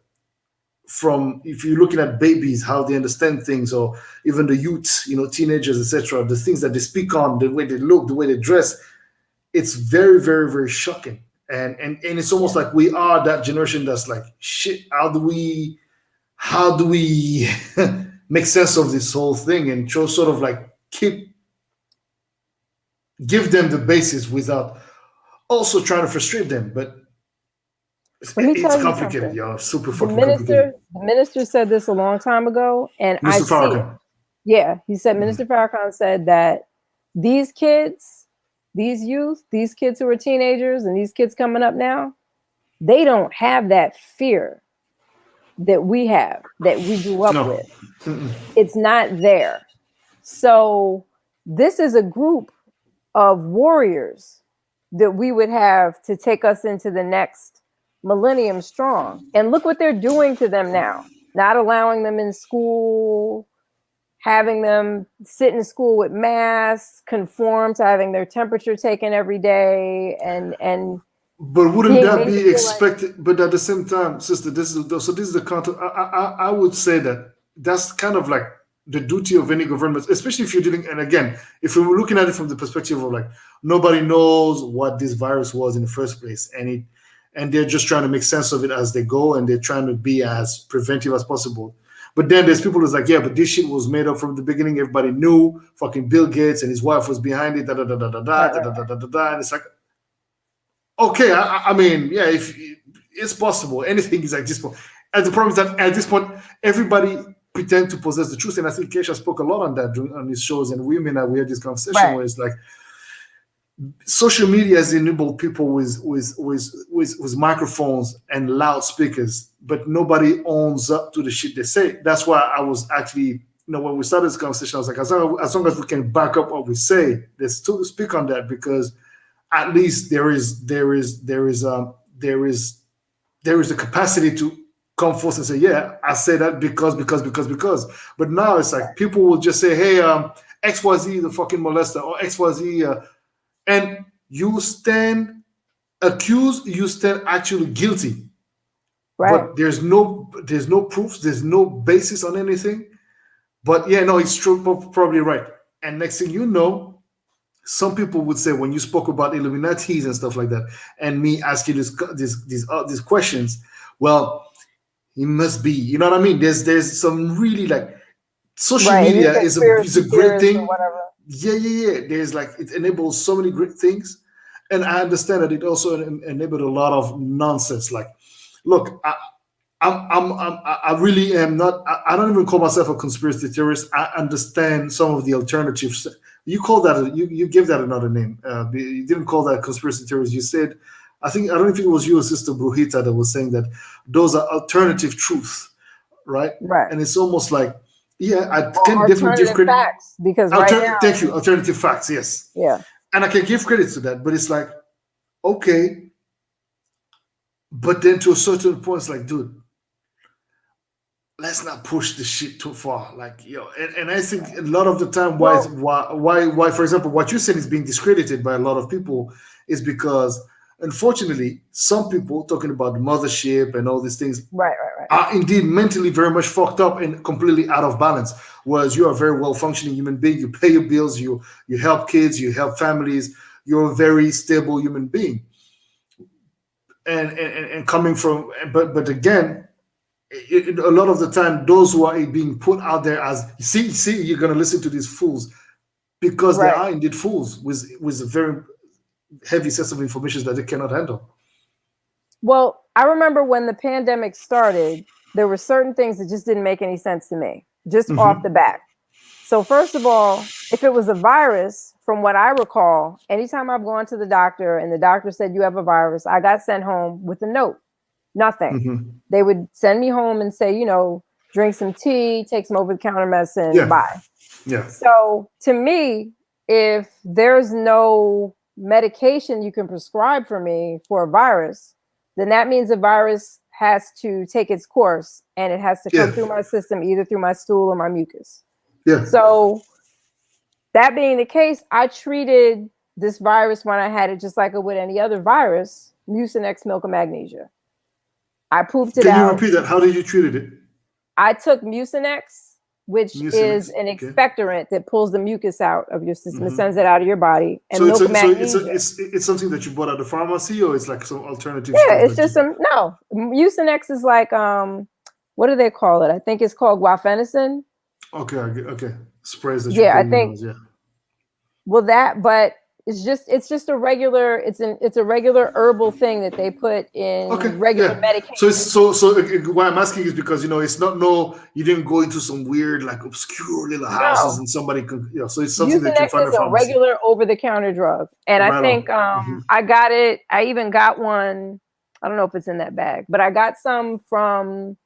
From if you're looking at babies, how they understand things, or even the youths, teenagers, etc., the things that they speak on, the way they look, the way they dress, it's very, very, very shocking. And it's almost like we are that generation that's like, shit, how do we make sense of this whole thing and sort of like give them the basis without also trying to frustrate them, but it's complicated, y'all. Super fucking complicated.
The minister said this a long time ago, and
Mr. Farrakhan.
He said, Minister Farrakhan said that these kids, these youth, these kids who are teenagers and these kids coming up now, they don't have that fear that we have, that we grew up with. It's not there. So this is a group of warriors that we would have to take us into the next millennium strong. And look what they're doing to them now. Not allowing them in school, having them sit in school with masks, conform to having their temperature taken every day, and
But wouldn't
being
that
made to
be
feel like
expected? But at the same time, sister, this is the counter. I would say that that's kind of like the duty of any government, especially if you're dealing. And again, if we're looking at it from the perspective of like nobody knows what this virus was in the first place, and they're just trying to make sense of it as they go, and they're trying to be as preventive as possible. But then there's people who's like, yeah, but this shit was made up from the beginning. Everybody knew. Fucking Bill Gates and his wife was behind it. Da da da da da da da da da da da. And it's like, okay, I mean, yeah, if it's possible, anything is like this point. And the problem is that at this point, everybody pretend to possess the truth. And I think Keisha spoke a lot on that on his shows, and women that we had this conversation where it's like social media has enabled people with microphones and loudspeakers, but nobody owns up to the shit they say. That's why I was actually, when we started this conversation, I was like, as long as we can back up what we say, let's still speak on that, because at least there is the capacity to come forth and say, yeah, I say that because. But now it's like people will just say, hey, XYZ the fucking molester, or XYZ, and you stand accused, you stand actually guilty.
right.
But there's no proofs, there's no basis on anything. But yeah, no, it's true, probably right. And next thing you know, some people would say, when you spoke about Illuminatis and stuff like that, and me asking these questions, well, he must be, you know what I mean? There's some really like social media is a great thing. Yeah. There's like, it enables so many great things, and I understand that it also enabled a lot of nonsense. Like, look, I really am not. I don't even call myself a conspiracy theorist. I understand some of the alternatives. You call that, you give that another name. You didn't call that conspiracy theories. You said, I don't think it was you or Sister Brujita that was saying that those are alternative truth, right?
Right.
And it's almost like, yeah, I can definitely give credit.
Facts, because right now,
thank you, alternative facts, yes.
Yeah.
And I can give credit to that, but it's like, okay, but then to a certain point, it's like, dude, let's not push the shit too far. Like, and I think a lot of the time why, for example, what you said is being discredited by a lot of people is because, unfortunately, some people talking about the mothership and all these things are indeed mentally very much fucked up and completely out of balance. Whereas you are a very well functioning human being, you pay your bills, you help kids, you help families, you're a very stable human being. And coming from, but again, a lot of the time, those who are being put out there as, see, you're going to listen to these fools, because they are indeed fools with a very heavy set of information that they cannot handle.
Well, I remember when the pandemic started, there were certain things that just didn't make any sense to me, just off the bat. So first of all, if it was a virus, from what I recall, anytime I've gone to the doctor and the doctor said you have a virus, I got sent home with a note. Nothing. They would send me home and say, drink some tea, take some over-the-counter medicine, bye.
Yeah.
So to me, if there's no medication you can prescribe for me for a virus, then that means the virus has to take its course, and it has to come through my system, either through my stool or my mucus.
Yeah.
So that being the case, I treated this virus when I had it just like I would any other virus, Mucinex milk of magnesia. I pooped it out.
Can you repeat that? How did you treat it?
I took Mucinex, which is an expectorant that pulls the mucus out of your system and sends it out of your body. And
so
milk of magnesia.
It's something that you bought at the pharmacy, or it's like some alternative?
Yeah, it's just Mucinex is like, what do they call it? I think it's called guafenicin.
Okay. Sprays that
I think. Well, but it's just a regular, it's a regular herbal thing that they put in regular medication.
So why I'm asking is because it's not you didn't go into some weird like obscure little houses and somebody could so it's something that you can find in a pharmacy.
Regular over-the-counter drug, and I think I got it. I even got one. I don't know if it's in that bag, but I got some from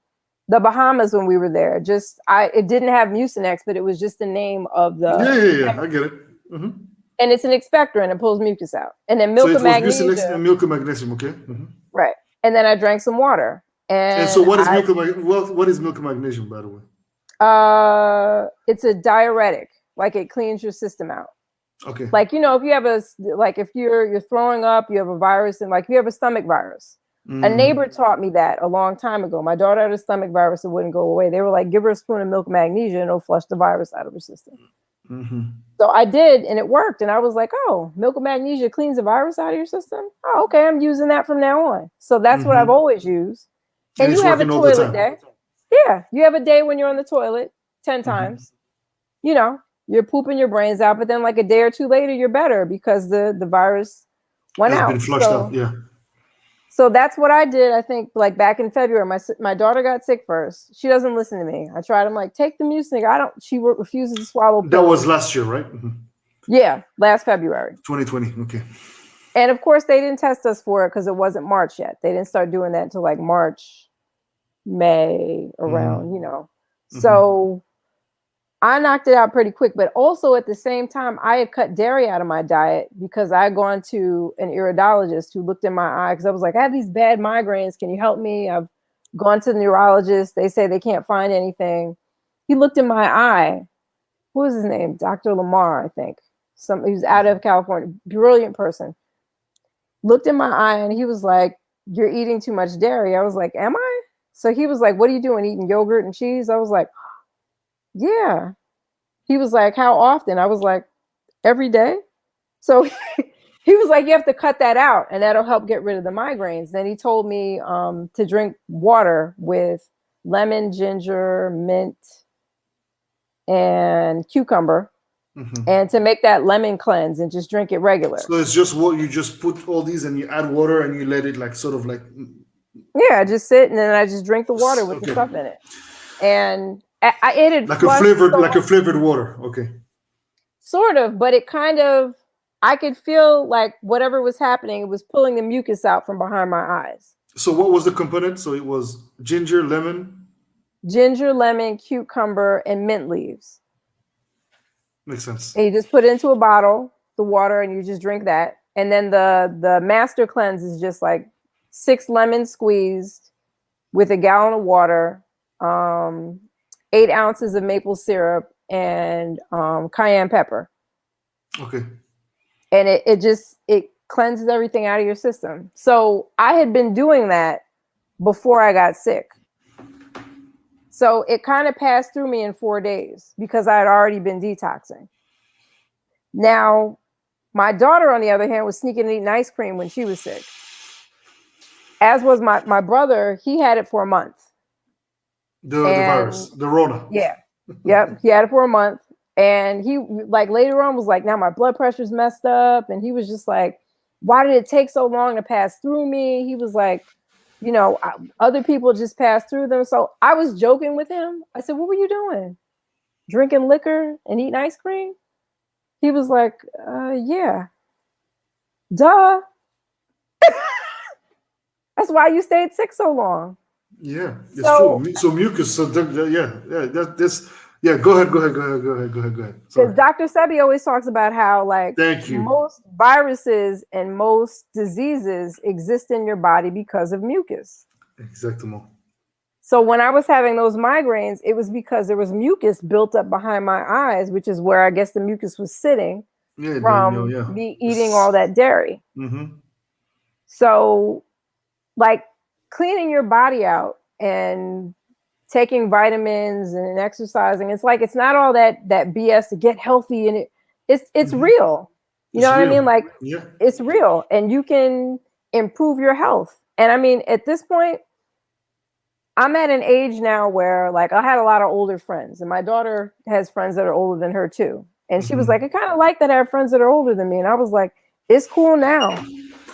The Bahamas when we were there. It didn't have Mucinex, but it was just the name of
Yeah. I get it.
and it's an expectorant. It pulls mucus out. And then
So
milk
it
of
was Mucinex
magnesia.
and milk of magnesium. Okay.
Right. And then I drank some water.
And so
And
what is milk of what is milk of magnesium, by the way?
it's a diuretic. Like it cleans your system out.
Okay.
Like, you know, if you have if you're throwing up, you have a virus, and like if you have a stomach virus. A neighbor taught me that a long time ago. My daughter had a stomach virus that wouldn't go away. They were like, give her a spoon of milk of magnesia and it'll flush the virus out of her system. So I did, and it worked. And I was like, oh, milk of magnesia cleans the virus out of your system? Oh, okay, I'm using that from now on. So that's what I've always used. And you have a toilet day. Yeah, you have a day when you're on the toilet 10 times. You know, you're pooping your brains out, but then like a day or two later, you're better because the virus went out.
Been flushed out, yeah.
So that's what I did. I think like back in February, my daughter got sick first. She doesn't listen to me. I tried. I'm like, take the Mucinex. She refuses to swallow pills.
That was last year, right?
Yeah, last February.
2020. Okay.
And of course, they didn't test us for it because it wasn't March yet. They didn't start doing that until like March, May, around, you know. So I knocked it out pretty quick. But also at the same time, I had cut dairy out of my diet because I had gone to an iridologist who looked in my eye because I was like, I have these bad migraines. Can you help me? I've gone to the neurologist. They say they can't find anything. He looked in my eye. What was his name? Dr. Lamar, I think. He was out of California. Brilliant person. Looked in my eye and he was like, you're eating too much dairy. I was like, am I? So he was like, what are you doing? Eating yogurt and cheese? I was like, yeah. He was like, how often? I was like, every day. So he was like, you have to cut that out and that'll help get rid of the migraines. Then he told me to drink water with lemon, ginger, mint, and cucumber. And to make that lemon cleanse and just drink it regular.
So it's just what you just put all these and you add water and you let it like sort of like.
Yeah, I just sit and then I just drink the water with the stuff in it. And it had
like a flavored water. Okay.
Sort of, but it kind of, I could feel like whatever was happening, it was pulling the mucus out from behind my eyes.
So what was the component? So it was ginger, lemon,
cucumber, and mint leaves.
Makes sense.
And you just put it into a bottle, the water, and you just drink that. And then the master cleanse is just like 6 lemons squeezed with a gallon of water, 8 ounces of maple syrup, and cayenne pepper.
Okay.
And it cleanses everything out of your system. So I had been doing that before I got sick. So it kind of passed through me in 4 days because I had already been detoxing. Now, my daughter, on the other hand, was sneaking and eating ice cream when she was sick. As was my brother. He had it for a month.
The virus, the Rona.
Yeah. Yep. He had it for a month. And he like later on was like, now my blood pressure's messed up. And he was just like, why did it take so long to pass through me? He was like, you know, other people just passed through them. So I was joking with him. I said, what were you doing? Drinking liquor and eating ice cream? He was like, yeah. Duh. That's why you stayed sick so long.
Yeah, it's true. So mucus. So go ahead.
Because Dr. Sebi always talks about how like most viruses and most diseases exist in your body because of mucus.
Exactly.
So when I was having those migraines, it was because there was mucus built up behind my eyes, which is where I guess the mucus was sitting from me eating all that dairy. So like cleaning your body out and taking vitamins and exercising, it's like it's not all that BS to get healthy, and it's real. You know what I mean? Like it's real, and you can improve your health. And I mean, at this point, I'm at an age now where like I had a lot of older friends, and my daughter has friends that are older than her too. And she was like, I kind of like that I have friends that are older than me. And I was like, it's cool now.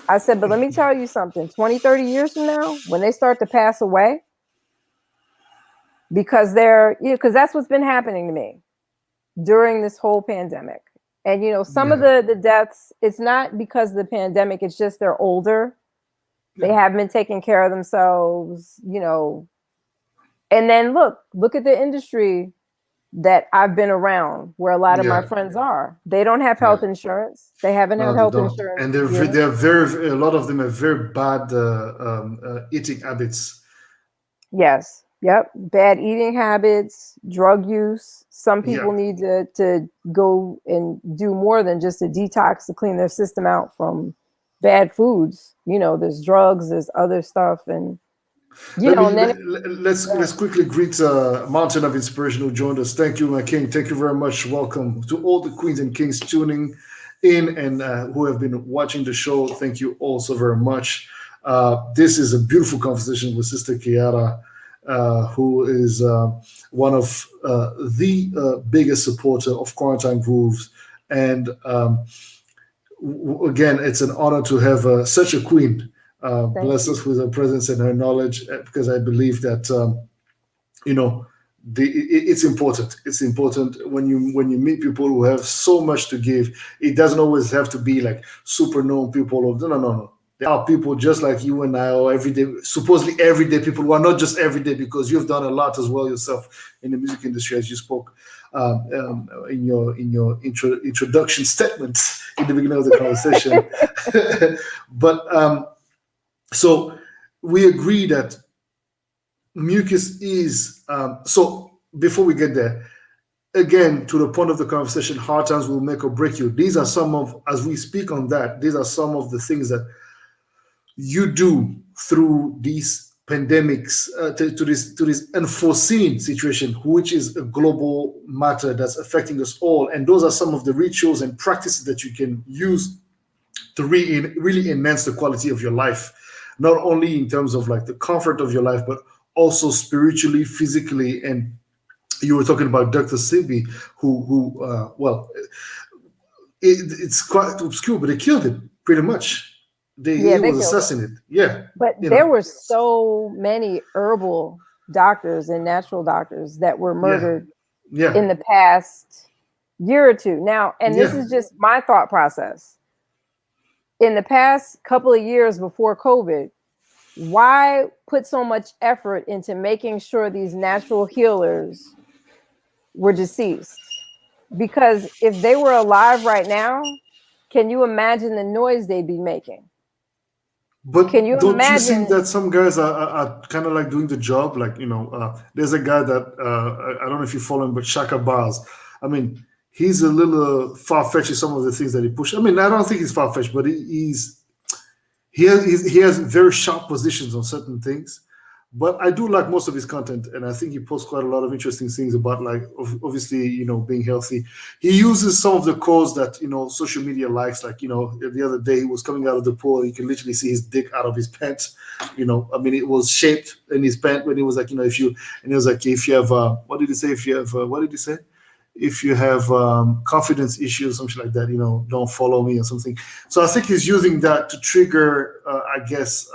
I said, but let me tell you something, 20, 30 years from now, when they start to pass away, because because that's what's been happening to me during this whole pandemic. And, you know, some of the deaths, it's not because of the pandemic, it's just they're older. They haven't been taking care of themselves, you know, And then look at the industry that I've been around, where a lot of my
Yeah.
friends are. They don't have
Yeah.
health insurance. They haven't had
No, they
health
don't.
insurance
And
in years.
they're very, a lot of them have very bad eating habits.
Yes. Yep. Bad eating habits, drug use. Some
Yeah.
people need to go and do more than just a detox to clean their system out from bad foods. You know, there's drugs, there's other stuff, and
Let me
and then
let's quickly greet Mountain of Inspiration who joined us. Thank you, my king. Thank you very much. Welcome to all the queens and kings tuning in and who have been watching the show. Thank you all so very much. This is a beautiful conversation with Sister Kiara, who is one of the biggest supporter of Quarantine Grooves. And again, it's an honor to have such a queen bless us with her presence and her knowledge, because I believe that you know it's important. It's important when you meet people who have so much to give. It doesn't always have to be like super known people. Or no. There are people just like you and I, or everyday, supposedly everyday people who are not just everyday, because you've done a lot as well yourself in the music industry, as you spoke in your introduction statement in the beginning of the conversation. But so we agree that mucus is so. Before we get there, again, to the point of the conversation, hard times will make or break you. These are some of, as we speak on that, these are some of the things that you do through these pandemics, to this unforeseen situation, which is a global matter that's affecting us all. And those are some of the rituals and practices that you can use to really enhance the quality of your life, not only in terms of like the comfort of your life, but also spiritually, physically. And you were talking about Dr. Sebi, who well, it's quite obscure, but they killed him pretty much. He
they
was
killed him.
assassinated. Yeah,
But there were so many herbal doctors and natural doctors that were murdered in the past year or two. Now, and this is just my thought process. In the past couple of years before COVID, why put so much effort into making sure these natural healers were deceased? Because if they were alive right now, can you imagine the noise they'd be making?
But
can you
don't
imagine?
you think that some guys are kind of like doing the job? Like, there's a guy that I don't know if you follow him, but Shaka Bars. I mean, he's a little far-fetched in some of the things that he pushes. I mean, I don't think he's far-fetched, but he has very sharp positions on certain things. But I do like most of his content, and I think he posts quite a lot of interesting things about, like, obviously, being healthy. He uses some of the quotes that social media likes. Like, the other day he was coming out of the pool, you can literally see his dick out of his pants. I mean, it was shaped in his pants when he was like, if you have what did he say? If you have what did he say? If you have confidence issues, something like that, don't follow me or something. So I think he's using that to trigger, I guess.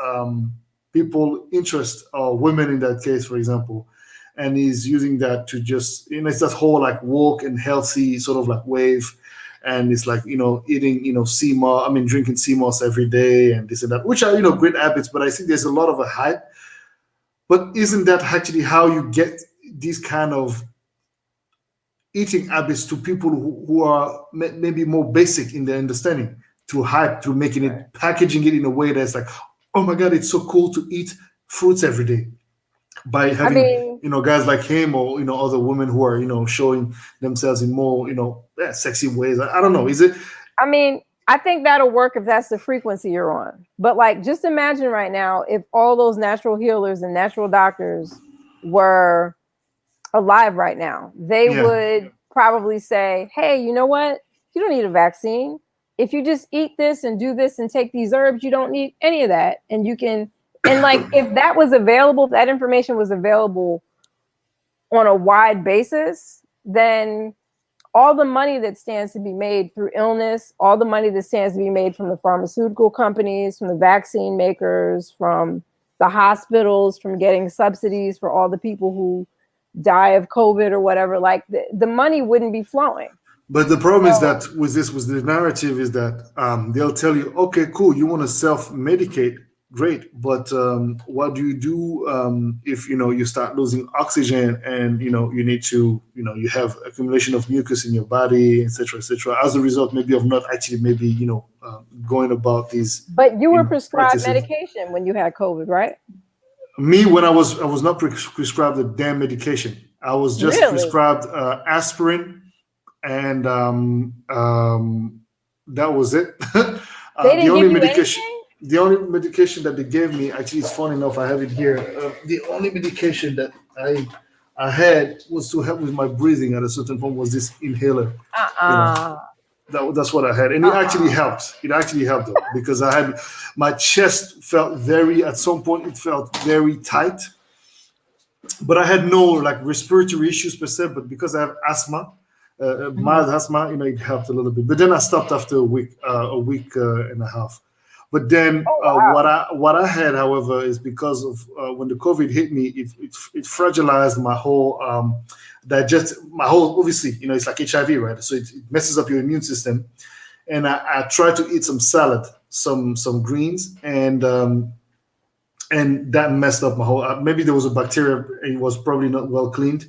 People interest, or women in that case, for example, and he's using that to just it's that whole like woke and healthy sort of like wave, and it's like eating sea moss, I mean drinking sea moss every day and this and that, which are great habits, but I think there's a lot of a hype. But isn't that actually how you get these kind of eating habits to people who are maybe more basic in their understanding, through hype, through making it, packaging it in a way that's like, oh my God, it's so cool to eat fruits every day, by having guys like him, or other women who are showing themselves in more sexy ways. I don't know. Is it?
I mean, I think that'll work if that's the frequency you're on. But like, just imagine right now if all those natural healers and natural doctors were alive right now, they would probably say, hey, you know what? You don't need a vaccine. If you just eat this and do this and take these herbs, you don't need any of that. And you can, and like, if that was available, if that information was available on a wide basis, then all the money that stands to be made through illness, all the money that stands to be made from the pharmaceutical companies, from the vaccine makers, from the hospitals, from getting subsidies for all the people who die of COVID or whatever, like the money wouldn't be flowing.
But the problem is that with the narrative is that they'll tell you, okay, cool, you want to self-medicate, great. But what do you do if you start losing oxygen, and you need to you have accumulation of mucus in your body, etc., etc. As a result, maybe of not actually maybe going about these
But you were prescribed
practices.
medication when you had COVID, right?
Me, when I was not prescribed the damn medication. I was just
Really?
prescribed aspirin, and that was it.
They
The
didn't
only
give you
medication,
anything?
that they gave me, actually, it's funny enough, I have it here. The only medication that I had was to help with my breathing at a certain point, was this inhaler. You know,
Uh-uh.
that's what I had, and it actually
Uh-uh.
helped. It actually helped though, because I had my chest felt very. At some point, it felt very tight, but I had no like respiratory issues per se. But because I have asthma,
Mhm.
mild asthma, it helped a little bit. But then I stopped after a week and a half. But then
Oh
what
wow.
I had, however, is because of when the COVID hit me, it fragilized my whole my whole, obviously, it's like HIV, right? So it messes up your immune system. And I tried to eat some salad, some greens, and that messed up my whole. Maybe there was a bacteria. It was probably not well cleaned,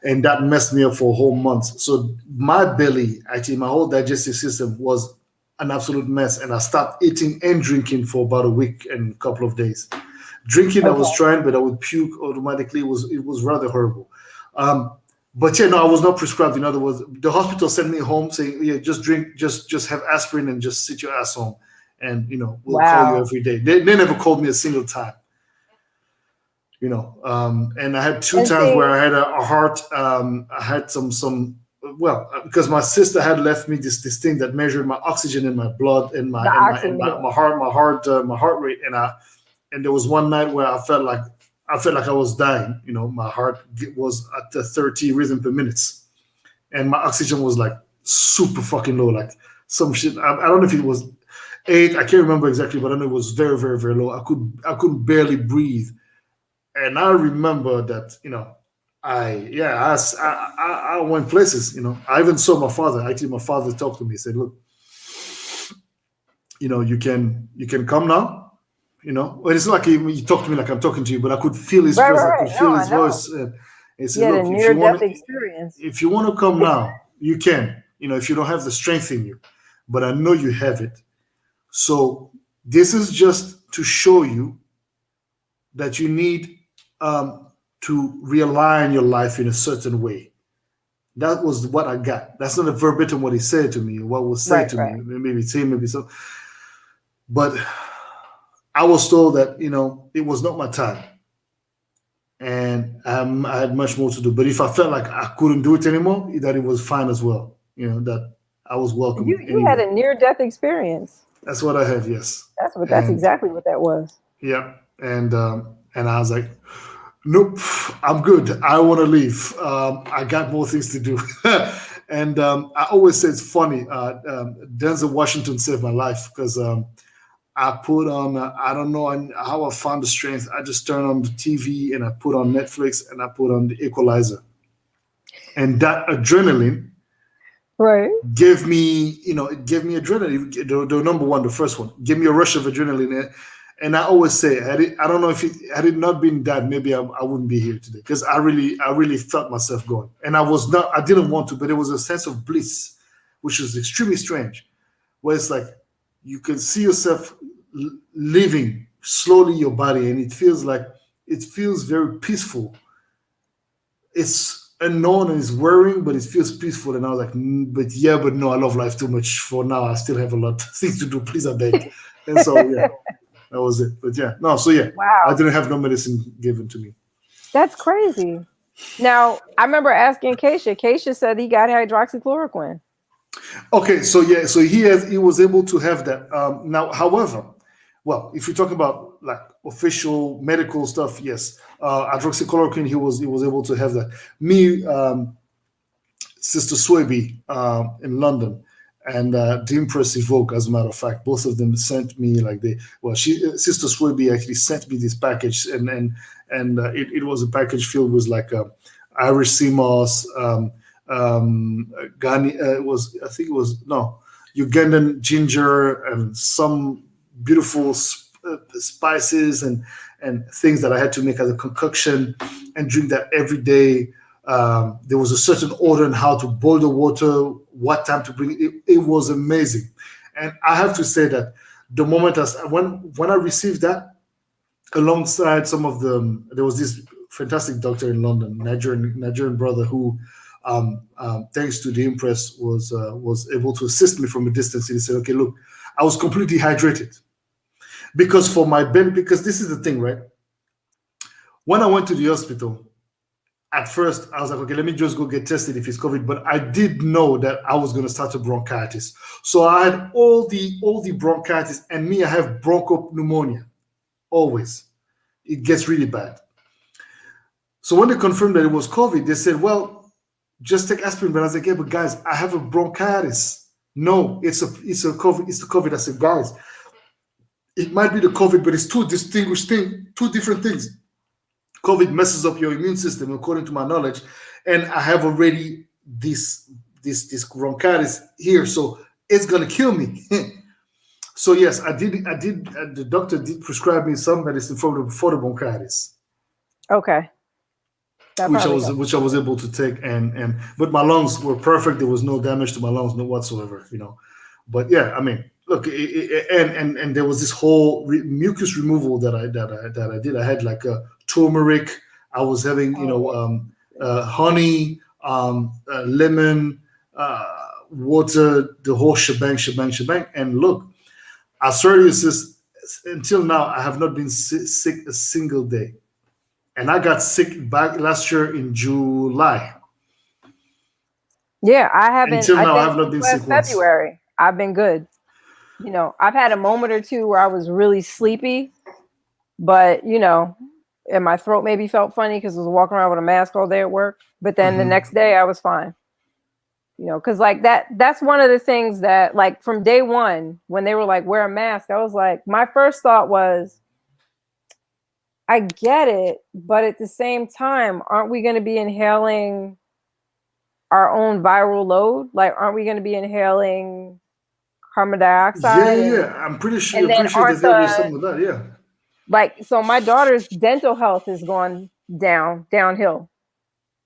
and that messed me up for a whole month. So my belly, actually, my whole digestive system was an absolute mess, and I stopped eating and drinking for about a week and a couple of days. Drinking, I was
Okay.
trying, but I would puke automatically. It was rather horrible. Um, but yeah, no, I was not prescribed. In other words, the hospital sent me home saying, "Yeah, just drink, just have aspirin and just sit your ass home, and we'll call you
Wow.
every day." They never called me a single time. And I had two
And
times where
see,
I had a heart. I had well, because my sister had left me this thing that measured my oxygen in my blood, and
the oximeter.
my heart rate. And there was one night where I felt like I was dying. My heart was at the 30 rhythm per minute, and my oxygen was like super fucking low, like some shit. I don't know if it was 8. I can't remember exactly, but I know it was very, very, very low. I couldn't barely breathe. And I remember that, I went places. I even saw my father. Actually, my father talked to me. He said, "Look, you can come now." Well, it's not like he talked to me like I'm talking to you, but I could feel his
Right,
voice.
right,
I could
right. No,
feel
I
his
know.
voice. And he
You
said,
had a
"Look, if you
near
want
death
to,
experience.
if you want to come now, you can. If you don't have the strength in you, but I know you have it. So this is just to show you that you need to realign your life in a certain way." That was what I got. That's not a verbatim what he said to me, what was said
Right,
to me.
right.
Maybe it's him, maybe so. But I was told that, it was not my time. And I had much more to do. But if I felt like I couldn't do it anymore, that it was fine as well. That I was
You
welcome
you had
anyway.
a near death experience.
That's what I had, yes.
That's
And
exactly what that was.
yeah. And I was like, nope, I'm good. I want to leave. I got more things to do. And I always say it's funny. Denzel Washington saved my life because I put on, I don't know how I found the strength. I just turned on the TV and I put on Netflix and I put on the Equalizer. And that adrenaline
Right.
gave me, it gave me adrenaline. The number one, the first one, gave me a rush of adrenaline. And I always say, I don't know if had it not been that, maybe I wouldn't be here today, because I really felt myself going, and I didn't want to, but it was a sense of bliss, which is extremely strange, where it's like you can see yourself leaving slowly your body, and it feels very peaceful. It's unknown and it's worrying, but it feels peaceful. And I was like, but yeah, but no, I love life too much for now. I still have a lot of things to do. Please, I beg. And so yeah, that was it. But yeah, no. So yeah, I
Wow.
didn't have no medicine given to me.
That's crazy. Now, I remember asking Keisha. Keisha said he got hydroxychloroquine.
Okay, so yeah, so he was able to have that. Now, however, well, if you're talking about like official medical stuff, yes, hydroxychloroquine, he was able to have that. Me, Sister Swaby in London, and the Empress Evoke, as a matter of fact, both of them sent me like Sister Swaby actually sent me this package, and it was a package filled with like Irish sea moss, Ghani, it was, I think it was, no, Ugandan ginger, and some beautiful spices and things that I had to make as a concoction and drink that every day. There was a certain order in how to boil the water, what time to bring it. It was amazing, and I have to say that the moment when I received that, alongside some of the, there was this fantastic doctor in London, Nigerian brother who, thanks to the Impress, was able to assist me from a distance. He said, "Okay, look, I was completely dehydrated because for my belly, because this is the thing, right? When I went to the hospital, at first I was like, okay, let me just go get tested if it's COVID. But I did know that I was going to start a bronchitis, so I had all the bronchitis, and I have bronchopneumonia. Always, it gets really bad. So when they confirmed that it was COVID, they said, well, just take aspirin. But I was like, yeah, but guys, I have a bronchitis. No, it's a COVID. It's the COVID. I said, guys, it might be the COVID, but it's two different things. COVID messes up your immune system, according to my knowledge, and I have already this bronchitis here, so it's gonna kill me. So yes, I did. The doctor did prescribe me some medicine for the bronchitis.
Okay.
Which I was able to take, but my lungs were perfect. There was no damage to my lungs, no whatsoever. But yeah, I mean, look, and there was this whole mucus removal that I did. I had like a turmeric. I was having honey, lemon, water, the whole shebang. And look, I swear to you, until now, I have not been sick a single day. And I got sick back last year in July.
Yeah, I haven't.
Until now, I have not been sick once.
February, I've been good. I've had a moment or two where I was really sleepy, but and my throat maybe felt funny because I was walking around with a mask all day at work. But then the next day I was fine. Because like that's one of the things that, like, from day one, when they were like, wear a mask, I was like, my first thought was, I get it, but at the same time, aren't we going to be inhaling our own viral load? Like, aren't we going to be inhaling carbon dioxide?
Yeah. I'm pretty sure there's something of that. Yeah.
Like, so my daughter's dental health has gone downhill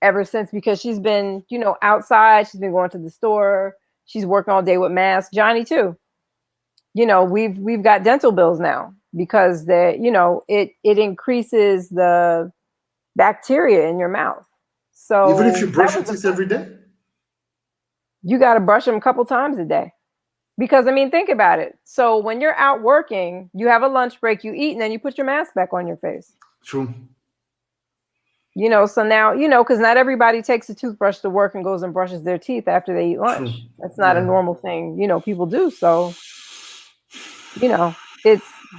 ever since, because she's been, outside. She's been going to the store. She's working all day with masks. Johnny too. We've got dental bills now because it increases the bacteria in your mouth. So
even if you brush your teeth every day,
you got to brush them a couple times a day. Because, I mean, think about it. So when you're out working, you have a lunch break, you eat, and then you put your mask back on your face.
True.
So now, because not everybody takes a toothbrush to work and goes and brushes their teeth after they eat lunch. True. That's not a normal thing, people do. So,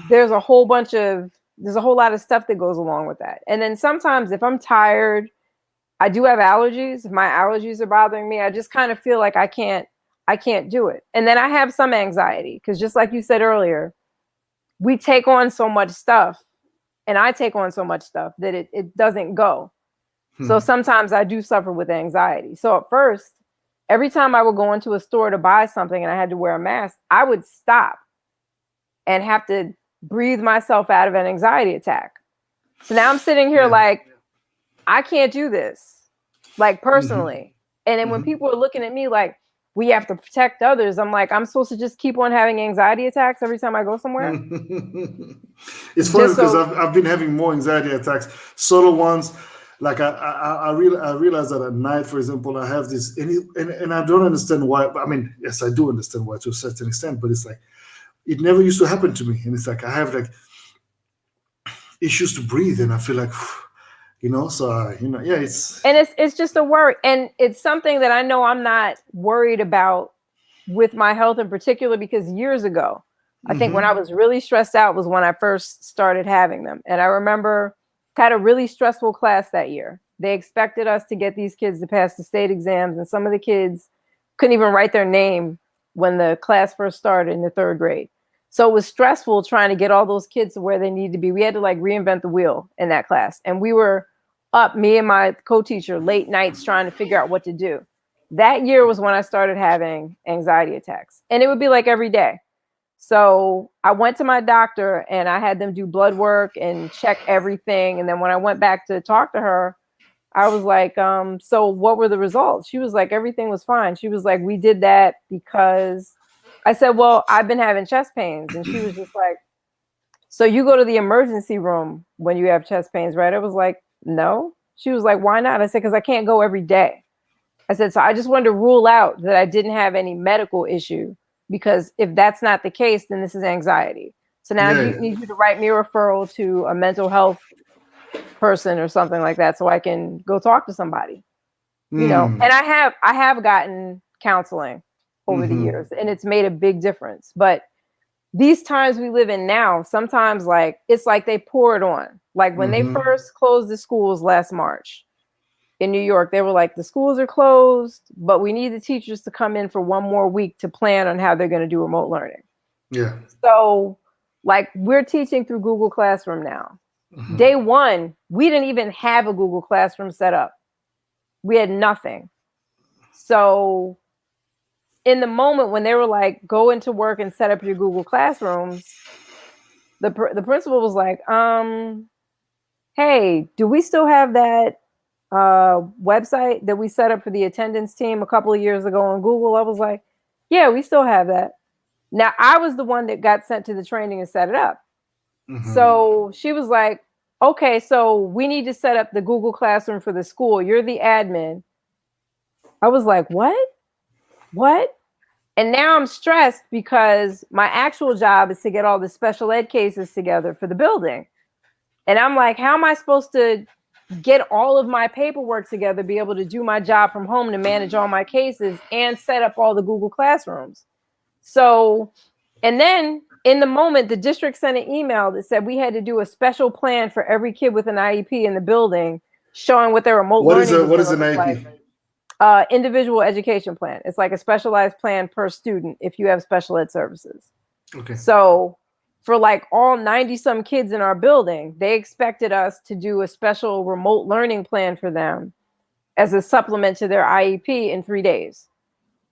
there's a whole lot of stuff that goes along with that. And then sometimes if I'm tired, I do have allergies. If my allergies are bothering me, I just kind of feel like I can't do it. And then I have some anxiety because, just like you said earlier, we take on so much stuff, and I take on so much stuff that it doesn't go. So sometimes I do suffer with anxiety. So at first, every time I would go into a store to buy something and I had to wear a mask, I would stop and have to breathe myself out of an anxiety attack. So now I'm sitting here like, I can't do this, like, personally. And then when people are looking at me like, we have to protect others, I'm like, I'm supposed to just keep on having anxiety attacks every time I go somewhere?
It's funny because I've been having more anxiety attacks, solo ones. Like I realize that at night, for example, I have this, and I don't understand why. I mean, yes, I do understand why to a certain extent, but it's like, it never used to happen to me. And it's like, I have like issues to breathe, and I feel like,
it's just a worry. And it's something that I know I'm not worried about with my health in particular, because years ago, I think when I was really stressed out was when I first started having them. And I remember had a really stressful class that year. They expected us to get these kids to pass the state exams, and some of the kids couldn't even write their name when the class first started in the third grade. So it was stressful trying to get all those kids to where they needed to be. We had to like reinvent the wheel in that class. And we were up, me and my co-teacher, late nights trying to figure out what to do. That year was when I started having anxiety attacks. And it would be like every day. So I went to my doctor and I had them do blood work and check everything. And then when I went back to talk to her, I was like, so what were the results? She was like, everything was fine. She was like, we did that because I said, well, I've been having chest pains. And she was just like, so you go to the emergency room when you have chest pains, right? I was like, no. She was like, why not? I said, because I can't go every day. I said, so I just wanted to rule out that I didn't have any medical issue, because if that's not the case, then this is anxiety. So now I need you to write me a referral to a mental health person or something like that, so I can go talk to somebody. You know, and I have gotten counseling over the years, and it's made a big difference. But these times we live in now, sometimes like it's like they pour it on. Like when they first closed the schools last March in New York, they were like, the schools are closed, but we need the teachers to come in for one more week to plan on how they're going to do remote learning.
Yeah.
So like we're teaching through Google Classroom now. Day one, we didn't even have a Google Classroom set up. We had nothing. So in the moment when they were like, go into work and set up your Google Classrooms, the principal was like, hey, do we still have that website that we set up for the attendance team a couple of years ago on Google? I was like, yeah, we still have that. Now, I was the one that got sent to the training and set it up. So she was like, okay, so we need to set up the Google Classroom for the school. You're the admin. I was like, what? And now I'm stressed because my actual job is to get all the special ed cases together for the building. And I'm like, how am I supposed to get all of my paperwork together, be able to do my job from home to manage all my cases and set up all the Google Classrooms? So, and then in the moment, the district sent an email that said we had to do a special plan for every kid with an IEP in the building, showing what their remote learning was.
What is an IEP?
Individual education plan. It's like a specialized plan per student if you have special ed services.
Okay.
So for like all 90 some kids in our building, they expected us to do a special remote learning plan for them as a supplement to their IEP in 3 days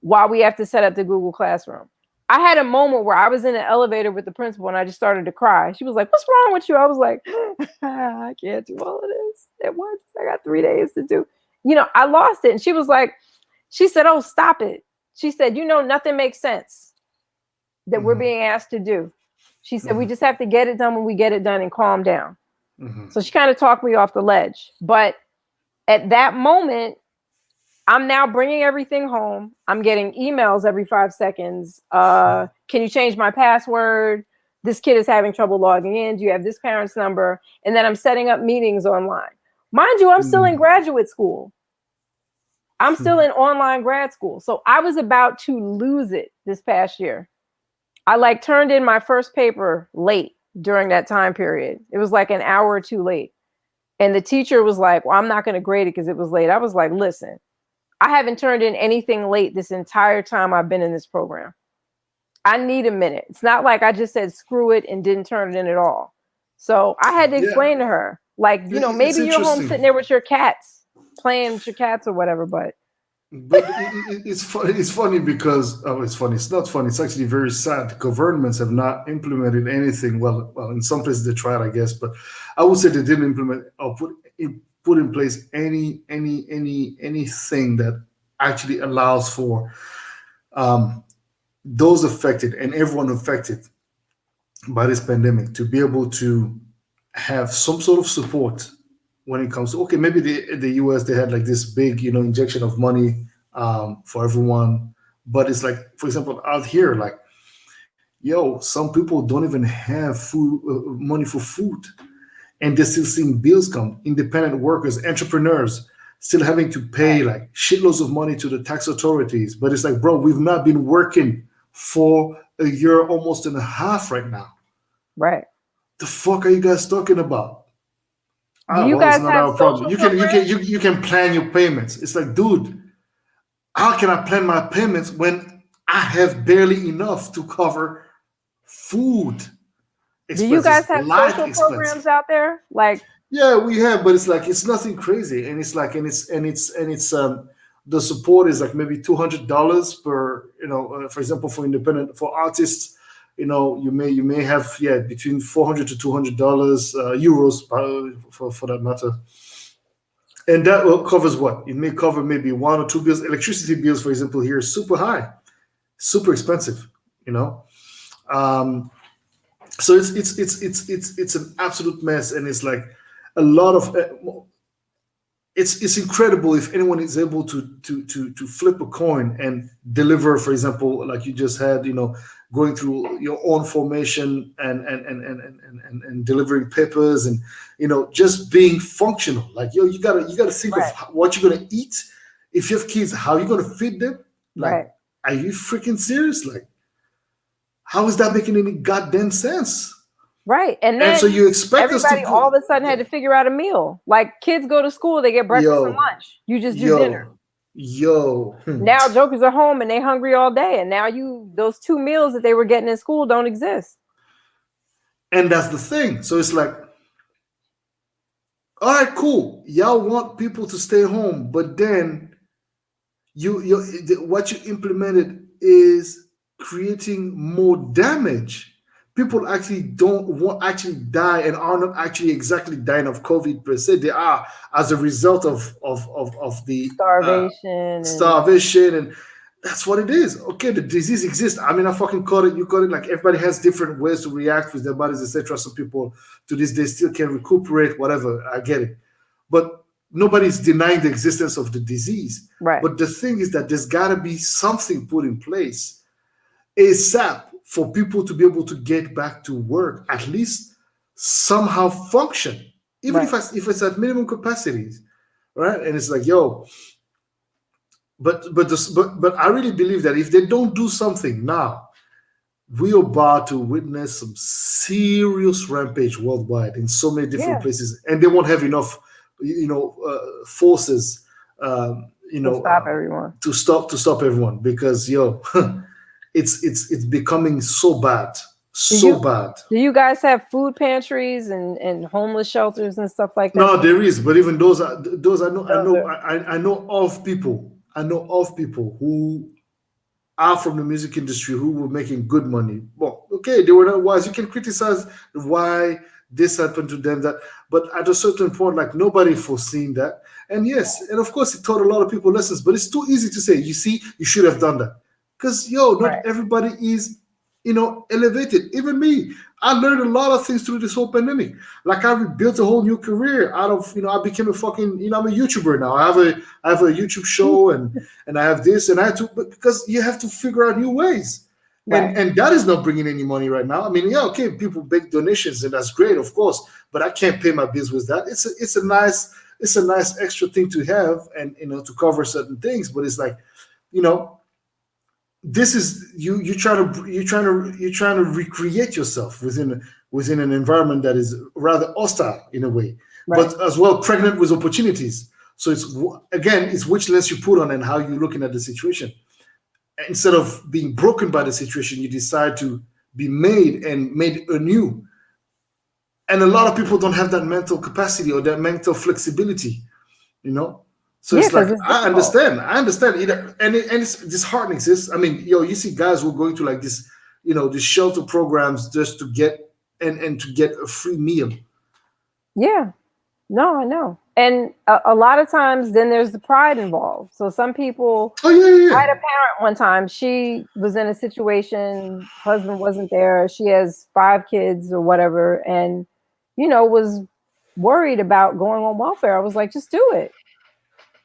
while we have to set up the Google Classroom. I had a moment where I was in an elevator with the principal and I just started to cry. She was like, what's wrong with you? I was like, I can't do all of this at once. I got 3 days to do. You know, I lost it. And she was like, she said, oh, stop it. She said, you know, nothing makes sense that we're being asked to do. She said, we just have to get it done when we get it done and calm down. So she kind of talked me off the ledge. But at that moment, I'm now bringing everything home. I'm getting emails every 5 seconds. Can you change my password? This kid is having trouble logging in. Do you have this parent's number? And then I'm setting up meetings online. Mind you, I'm still in graduate school. I'm still in online grad school. So I was about to lose it this past year. I like turned in my first paper late during that time period. It was like an hour or two late. And the teacher was like, well, I'm not going to grade it because it was late. I was like, listen, I haven't turned in anything late this entire time I've been in this program. I need a minute. It's not like I just said screw it and didn't turn it in at all. So I had to explain to her, like, you know, maybe you're home sitting there with your cats, playing with your cats or whatever, but
it's funny because it's funny. It's not funny. It's actually very sad. Governments have not implemented anything. Well, in some places they tried, I guess, but I would say they didn't implement or put in place anything that actually allows for those affected and everyone affected by this pandemic to be able to have some sort of support when it comes to, okay, maybe the US, they had like this big, you know, injection of money for everyone. But it's like, for example, out here, like, yo, some people don't even have money for food, and they're still seeing bills come. Independent workers, entrepreneurs, still having to pay like shitloads of money to the tax authorities. But it's like, bro, we've not been working for a year, almost and a half right now.
Right.
The fuck are you guys talking about?
Do you guys have
problem. You can plan your payments. It's like, dude, how can I plan my payments when I have barely enough to cover food expenses?
Do you guys have social programs out there? Like,
yeah, we have, but it's like it's nothing crazy, and it's like the support is like maybe $200 per, you know, for example, for artists, you may have between $400 to $200 euros for that matter, and that covers what it may cover maybe one or two bills. Electricity bills, for example, here is super high, super expensive. Um, so it's an absolute mess, and it's like a lot of it's incredible if anyone is able to flip a coin and deliver, for example, like you just had, going through your own formation and delivering papers, and just being functional. Like, you gotta think of
Right.
what you're gonna eat. If you have kids, how you gonna feed them? Like,
Right.
are you freaking serious? Like, how is that making any goddamn sense?
Right. And
And so
then
you expect us to
everybody all of
go,
a sudden had to figure out a meal. Like, kids go to school, they get breakfast and
yo,
lunch. You just do dinner.
yo.
Now jokers are home and they hungry all day. And now those 2 meals that they were getting in school don't exist.
And that's the thing. So it's like, all right, cool. Y'all want people to stay home, but then what you implemented is creating more damage. People actually won't actually die and are not actually exactly dying of COVID per se. They are as a result of the starvation, and that's what it is. Okay, the disease exists. I mean, I fucking call it. You call it, like, everybody has different ways to react with their bodies, etc. Some people to this day still can recuperate, whatever. I get it, but nobody's denying the existence of the disease.
Right.
But the thing is that there's got to be something put in place ASAP for people to be able to get back to work, at least somehow function, even
Right.
if it's at minimum capacities, right? And it's like, yo, but I really believe that if they don't do something now, we are about to witness some serious rampage worldwide in so many different places, and they won't have enough, forces,
To stop everyone.
to stop everyone, because it's becoming so bad, bad.
Do you guys have food pantries and homeless shelters and stuff like that?
No, there is, but even those I know of people who are from the music industry who were making good money. Well, okay, they were not wise. You can criticize why this happened to them, that, but at a certain point, like, nobody foreseen that. And yes, and of course, it taught a lot of people lessons. But it's too easy to say, you see, you should have done that, because not everybody is elevated. Even me, I learned a lot of things through this whole pandemic. Like, I rebuilt a whole new career out of, I became a fucking, I'm a YouTuber now. I have a YouTube show, and I have this, and I have to, because you have to figure out new ways.
Right.
And that is not bringing any money right now. I mean, okay, people make donations, and that's great, of course, but I can't pay my bills with that. It's a nice extra thing to have, and to cover certain things. But it's like, this is you're trying to recreate yourself within an environment that is rather hostile in a way, but as well pregnant with opportunities. So it's which lens you put on and how you're looking at the situation. Instead of being broken by the situation, you decide to be made anew. And a lot of people don't have that mental capacity or that mental flexibility, So it's like, I understand either, and it's disheartening, sis. I mean, you see guys who are going to, like, this, these shelter programs just to get and to get a free meal.
Yeah, no, I know. And a lot of times, then there's the pride involved. So some people.
Oh yeah.
I had a parent one time. She was in a situation, husband wasn't there. She has 5 kids or whatever, and was worried about going on welfare. I was like, just do it.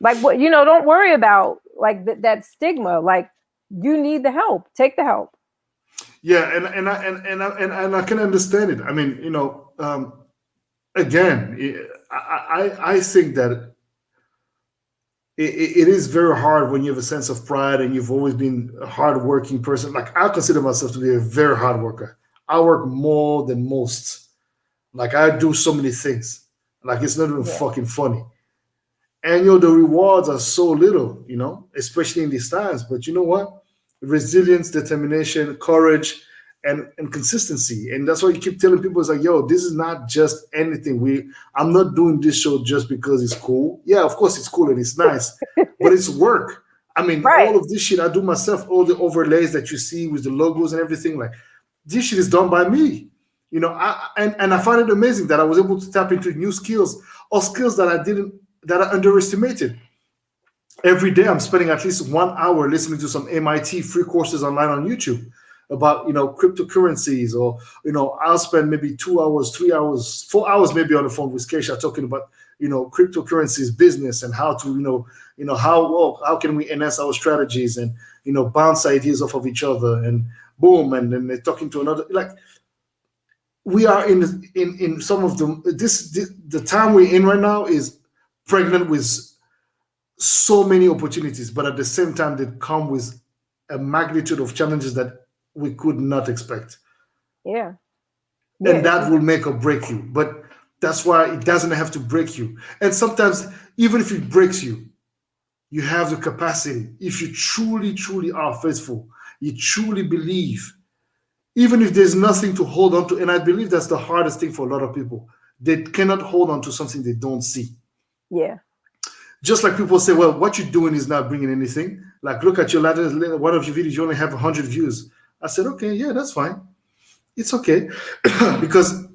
Like, what, don't worry about, like, that stigma. Like, you need the help. Take the help.
Yeah, and I can understand it. I mean, again, I think that it is very hard when you have a sense of pride and you've always been a hardworking person. Like, I consider myself to be a very hard worker. I work more than most. Like, I do so many things. Like, it's not even fucking funny. And the rewards are so little, especially in these times. But you know what? Resilience, determination, courage, and consistency. And that's why you keep telling people, it's like, yo, this is not just anything. I'm not doing this show just because it's cool. Yeah, of course it's cool and it's nice, but it's work. I mean, all of this shit I do myself, all the overlays that you see with the logos and everything, like, this shit is done by me. And I find it amazing that I was able to tap into new skills or skills that I underestimated. Every day I'm spending at least 1 hour listening to some MIT free courses online on YouTube about cryptocurrencies, or I'll spend maybe 2 hours, 3 hours, 4 hours maybe on the phone with Keisha talking about cryptocurrencies business, and how to how can we enhance our strategies, and bounce ideas off of each other, and boom, and then they're talking to another. Like, we are in some of the time we're in right now is pregnant with so many opportunities, but at the same time they come with a magnitude of challenges that we could not expect.
Yeah.
And that will make or break you. But that's why it doesn't have to break you. And sometimes, even if it breaks you, you have the capacity. If you truly, truly are faithful, you truly believe, even if there's nothing to hold on to. And I believe that's the hardest thing for a lot of people. They cannot hold on to something they don't see.
Yeah.
Just like people say, well, what you're doing is not bringing anything. Like, look at your one of your videos, you only have 100 views. I said, okay, yeah, that's fine. It's okay. Because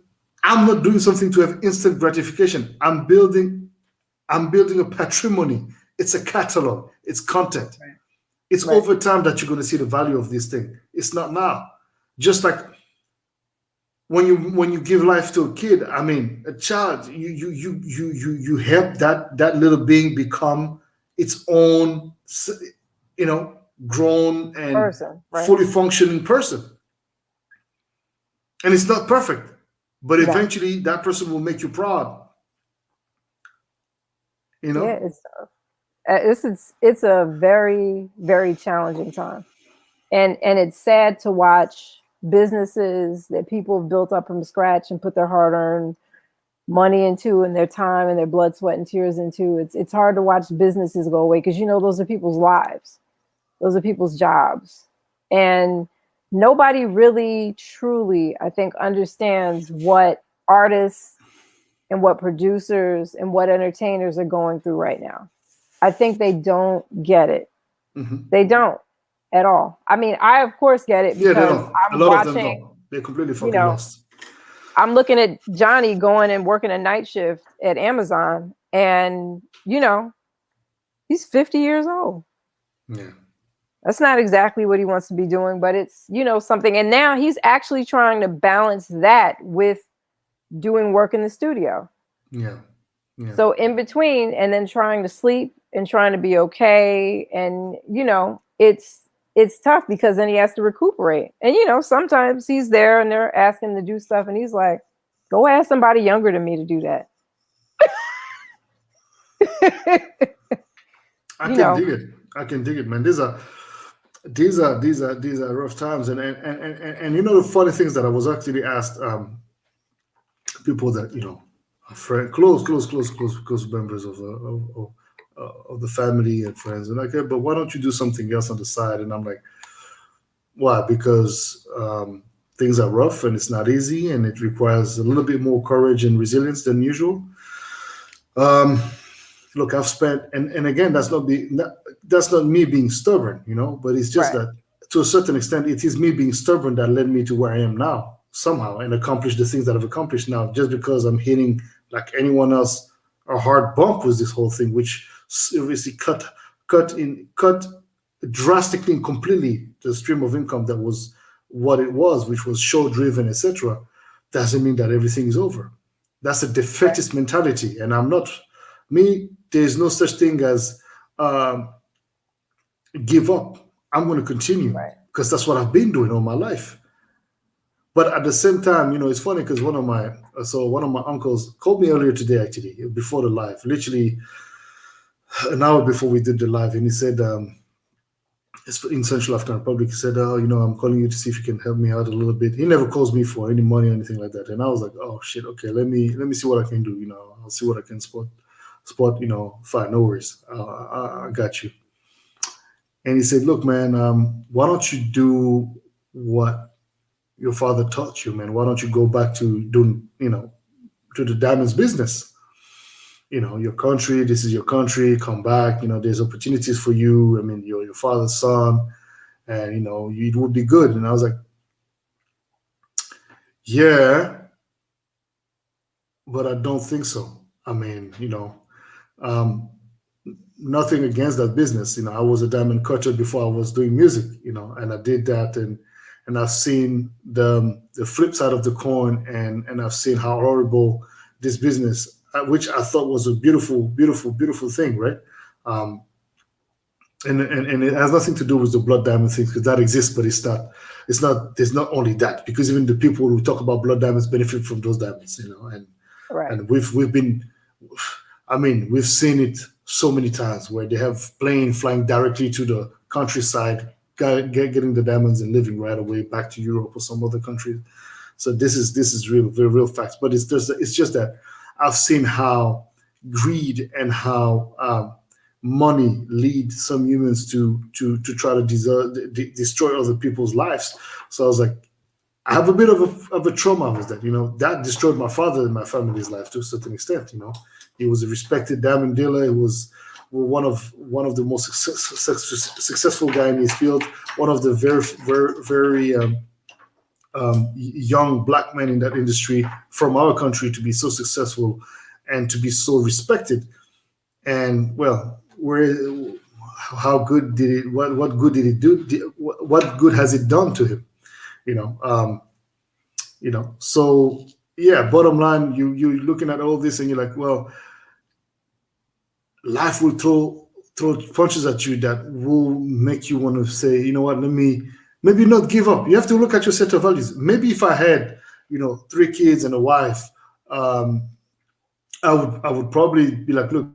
I'm not doing something to have instant gratification. I'm building a patrimony. It's a catalog. It's content.
Right.
It's over time that you're going to see the value of this thing. It's not now. Just like when you give life to a kid, I mean, a child, you help that little being become its own, grown and
person, right?
fully functioning person. And it's not perfect, but eventually that person will make you proud.
Yeah, it's a very, very challenging time, and it's sad to watch businesses that people have built up from scratch and put their hard-earned money into, and their time and their blood, sweat, and tears into. It's hard to watch businesses go away, because those are people's lives, those are people's jobs, and nobody really truly, I think, understands what artists and what producers and what entertainers are going through right now. I think they don't get it.
Mm-hmm.
They don't at all. I mean, I of course get it, because I'm
a lot
watching.
Of them don't. They're completely fucking lost.
I'm looking at Johnny going and working a night shift at Amazon, and he's 50 years old.
Yeah.
That's not exactly what he wants to be doing, but it's something. And now he's actually trying to balance that with doing work in the studio.
Yeah. Yeah.
So in between, and then trying to sleep and trying to be okay, and it's tough, because then he has to recuperate. And sometimes he's there and they're asking him to do stuff, and he's like, go ask somebody younger than me to do that.
I can dig it, man. These are rough times, and the funny things that I was actually asked, people that friend, close members of the family and friends, and like, but why don't you do something else on the side? And I'm like, why? Because things are rough and it's not easy, and it requires a little bit more courage and resilience than usual. Look, I've spent, and again, that's not me being stubborn, but it's just that to a certain extent, it is me being stubborn that led me to where I am now somehow, and accomplish the things that I've accomplished now, just because I'm hitting, like anyone else, a hard bump with this whole thing, which obviously cut drastically and completely the stream of income that was what it was, which was show driven, etc. Doesn't mean that everything is over. That's a defeatist mentality, and I'm not me. There's no such thing as give up. I'm going to continue, because that's what I've been doing all my life. But at the same time, it's funny, because one of my uncles called me earlier today, actually, before the live, literally an hour before we did the live, and he said, it's in Central African Republic. He said, I'm calling you to see if you can help me out a little bit. He never calls me for any money or anything like that. And I was like, oh shit, okay, let me see what I can do. I'll see what I can spot. Fine, no worries. I got you. And he said, look, man, why don't you do what your father taught you, man? Why don't you go back to doing, to the diamonds business? Your country, this is your country, come back, there's opportunities for you. I mean, you're your father's son, and, it would be good. And I was like, Yeah, but I don't think so. I mean, um, nothing against that business. I was a diamond cutter before I was doing music. And I did that, and I've seen the flip side of the coin, and I've seen how horrible this business, which I thought was a beautiful, beautiful, beautiful thing, right? Um, and it has nothing to do with the blood diamond thing because that exists, but it's not. It's not. There's not only that because even the people who talk about blood diamonds benefit from those diamonds,
Right.
and we've been, I mean, we've seen it so many times where they have plane flying directly to the countryside, getting the diamonds and living right away back to Europe or some other country. So this is real, very real facts. But it's just that I've seen how greed and how money lead some humans to try to destroy other people's lives. So I was like, I have a bit of a trauma with that. That destroyed my father and my family's life to a certain extent. He was a respected diamond dealer. He was one of the most successful guy in his field. One of the very very very young black men in that industry from our country to be so successful and to be so respected. And well, where how good did it? What good did it do? What good has it done to him? You know. So yeah, bottom line, you're looking at all this and you're like, well, life will throw punches at you that will make you want to say, you know what, let me maybe not give up. You have to look at your set of values. Maybe if I had, 3 kids and a wife, um, I would probably be like, look,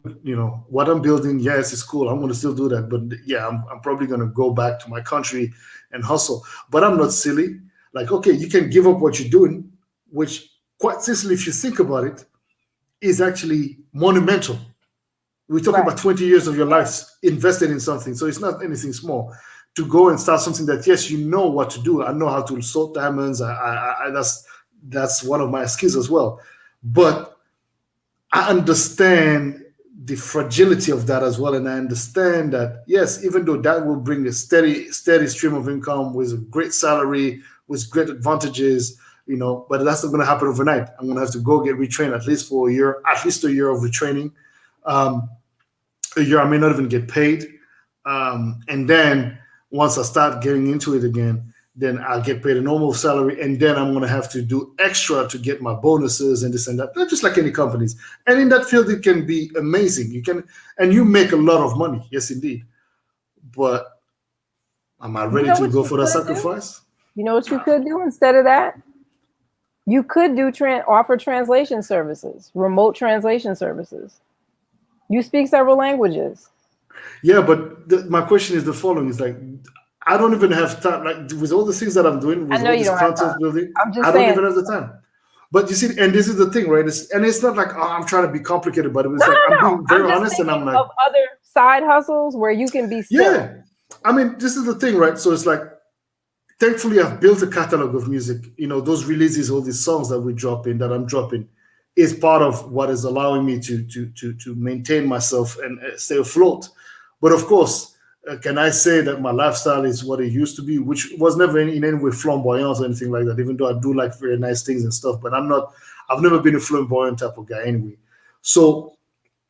what I'm building, yes, it's cool. I'm going to still do that, but yeah, I'm probably going to go back to my country and hustle. But I'm not silly. Like, okay, you can give up what you're doing, which quite seriously, if you think about it, is actually monumental. We're talking
Right.
about 20 years of your life invested in something, so it's not anything small. To go and start something that, yes, you know what to do. I know how to sort diamonds. That's one of my skills as well. But I understand the fragility of that as well, and I understand that yes, even though that will bring a steady stream of income with a great salary, with great advantages, but that's not going to happen overnight. I'm going to have to go get retrained at least for a year, at least a year of retraining. Um, a year I may not even get paid, and then once I start getting into it again, then I'll get paid a normal salary, and then I'm going to have to do extra to get my bonuses and this and that. Not just like any companies. And in that field, it can be amazing. And you make a lot of money. Yes, indeed. But am I
You
ready
know
to
what
go
you
for that
could do?
sacrifice?
You know what you could do instead of that? You could offer translation services, remote translation services. You speak several languages.
Yeah, but my question is the following: is like, I don't even have time. Like with all the things that I'm doing,
I
with
know
all
you
this
don't have time.
content building,
I'm
I
just
don't
saying.
even have the time. But you see, and this is the thing, right? It's not like, oh, I'm trying to be complicated, but
No,
it's like I'm
no, no.
being
I'm
very
just
honest, and
thinking
I'm like,
of other side hustles where you can be still.
yeah. I mean, this is the thing, right? So it's like, thankfully, I've built a catalog of music. Those releases, all these songs that we drop in, that I'm dropping, is part of what is allowing me to maintain myself and stay afloat. But of course, can I say that my lifestyle is what it used to be, which was never in any way flamboyant or anything like that, even though I do like very nice things and stuff, but I've never been a flamboyant type of guy anyway. So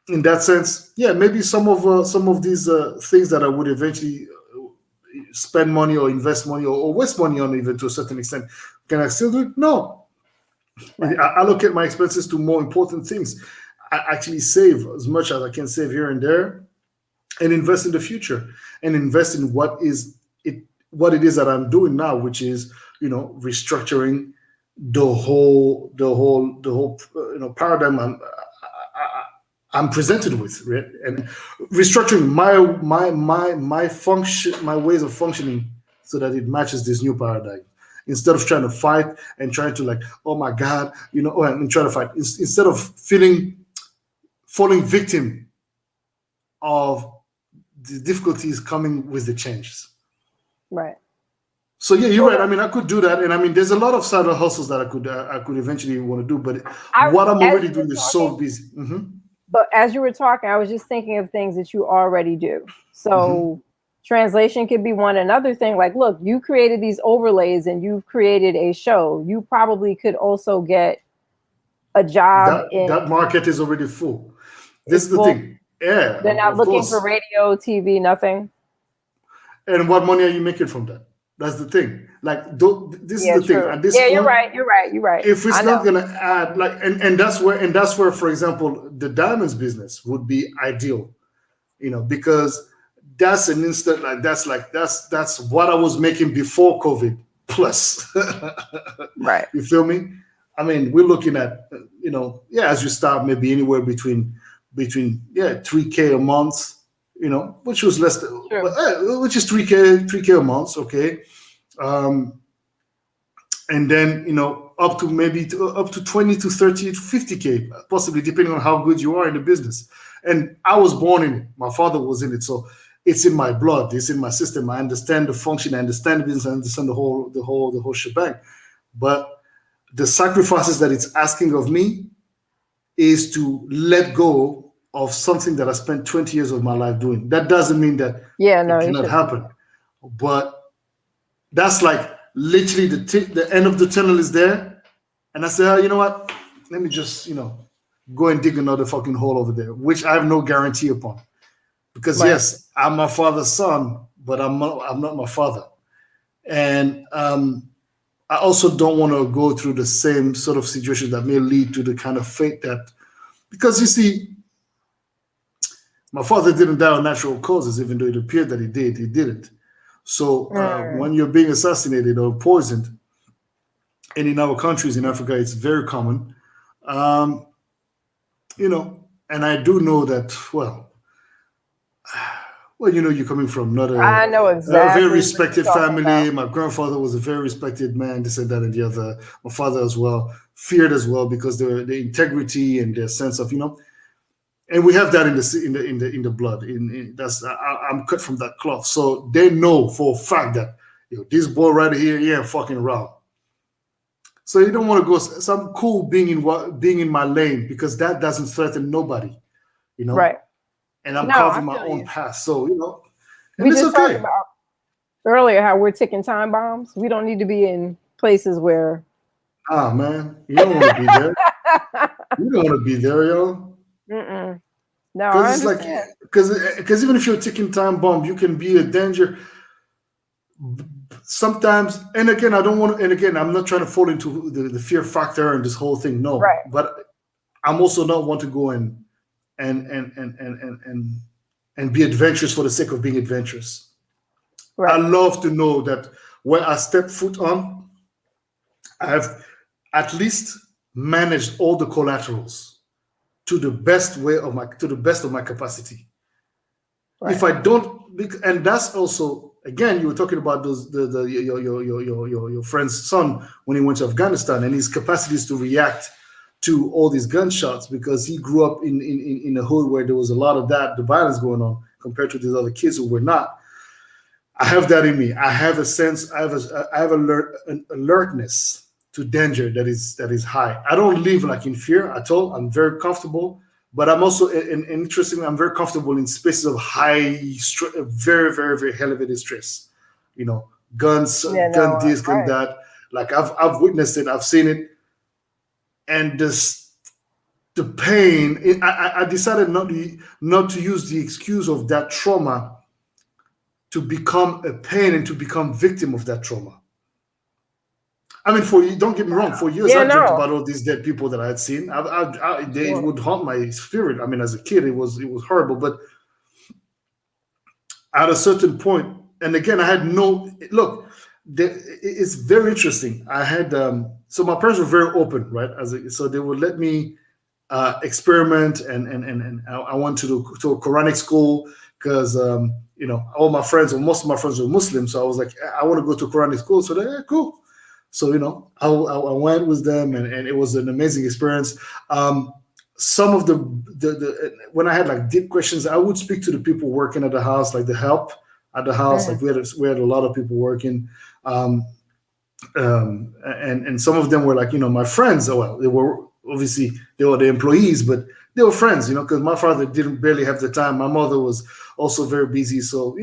in that sense, yeah, maybe some of these things that I would eventually spend money or invest money or waste money on, even to a certain extent, can I still do it? No.
Right.
I allocate my expenses to more important things. I actually save as much as I can save here and there, and invest in the future, and invest in what it is that I'm doing now, which is restructuring the whole paradigm I'm presented with, right? And restructuring my function, my ways of functioning, so that it matches this new paradigm. Instead of trying to fight and trying to like, oh my God, and trying to fight, instead of falling victim of the difficulties coming with the changes.
Right.
So yeah, you're right. I
Well,
mean, I could do that, and I mean, there's a lot of side hustles that I could eventually want to do, but
I
what I'm
as
already
you were
doing is so
talking,
busy.
but as you were talking, I was just thinking of things that you already do.
Hmm.
So Translation could be one. Another thing, like, look, you created these overlays and you've created a show. You probably could also get a job in
That market is already full. This
it's
is the
full.
thing. Yeah,
They're not
of
looking for
course.
radio, TV, nothing.
And what money are you making from that? That's the thing. Like, this is
Yeah,
the thing.
true.
At this
Yeah, you're
point,
right. You're right. You're right.
if it's
I
not
know.
gonna add, like, and that's where, for example, the diamonds business would be ideal, because that's an instant, that's what I was making before COVID plus.
Right.
You feel me? I mean, we're looking at, as you start, maybe anywhere between 3K a month, which was less, which is 3K a month, okay. And then up to maybe up to 20 to 30 to 50K, possibly, depending on how good you are in the business. And I was born in it. My father was in it, so it's in my blood. It's in my system. I understand the function. I understand the business. I understand the whole shebang. But the sacrifices that it's asking of me is to let go of something that I spent 20 years of my life doing. That doesn't mean that it cannot happen, but that's like literally the end of the tunnel is there. And I say, oh, you know what? Let me just, go and dig another fucking hole over there, which I have no guarantee upon. Because yes, I'm my father's son, but I'm not my father. And I also don't want to go through the same sort of situation that may lead to the kind of fate that, because you see, my father didn't die of natural causes, even though it appeared that he did. He didn't. So when you're being assassinated or poisoned, and in our countries in Africa, it's very common, and I do know that, well, you're coming from not
I know exactly
a very respected family. My grandfather was a very respected man, this and that and the other. My father as well, feared as well, because the integrity and their sense of, and we have that in the blood. I'm cut from that cloth, so they know for a fact that this boy right here, he ain't fucking around. So you don't want to go. So I'm cool being in my lane, because that doesn't threaten nobody,
Right.
And I'm carving my own path. So and
we
it's
just
okay.
talked about earlier how we're ticking time bombs. We don't need to be in places where.
Ah, man, you don't want to be there. You don't want to be there, yo.
No,
because it's like because even if you're a ticking time bomb, you can be a danger sometimes. And again, I don't want to. And again, I'm not trying to fall into the fear factor and this whole thing. No, but I'm also not want to go and be adventurous for the sake of being adventurous. Right. I love to know that where I step foot on, I have at least managed all the collaterals to the best of my capacity. Right. If I don't, and that's also, again, you were talking about those your friend's son when he went to Afghanistan and his capacities to react to all these gunshots, because he grew up in a hood where there was a lot of the violence going on, compared to these other kids who were not. I have that in me. I have a sense. I have an alertness to danger that is high. I don't live like in fear at all. I'm very comfortable, but I'm also, and interestingly, I'm very comfortable in spaces of high, very, very, very elevated stress. Guns, gun this, gun that. Like I've witnessed it. I've seen it. And the pain, I decided not to use the excuse of that trauma to become a pain and to become victim of that trauma. I mean, don't get me wrong, for years I dreamt about all these dead people that I had seen. It would haunt my spirit. I mean, as a kid, it was horrible. But at a certain point, and again, I had it's very interesting. I had so my parents were very open, right? So they would let me experiment, and I went to a Quranic school, because all my friends, or most of my friends, were Muslim. So I was like, I want to go to a Quranic school. So they're cool. So I went with them, and it was an amazing experience. Some of the when I had like deep questions, I would speak to the people working at the house, like the help at the house. Like we had a lot of people working, and some of them were like my friends. Well, they were obviously the employees, but they were friends, because my father didn't barely have the time. My mother was also very busy, so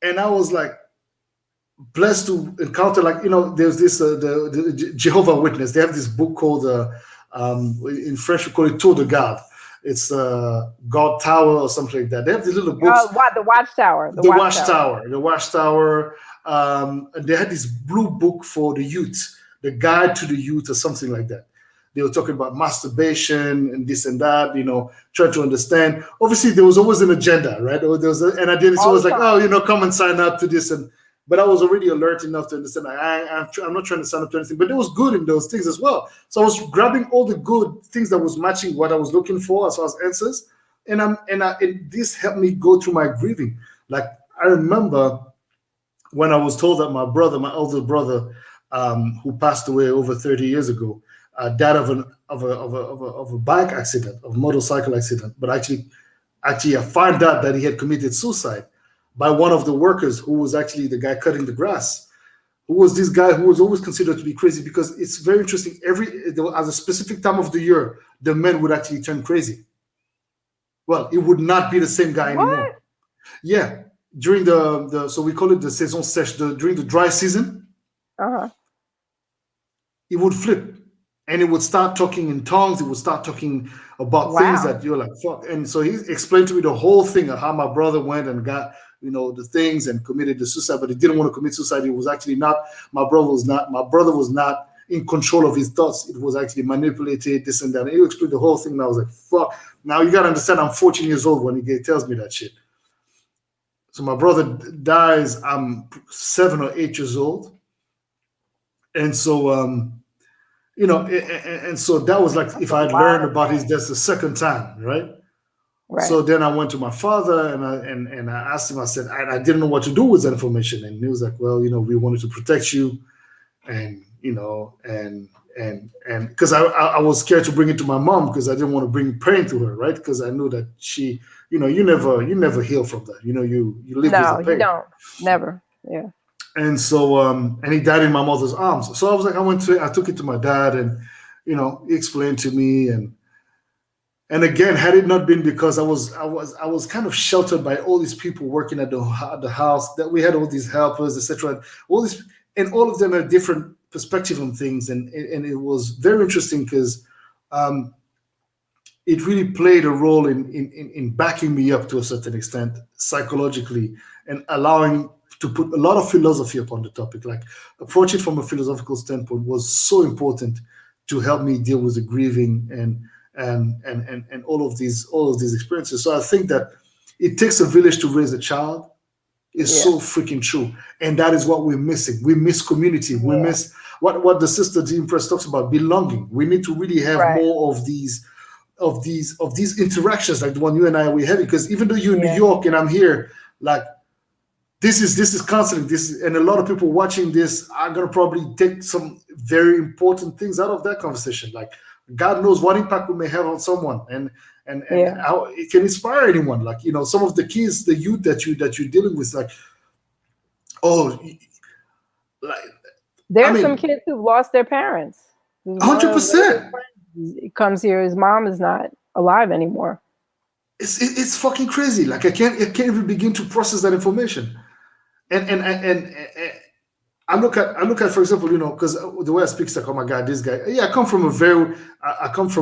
And I was like blessed to encounter, like, there's this the Jehovah Witness. They have this book called in French we call it Tour de Garde. It's God Tower or something like that. They have these little books.
The Watchtower.
The Watchtower. The Watchtower. They had this blue book for the youth, the Guide to the Youth, or something like that. They were talking about masturbation and this and that, trying to understand. Obviously, there was always an agenda, right? And I did. It was like, come and sign up to this. But I was already alert enough to understand. I'm not trying to sign up to anything, but there was good in those things as well. So I was grabbing all the good things that was matching what I was looking for as far as answers, and this helped me go through my grieving. Like, I remember when I was told that my older brother, who passed away over 30 years ago, died of a bike accident, of a motorcycle accident. But actually, I found out that he had committed suicide by one of the workers, who was actually the guy cutting the grass, who was this guy who was always considered to be crazy, because it's very interesting. At a specific time of the year, the men would actually turn crazy. Well, it would not be the same guy anymore. Yeah, during the so we call it the saison sèche, during the dry season, it would flip. And it would start talking in tongues. It would start talking about things that you're like, fuck. And so he explained to me the whole thing of how my brother went and got, the things and committed the suicide, but he didn't want to commit suicide. He was actually not, my brother was not in control of his thoughts. It was actually manipulated, this and that. And he explained the whole thing. And I was like, fuck. Now you got to understand, I'm 14 years old when he tells me that shit. So my brother dies, I'm 7 or 8 years old. And so, and so that was like, if I had learned about his death the second time, right? So then I went to my father and I asked him, I said, I didn't know what to do with that information. And he was like, well, we wanted to protect you. And, and because I was scared to bring it to my mom, because I didn't want to bring pain to her, right? Because I knew that she, you never heal from that. You live with the pain. No, you don't.
Never. Yeah.
And so, and he died in my mother's arms. So I was like, I took it to my dad, and, he explained to me, and again, had it not been because I was kind of sheltered by all these people working at the house, that we had all these helpers, etc. All of them had different perspective on things, and it was very interesting, because it really played a role in backing me up to a certain extent psychologically, and allowing to put a lot of philosophy upon the topic. Like, approach it from a philosophical standpoint was so important to help me deal with the grieving and all of these experiences. So I think that it takes a village to raise a child is so freaking true, and that is what we're missing. We miss community. We miss what the sister Dean Press talks about, belonging. We need to really have more of these interactions, like the one you and I were having. Because even though you're in New York and I'm here, like, this is counseling. And a lot of people watching this are gonna probably take some very important things out of that conversation. Like, God knows what impact we may have on someone, and how it can inspire anyone. Like, some of the kids, the youth that you're dealing with, like,
there's some kids who've lost their parents.
100%.
He comes here, his mom is not alive anymore.
It's fucking crazy. Like, I can't even begin to process that information. And I look at, for example, because the way I speak is like, oh my God, this guy. Yeah, I come from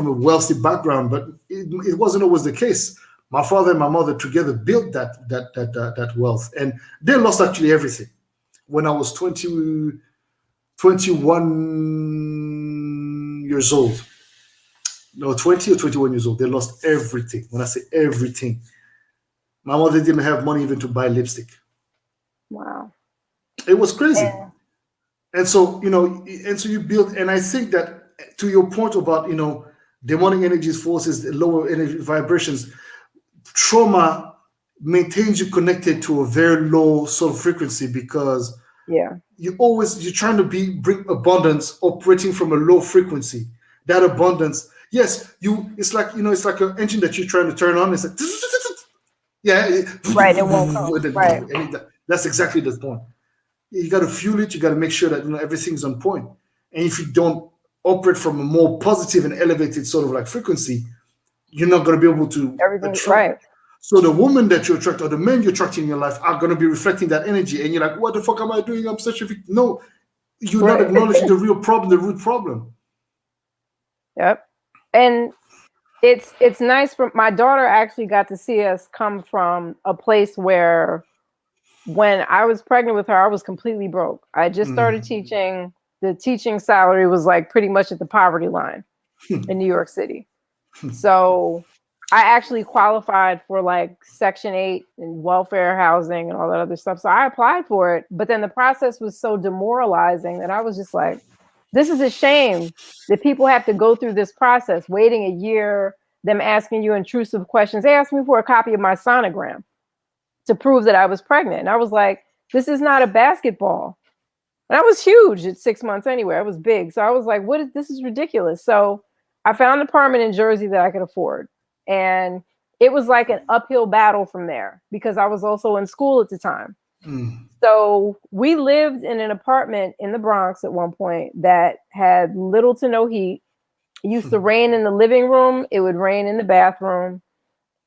a wealthy background, but it wasn't always the case. My father and my mother together built that wealth, and they lost actually everything. When I was 21 years old, no, 20 or 21 years old, they lost everything. When I say everything, my mother didn't have money even to buy lipstick.
Wow.
It was crazy. And so, you build, and I think that, to your point about, demonic energies, forces, lower energy vibrations, trauma maintains you connected to a very low soul frequency, because you're trying to bring abundance operating from a low frequency. That abundance, yes, it's like an engine that you're trying to turn on. It's like,
it won't come. Right.
That's exactly the point. You got to fuel it. You got to make sure that everything's on point. And if you don't operate from a more positive and elevated sort of like frequency, you're not going to be able to
everything's right.
So the woman that you attract or the men you attract in your life are going to be reflecting that energy, and you're like, "What the fuck am I doing? I'm such a victim." No, you're not
Right.
acknowledging the real problem, the root problem.
Yep. And it's nice for my daughter actually got to see us come from a place where when I was pregnant with her, I was completely broke. I just started teaching. The teaching salary was like pretty much at the poverty line in New York City. So I actually qualified for like Section 8 and welfare housing and all that other stuff. So I applied for it. But then the process was so demoralizing that I was just like, this is a shame that people have to go through this process, waiting a year, them asking you intrusive questions. They asked me for a copy of my sonogram to prove that I was pregnant. And I was like, this is not a basketball. And I was huge at 6 months anyway. I was big. So I was like, this is ridiculous. So I found an apartment in Jersey that I could afford. And it was like an uphill battle from there because I was also in school at the time. So we lived in an apartment in the Bronx at one point that had little to no heat. It used to rain in the living room. It would rain in the bathroom.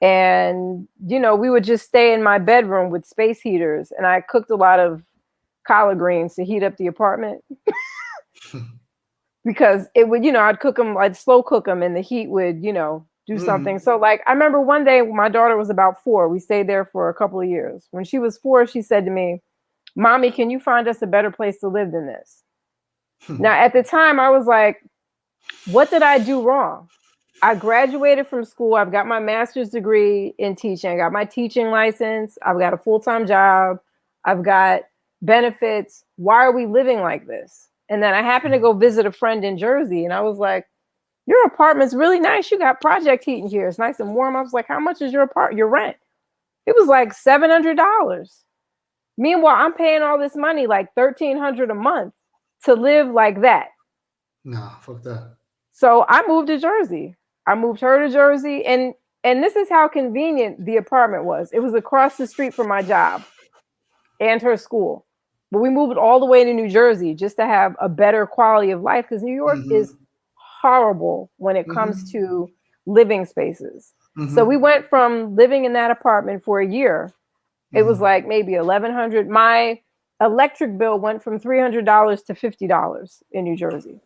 And, we would just stay in my bedroom with space heaters. And I cooked a lot of collard greens to heat up the apartment because it would, I'd cook them, I'd slow cook them and the heat would, do something. So like, I remember one day when my daughter was about 4, we stayed there for a couple of years. When she was 4, she said to me, "Mommy, can you find us a better place to live than this?" Now, at the time I was like, what did I do wrong? I graduated from school. I've got my master's degree in teaching. I got my teaching license. I've got a full-time job. I've got benefits. Why are we living like this? And then I happened to go visit a friend in Jersey and I was like, your apartment's really nice. You got project heating here. It's nice and warm. I was like, how much is your rent? It was like $700. Meanwhile, I'm paying all this money, like $1,300 a month to live like that.
Nah, fuck that.
So I moved to Jersey. I moved her to Jersey. And this is how convenient the apartment was. It was across the street from my job and her school. But we moved all the way to New Jersey just to have a better quality of life because New York is horrible when it comes to living spaces. So we went from living in that apartment for a year. It was like maybe $1,100. My electric bill went from $300 to $50 in New Jersey.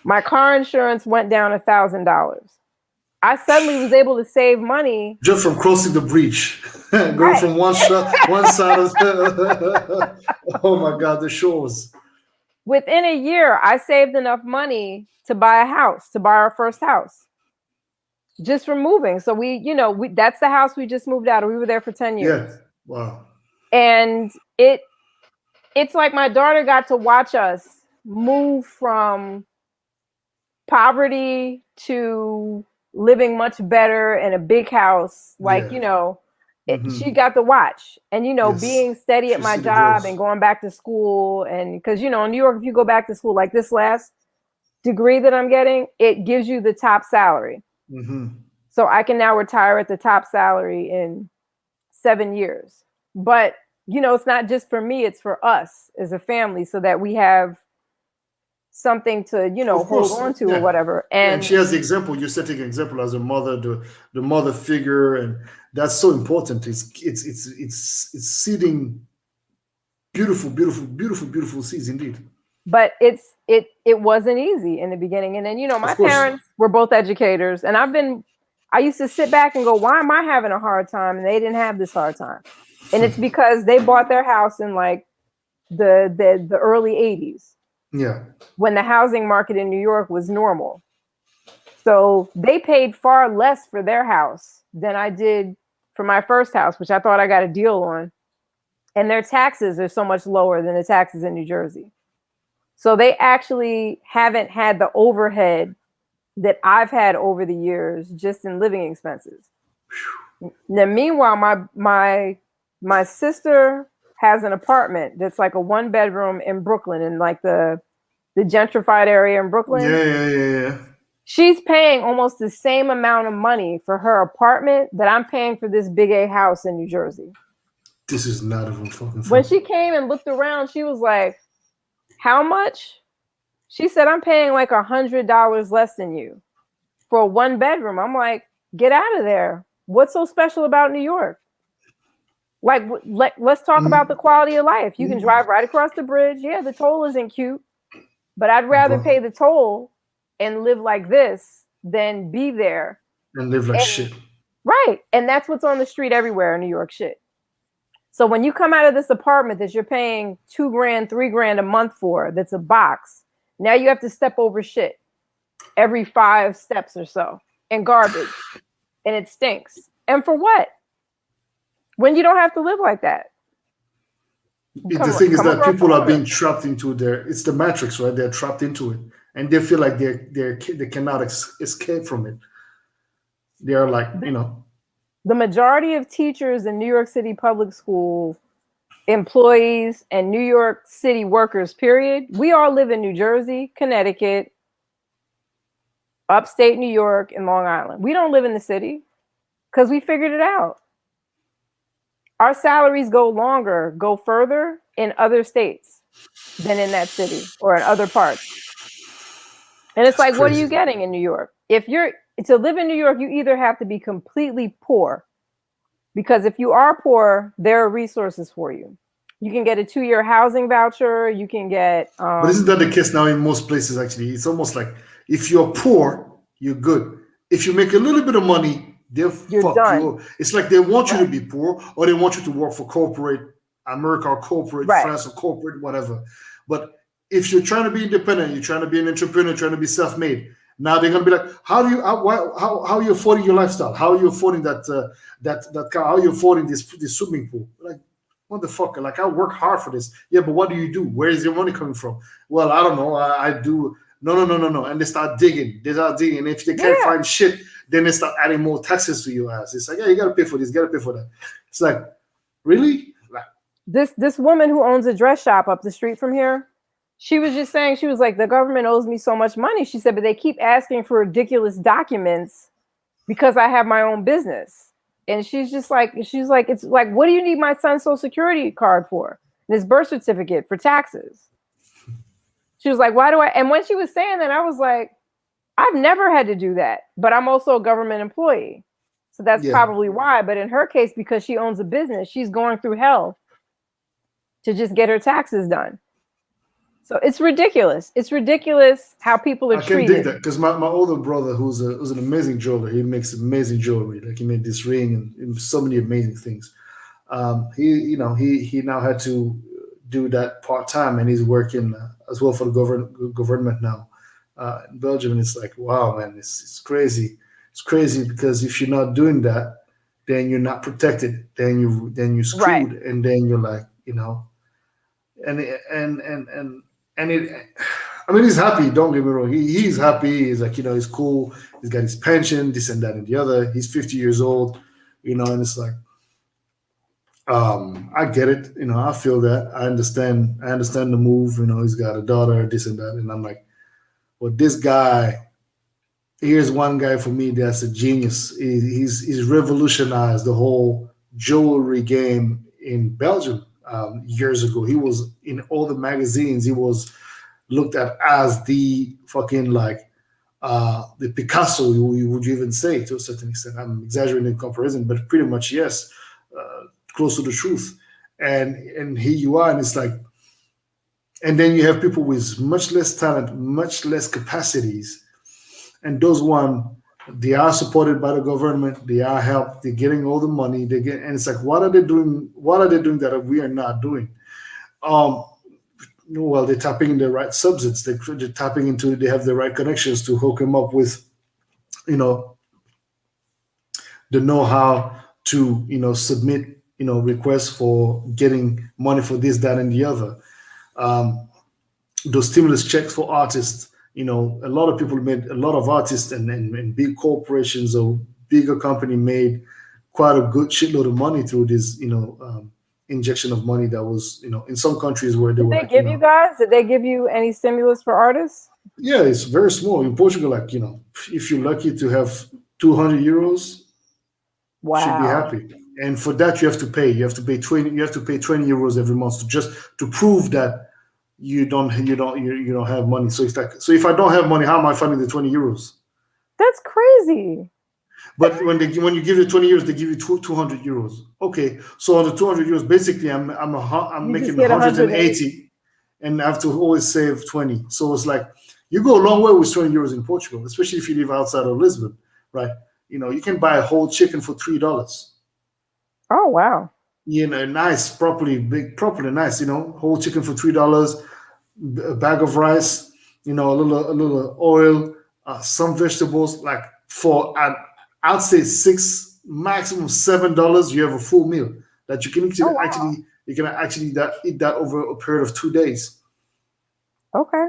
My car insurance went down $1,000. I suddenly was able to save money
just from crossing the bridge, going from one side of the oh my God, the shores.
Within a year, I saved enough money to buy a house, to buy our first house, just from moving. So that's the house we just moved out of. We were there for 10 years.
Yeah. Wow.
And it's like my daughter got to watch us move from poverty to living much better in a big house. Like, she got to watch and, being steady at my job and going back to school. And because, in New York, if you go back to school, like this last degree that I'm getting, it gives you the top salary. So I can now retire at the top salary in 7 years. But, it's not just for me, it's for us as a family so that we have something to, hold on to or whatever.
And she has the example. You're setting an example as a mother, the mother figure, and that's so important. It's seeding beautiful seeds indeed.
But it wasn't easy in the beginning. And then, my parents were both educators, and I used to sit back and go, why am I having a hard time? And they didn't have this hard time. And it's because they bought their house in like the early 80s.
Yeah.
When the housing market in New York was normal. So they paid far less for their house than I did for my first house, which I thought I got a deal on. And their taxes are so much lower than the taxes in New Jersey. So they actually haven't had the overhead that I've had over the years just in living expenses. Now, meanwhile, my sister has an apartment that's like a 1-bedroom in Brooklyn, in like the gentrified area in Brooklyn.
Yeah.
She's paying almost the same amount of money for her apartment that I'm paying for this big A house in New Jersey.
This is not even fucking fun.
When she came and looked around, she was like, how much? She said, I'm paying like $100 less than you for a 1-bedroom. I'm like, get out of there. What's so special about New York? Like, let's talk about the quality of life. You can drive right across the bridge. Yeah, the toll isn't cute, but I'd rather pay the toll and live like this than be there
and live like shit.
Right. And that's what's on the street everywhere in New York shit. So when you come out of this apartment that you're paying $2,000, $3,000 a month for, that's a box, now you have to step over shit every 5 steps or so, and garbage, and it stinks. And for what? When you don't have to live like that.
The thing is that people are being trapped into it's the matrix, right? They're trapped into it, and they feel like they cannot escape from it. They are like,
the majority of teachers in New York City public school employees and New York City workers, period, we all live in New Jersey, Connecticut, upstate New York, and Long Island. We don't live in the city because we figured it out. Our salaries go further in other states than in that city or in other parts. And it's like, what are you getting in New York? If you're to live in New York, you either have to be completely poor, because if you are poor, there are resources for you. You can get a 2-year housing voucher. You can get.
But isn't that the case now in most places? Actually, it's almost like if you're poor, you're good. If you make a little bit of money, they'll fuck you up. It's like they want you to be poor, or they want you to work for corporate America or corporate France or corporate whatever. But if you're trying to be independent, you're trying to be an entrepreneur, trying to be self-made, now they're gonna be like, how are you affording your lifestyle? How are you affording that car? How are you affording this swimming pool? Like, motherfucker, like, I work hard for this. Yeah, but what do you do? Where is your money coming from? Well, I don't know. I do. No. And they start digging. And if they can't find shit, then they start adding more taxes to your ass. It's like, yeah, you gotta pay for this, you gotta pay for that. It's like, really? Like,
this woman who owns a dress shop up the street from here, she was just saying, she was like, the government owes me so much money. She said, but they keep asking for ridiculous documents because I have my own business. And she's like, it's like, what do you need my son's social security card for? And his birth certificate for taxes. She was like, why do I? And when she was saying that, I was like, I've never had to do that, but I'm also a government employee. So that's probably why. But in her case, because she owns a business, she's going through hell to just get her taxes done. So it's ridiculous. It's ridiculous how people are treated. I can dig
that, because my older brother, who's an amazing jeweler, he makes amazing jewelry. Like, he made this ring and so many amazing things. He now had to do that part-time, and he's working as well for the government now in Belgium. And it's like, wow, man, it's crazy. It's crazy, because if you're not doing that, then you're not protected. Then you're screwed, right. And then you're like, and I mean, he's happy. Don't get me wrong. He's happy. He's like, he's cool. He's got his pension, this and that and the other. He's 50 years old, and it's like, I get it. I feel that. I understand the move. He's got a daughter, this and that. And I'm like, well, this guy, here's one guy for me that's a genius. He's revolutionized the whole jewelry game in Belgium. Years ago, he was in all the magazines. He was looked at as the fucking, like, the Picasso, you would even say, to a certain extent. I'm exaggerating in comparison, but pretty much, yes, close to the truth. And here you are, and it's like, and then you have people with much less talent, much less capacities, and those they are supported by the government. They are helped. They're getting all the money. And it's like, what are they doing? What are they doing that we are not doing? Well, they're tapping in the right substance. They're tapping into. They have the right connections to hook them up with, the know-how to, submit, requests for getting money for this, that, and the other. Those stimulus checks for artists. A lot of people made, a lot of artists and big corporations or bigger company made quite a good shitload of money through this, injection of money that was, in some countries where
did they give you any stimulus for artists?
Yeah, it's very small. In Portugal, like, if you're lucky to have 200 euros,
wow,
should be happy. And for that, you have to pay. You have to pay 20 euros every month to prove that you don't have money. So it's like, so if I don't have money, how am I finding the 20 euros?
That's crazy.
But when you give it 20 euros, they give you 200 euros. Okay, so on the 200 euros, basically, I'm
You just
making
get 180.
180, and I have to always save 20. So it's like you go a long way with 20 euros in Portugal, especially if you live outside of Lisbon, right? You can buy a whole chicken for $3.
Oh wow.
Nice, properly big, properly nice. Whole chicken for $3, a bag of rice, a little oil, some vegetables. Like for I'd say $6, maximum $7. You have a full meal that you can
Oh
actually
wow.
actually you can actually eat that over a period of 2 days
Okay.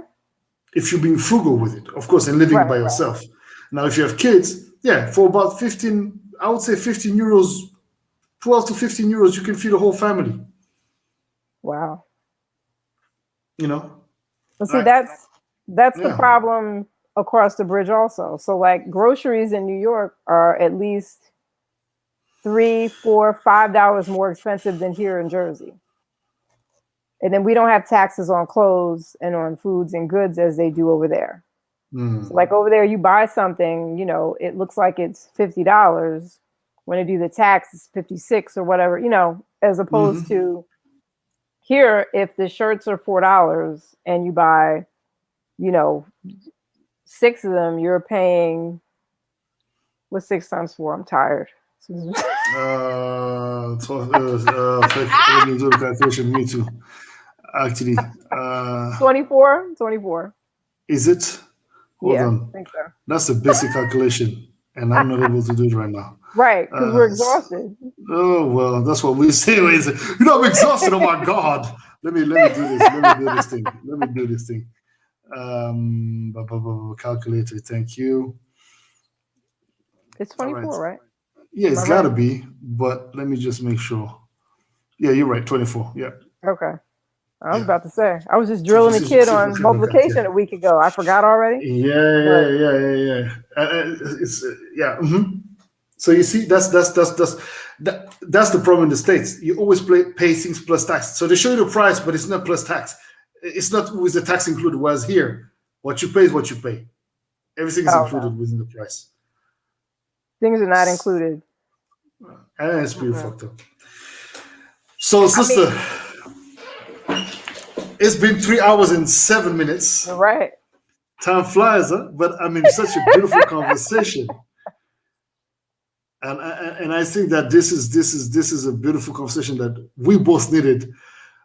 if you're being frugal with it, of course, and living
Right.
by
Right.
yourself. Now, if you have kids, yeah, for about 15, I would say 15 euros, 12 to 15 euros, you can feed a whole family.
Wow.
You know,
Well, see,
like
that's the
yeah.
problem across the bridge also. So like groceries in New York are at least $3, $4, $5 more expensive than here in Jersey. And then we don't have taxes on clothes and on foods and goods as they do over there. So
Mm.
like over there, you buy something, it looks like it's $50. When they do the tax, it's 56 or whatever, as opposed
Hmm.
to here, if the shirts are $4 and you buy, you know, 6 of them, you're paying what's 6 times 4? I'm tired.
Let me do the calculation. Me too. Actually,
24, 24.
is it? Hold
Yeah,
on.
I think so.
That's a basic calculation, and I'm not able to do it right now.
Right, because we're
S-
exhausted.
oh well, that's what we say. I'm exhausted. Oh my god. Let me do this. Let me do this thing. Let me do this thing. Calculator. Thank you.
It's
All right.
24, right?
Yeah,
Am I
it's got
right?
to be, but let me just make sure. Yeah, you're right. 24. Yeah,
Okay. I was
yeah.
about to say. I was just
So
drilling the kid on
64, yeah.
multiplication a week ago. I forgot already.
Yeah, yeah,
But
yeah, yeah, yeah. It's yeah. So you see, that's the problem in the states. You always pay things plus tax. So they show you the price, but it's not plus tax. It's not with the tax included. Whereas here, what you pay is what you pay. Everything is
oh no,
included within the price,
things are not included.
and it's pretty
Mm-mm.
fucked up. So,
I
sister,
mean,
it's been 3 hours and 7 minutes.
you're right.
Time flies, huh? But I mean, such a beautiful conversation. And I think that this is a beautiful conversation that we both needed.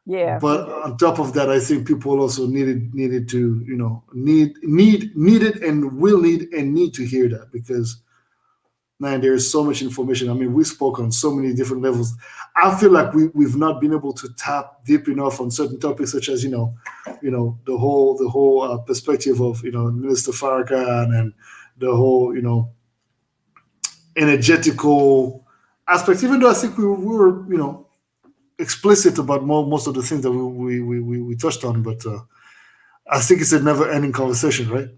Yeah, we
But
did.
on top of that, I think people also needed to needed and will need and need to hear that, because man, there is so much information. I mean, we spoke on so many different levels. I feel like we've not been able to tap deep enough on certain topics, such as the whole perspective of Minister Farrakhan, and the whole energetical aspects. Even though I think we were explicit about most of the things that we touched on, but I think it's a never-ending conversation, right?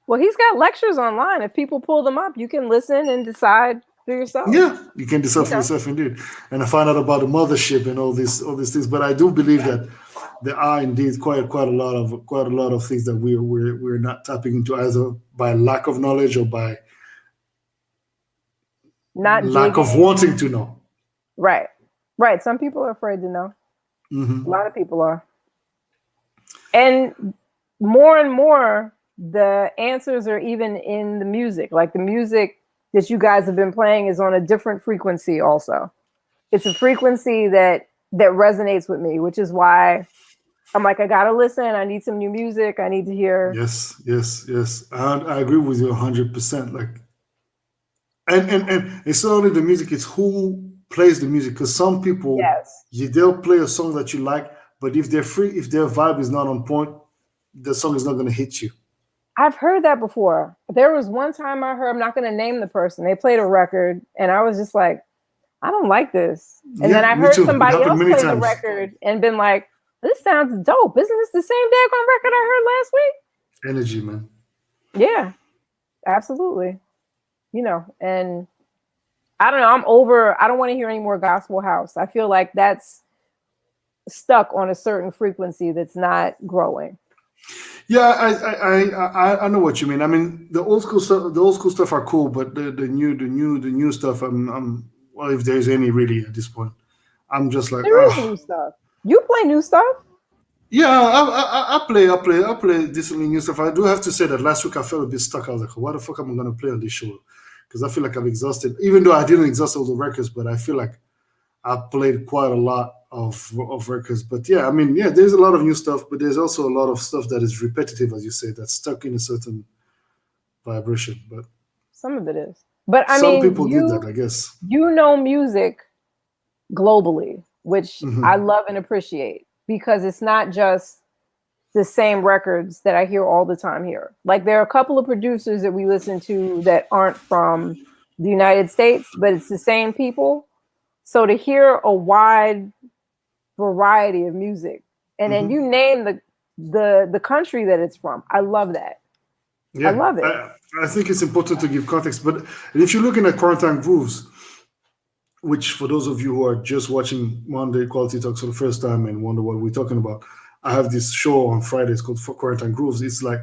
Well, he's got lectures online. If people pull them up, you can listen and decide for yourself.
Yeah, you can decide
You
for
know,
yourself, indeed, and I find out about the mothership and all these things. But I do believe that there are indeed quite a lot of things that we're not tapping into, either by lack of knowledge or by
not
lack of
digging.
wanting to know.
Right, right. Some people are afraid to know. A
Hmm.
lot of people are, and more, the answers are even in the music. Like the music that you guys have been playing is on a different frequency. Also, it's a frequency that resonates with me, which is why I'm like, I gotta listen. I need some new music. I need to hear.
Yes, yes, yes. I agree with you 100%. Like, and it's not only the music; it's who plays the music. Because some people,
Yes,
they'll play a song that you like, but if their vibe is not on point, the song is not going to hit you.
I've heard that before. There was one time I heard, I'm not gonna name the person. They played a record, and I was just like, I don't like this. And then
Yeah,
I
me
heard
too. It
somebody
happened
else
many
play the
times.
record and been like, this sounds dope. Isn't this the same daggone record I heard last
Energy, man.
week? Yeah, absolutely. And I don't know. I'm over, I don't want to hear any more gospel house. I feel like that's stuck on a certain frequency that's not growing.
Yeah, I know what you mean. I mean, the old school stuff are cool, but the new stuff, well, if there's any really at this point, I'm just like,
There is new stuff. You play new stuff?
yeah, I play decently new stuff. I do have to say that last week I felt a bit stuck. I was like, what the fuck am I gonna play on this show? Because I feel like I've exhausted, even though I didn't exhaust all the records, but I feel like I played quite a lot of records. But yeah, I mean, yeah, there's a lot of new stuff, but there's also a lot of stuff that is repetitive, as you say, that's stuck in a certain vibration. But
Some of it is. But I
some
mean,
people did that, I guess.
you know music globally, which I
Hmm.
love and appreciate because it's not just the same records that I hear all the time here. Like there are a couple of producers that we listen to that aren't from the United States, but it's the same people. So to hear a wide variety of music and then
Hmm.
you name the country that it's from. I love that. I
Yeah,
love it.
I think it's important to give context. But if you're looking at Quarantine Grooves, which for those of you who are just watching Monday Quality Talks for the first time and wonder what we're talking about, I have this show on Fridays called Quarantine Grooves. It's like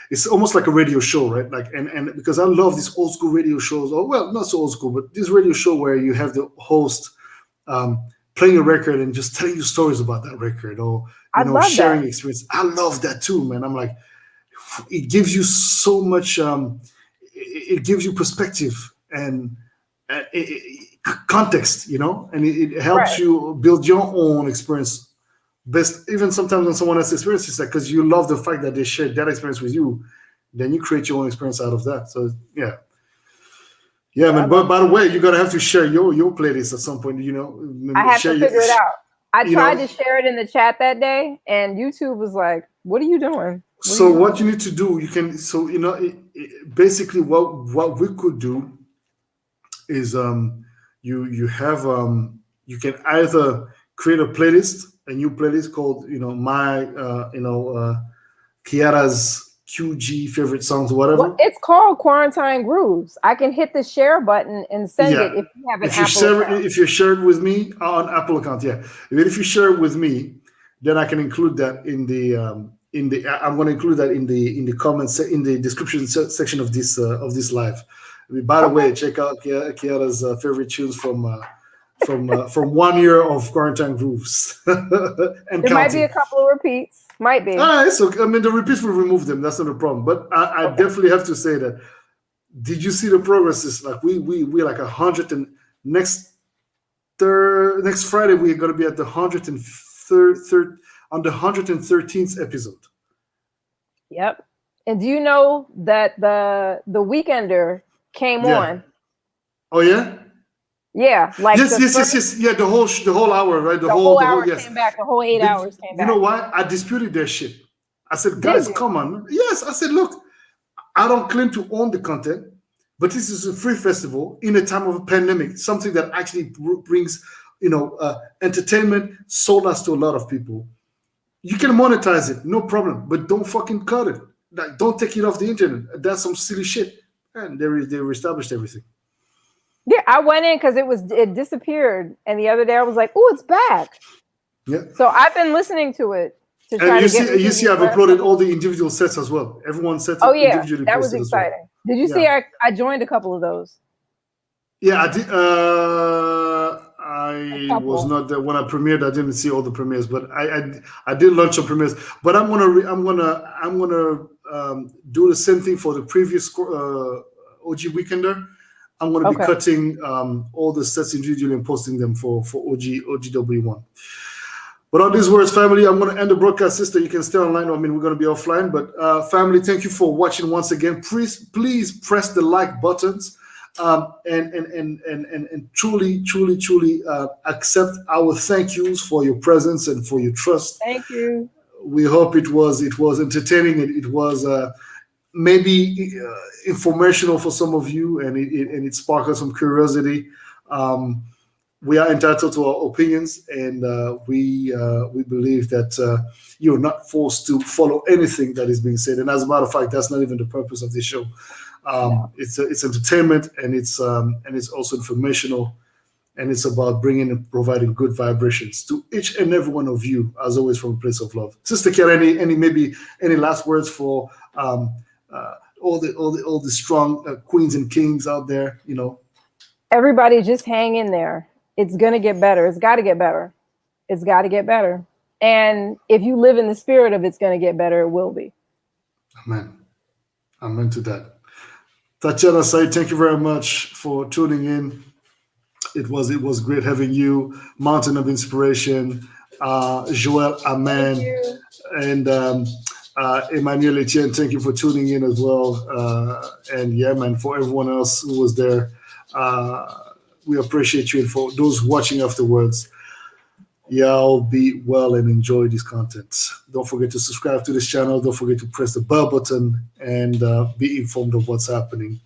it's almost like a radio show, right? Like and because I love these old school radio shows, or well, not so old school, but this radio show where you have the host um, playing a record and just telling you stories about that record, or
I love
sharing
that.
experience. I love that too, man. I'm like, it gives you so much. It gives you perspective and context, and it helps
Right.
you build your own experience. Best, even sometimes when someone else experiences that, because you love the fact that they shared that experience with you, then you create your own experience out of that. So yeah, yeah,
Yeah, I
man. But
love
by
that.
the way, you're gonna have to share your playlist at some point.
I have
Share
to
your,
figure it out. I
you
tried
know.
to share it in the chat that day, and YouTube was like, "What are you doing? What are you
So what
doing?"
you need to do, you can. So basically, what we could do is you have you can either create a new playlist called my Kiara's QG favorite songs,
Well,
whatever.
it's called Quarantine Grooves. I can hit the share button and send it
Yeah,
if you have an Apple account.
if you share it with me on Apple account, yeah. If you share it with me, then I can include that in the. I'm going to include that in the comments in the description section of this live. By the
Okay.
way, check out Kiara's favorite tunes from 1 year of quarantine grooves and
There might be
counting.
a couple of repeats. Might be.
Ah, it's okay. I mean, the repeats will remove them. That's not a problem. But I
Okay.
definitely have to say that. Did you see the progress? It's like we like 100 and next Friday we're gonna be at the 103rd on the 113th episode.
Yep. And do you know that the Weekender came
Yeah.
on?
Oh yeah.
Yeah, like
Yes,
the
yes, yes,
first,
yes. Yeah, the whole hour, right?
the whole
The whole
hour
yes.
came back. The whole eight
But
hours came
you know
back.
what? I disputed their shit. I said,
Did
guys,
you?
come on. Yes, I said, look, I don't claim to own the content, but this is a free festival in a time of a pandemic, something that actually brings, entertainment, solace to a lot of people. You can monetize it, no problem, but don't fucking cut it. Like, don't take it off the internet. That's some silly shit. And they reestablished everything.
Yeah, I went in because it disappeared, and the other day I was like, "Oh, it's back."
Yeah.
So I've been listening to it to
And
try to get me
you
through
see,
these
I've
last
uploaded
couple
all
of.
the individual sets as well. Everyone's set
Oh yeah,
individually
that was
posted as well.
exciting. Did you see?
Yeah.
I joined a couple of those.
Yeah, I did.
A
I was
couple.
not there when I premiered. I didn't see all the premieres, but I did launch some premieres. But I'm gonna do the same thing for the previous OG Weekender. I'm gonna be
Okay.
cutting all the sets individually and posting them for OGW1. But on these words, family, I'm going to end the broadcast. Sister, you can stay online. I mean, we're going to be offline. But family, thank you for watching once again. Please press the like buttons and truly accept our thank yous for your presence and for your trust.
Thank you.
We hope it was entertaining. It was maybe informational for some of you, and it sparked some curiosity. Um, we are entitled to our opinions, and we believe that you're not forced to follow anything that is being said. And as a matter of fact, that's not even the purpose of this show.
No.
It's entertainment, and it's also informational. And it's about bringing and providing good vibrations to each and every one of you, as always, from a place of love. Sister Kiara, any last words for all the strong queens and kings out there?
Everybody, just hang in there. It's gonna get better. It's got to get better. It's got to get better. And if you live in the spirit of it's gonna get better, it will be.
Amen. Amen to that. Tatiana Said, thank you very much for tuning in. It was great having you. Mountain of Inspiration, Joel, amen, and Emmanuel Etienne, thank you for tuning in as well. And yeah, man, for everyone else who was there, we appreciate you. And for those watching afterwards, y'all be well and enjoy this content. Don't forget to subscribe to this channel. Don't forget to press the bell button and be informed of what's happening.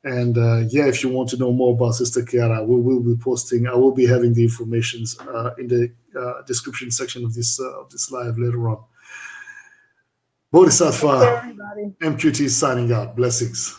And yeah, if you want to know more about Sister Kiara, we will be posting. I will be having the information in the description section of this live later on. Boddhi Satva, MQT signing out. Blessings.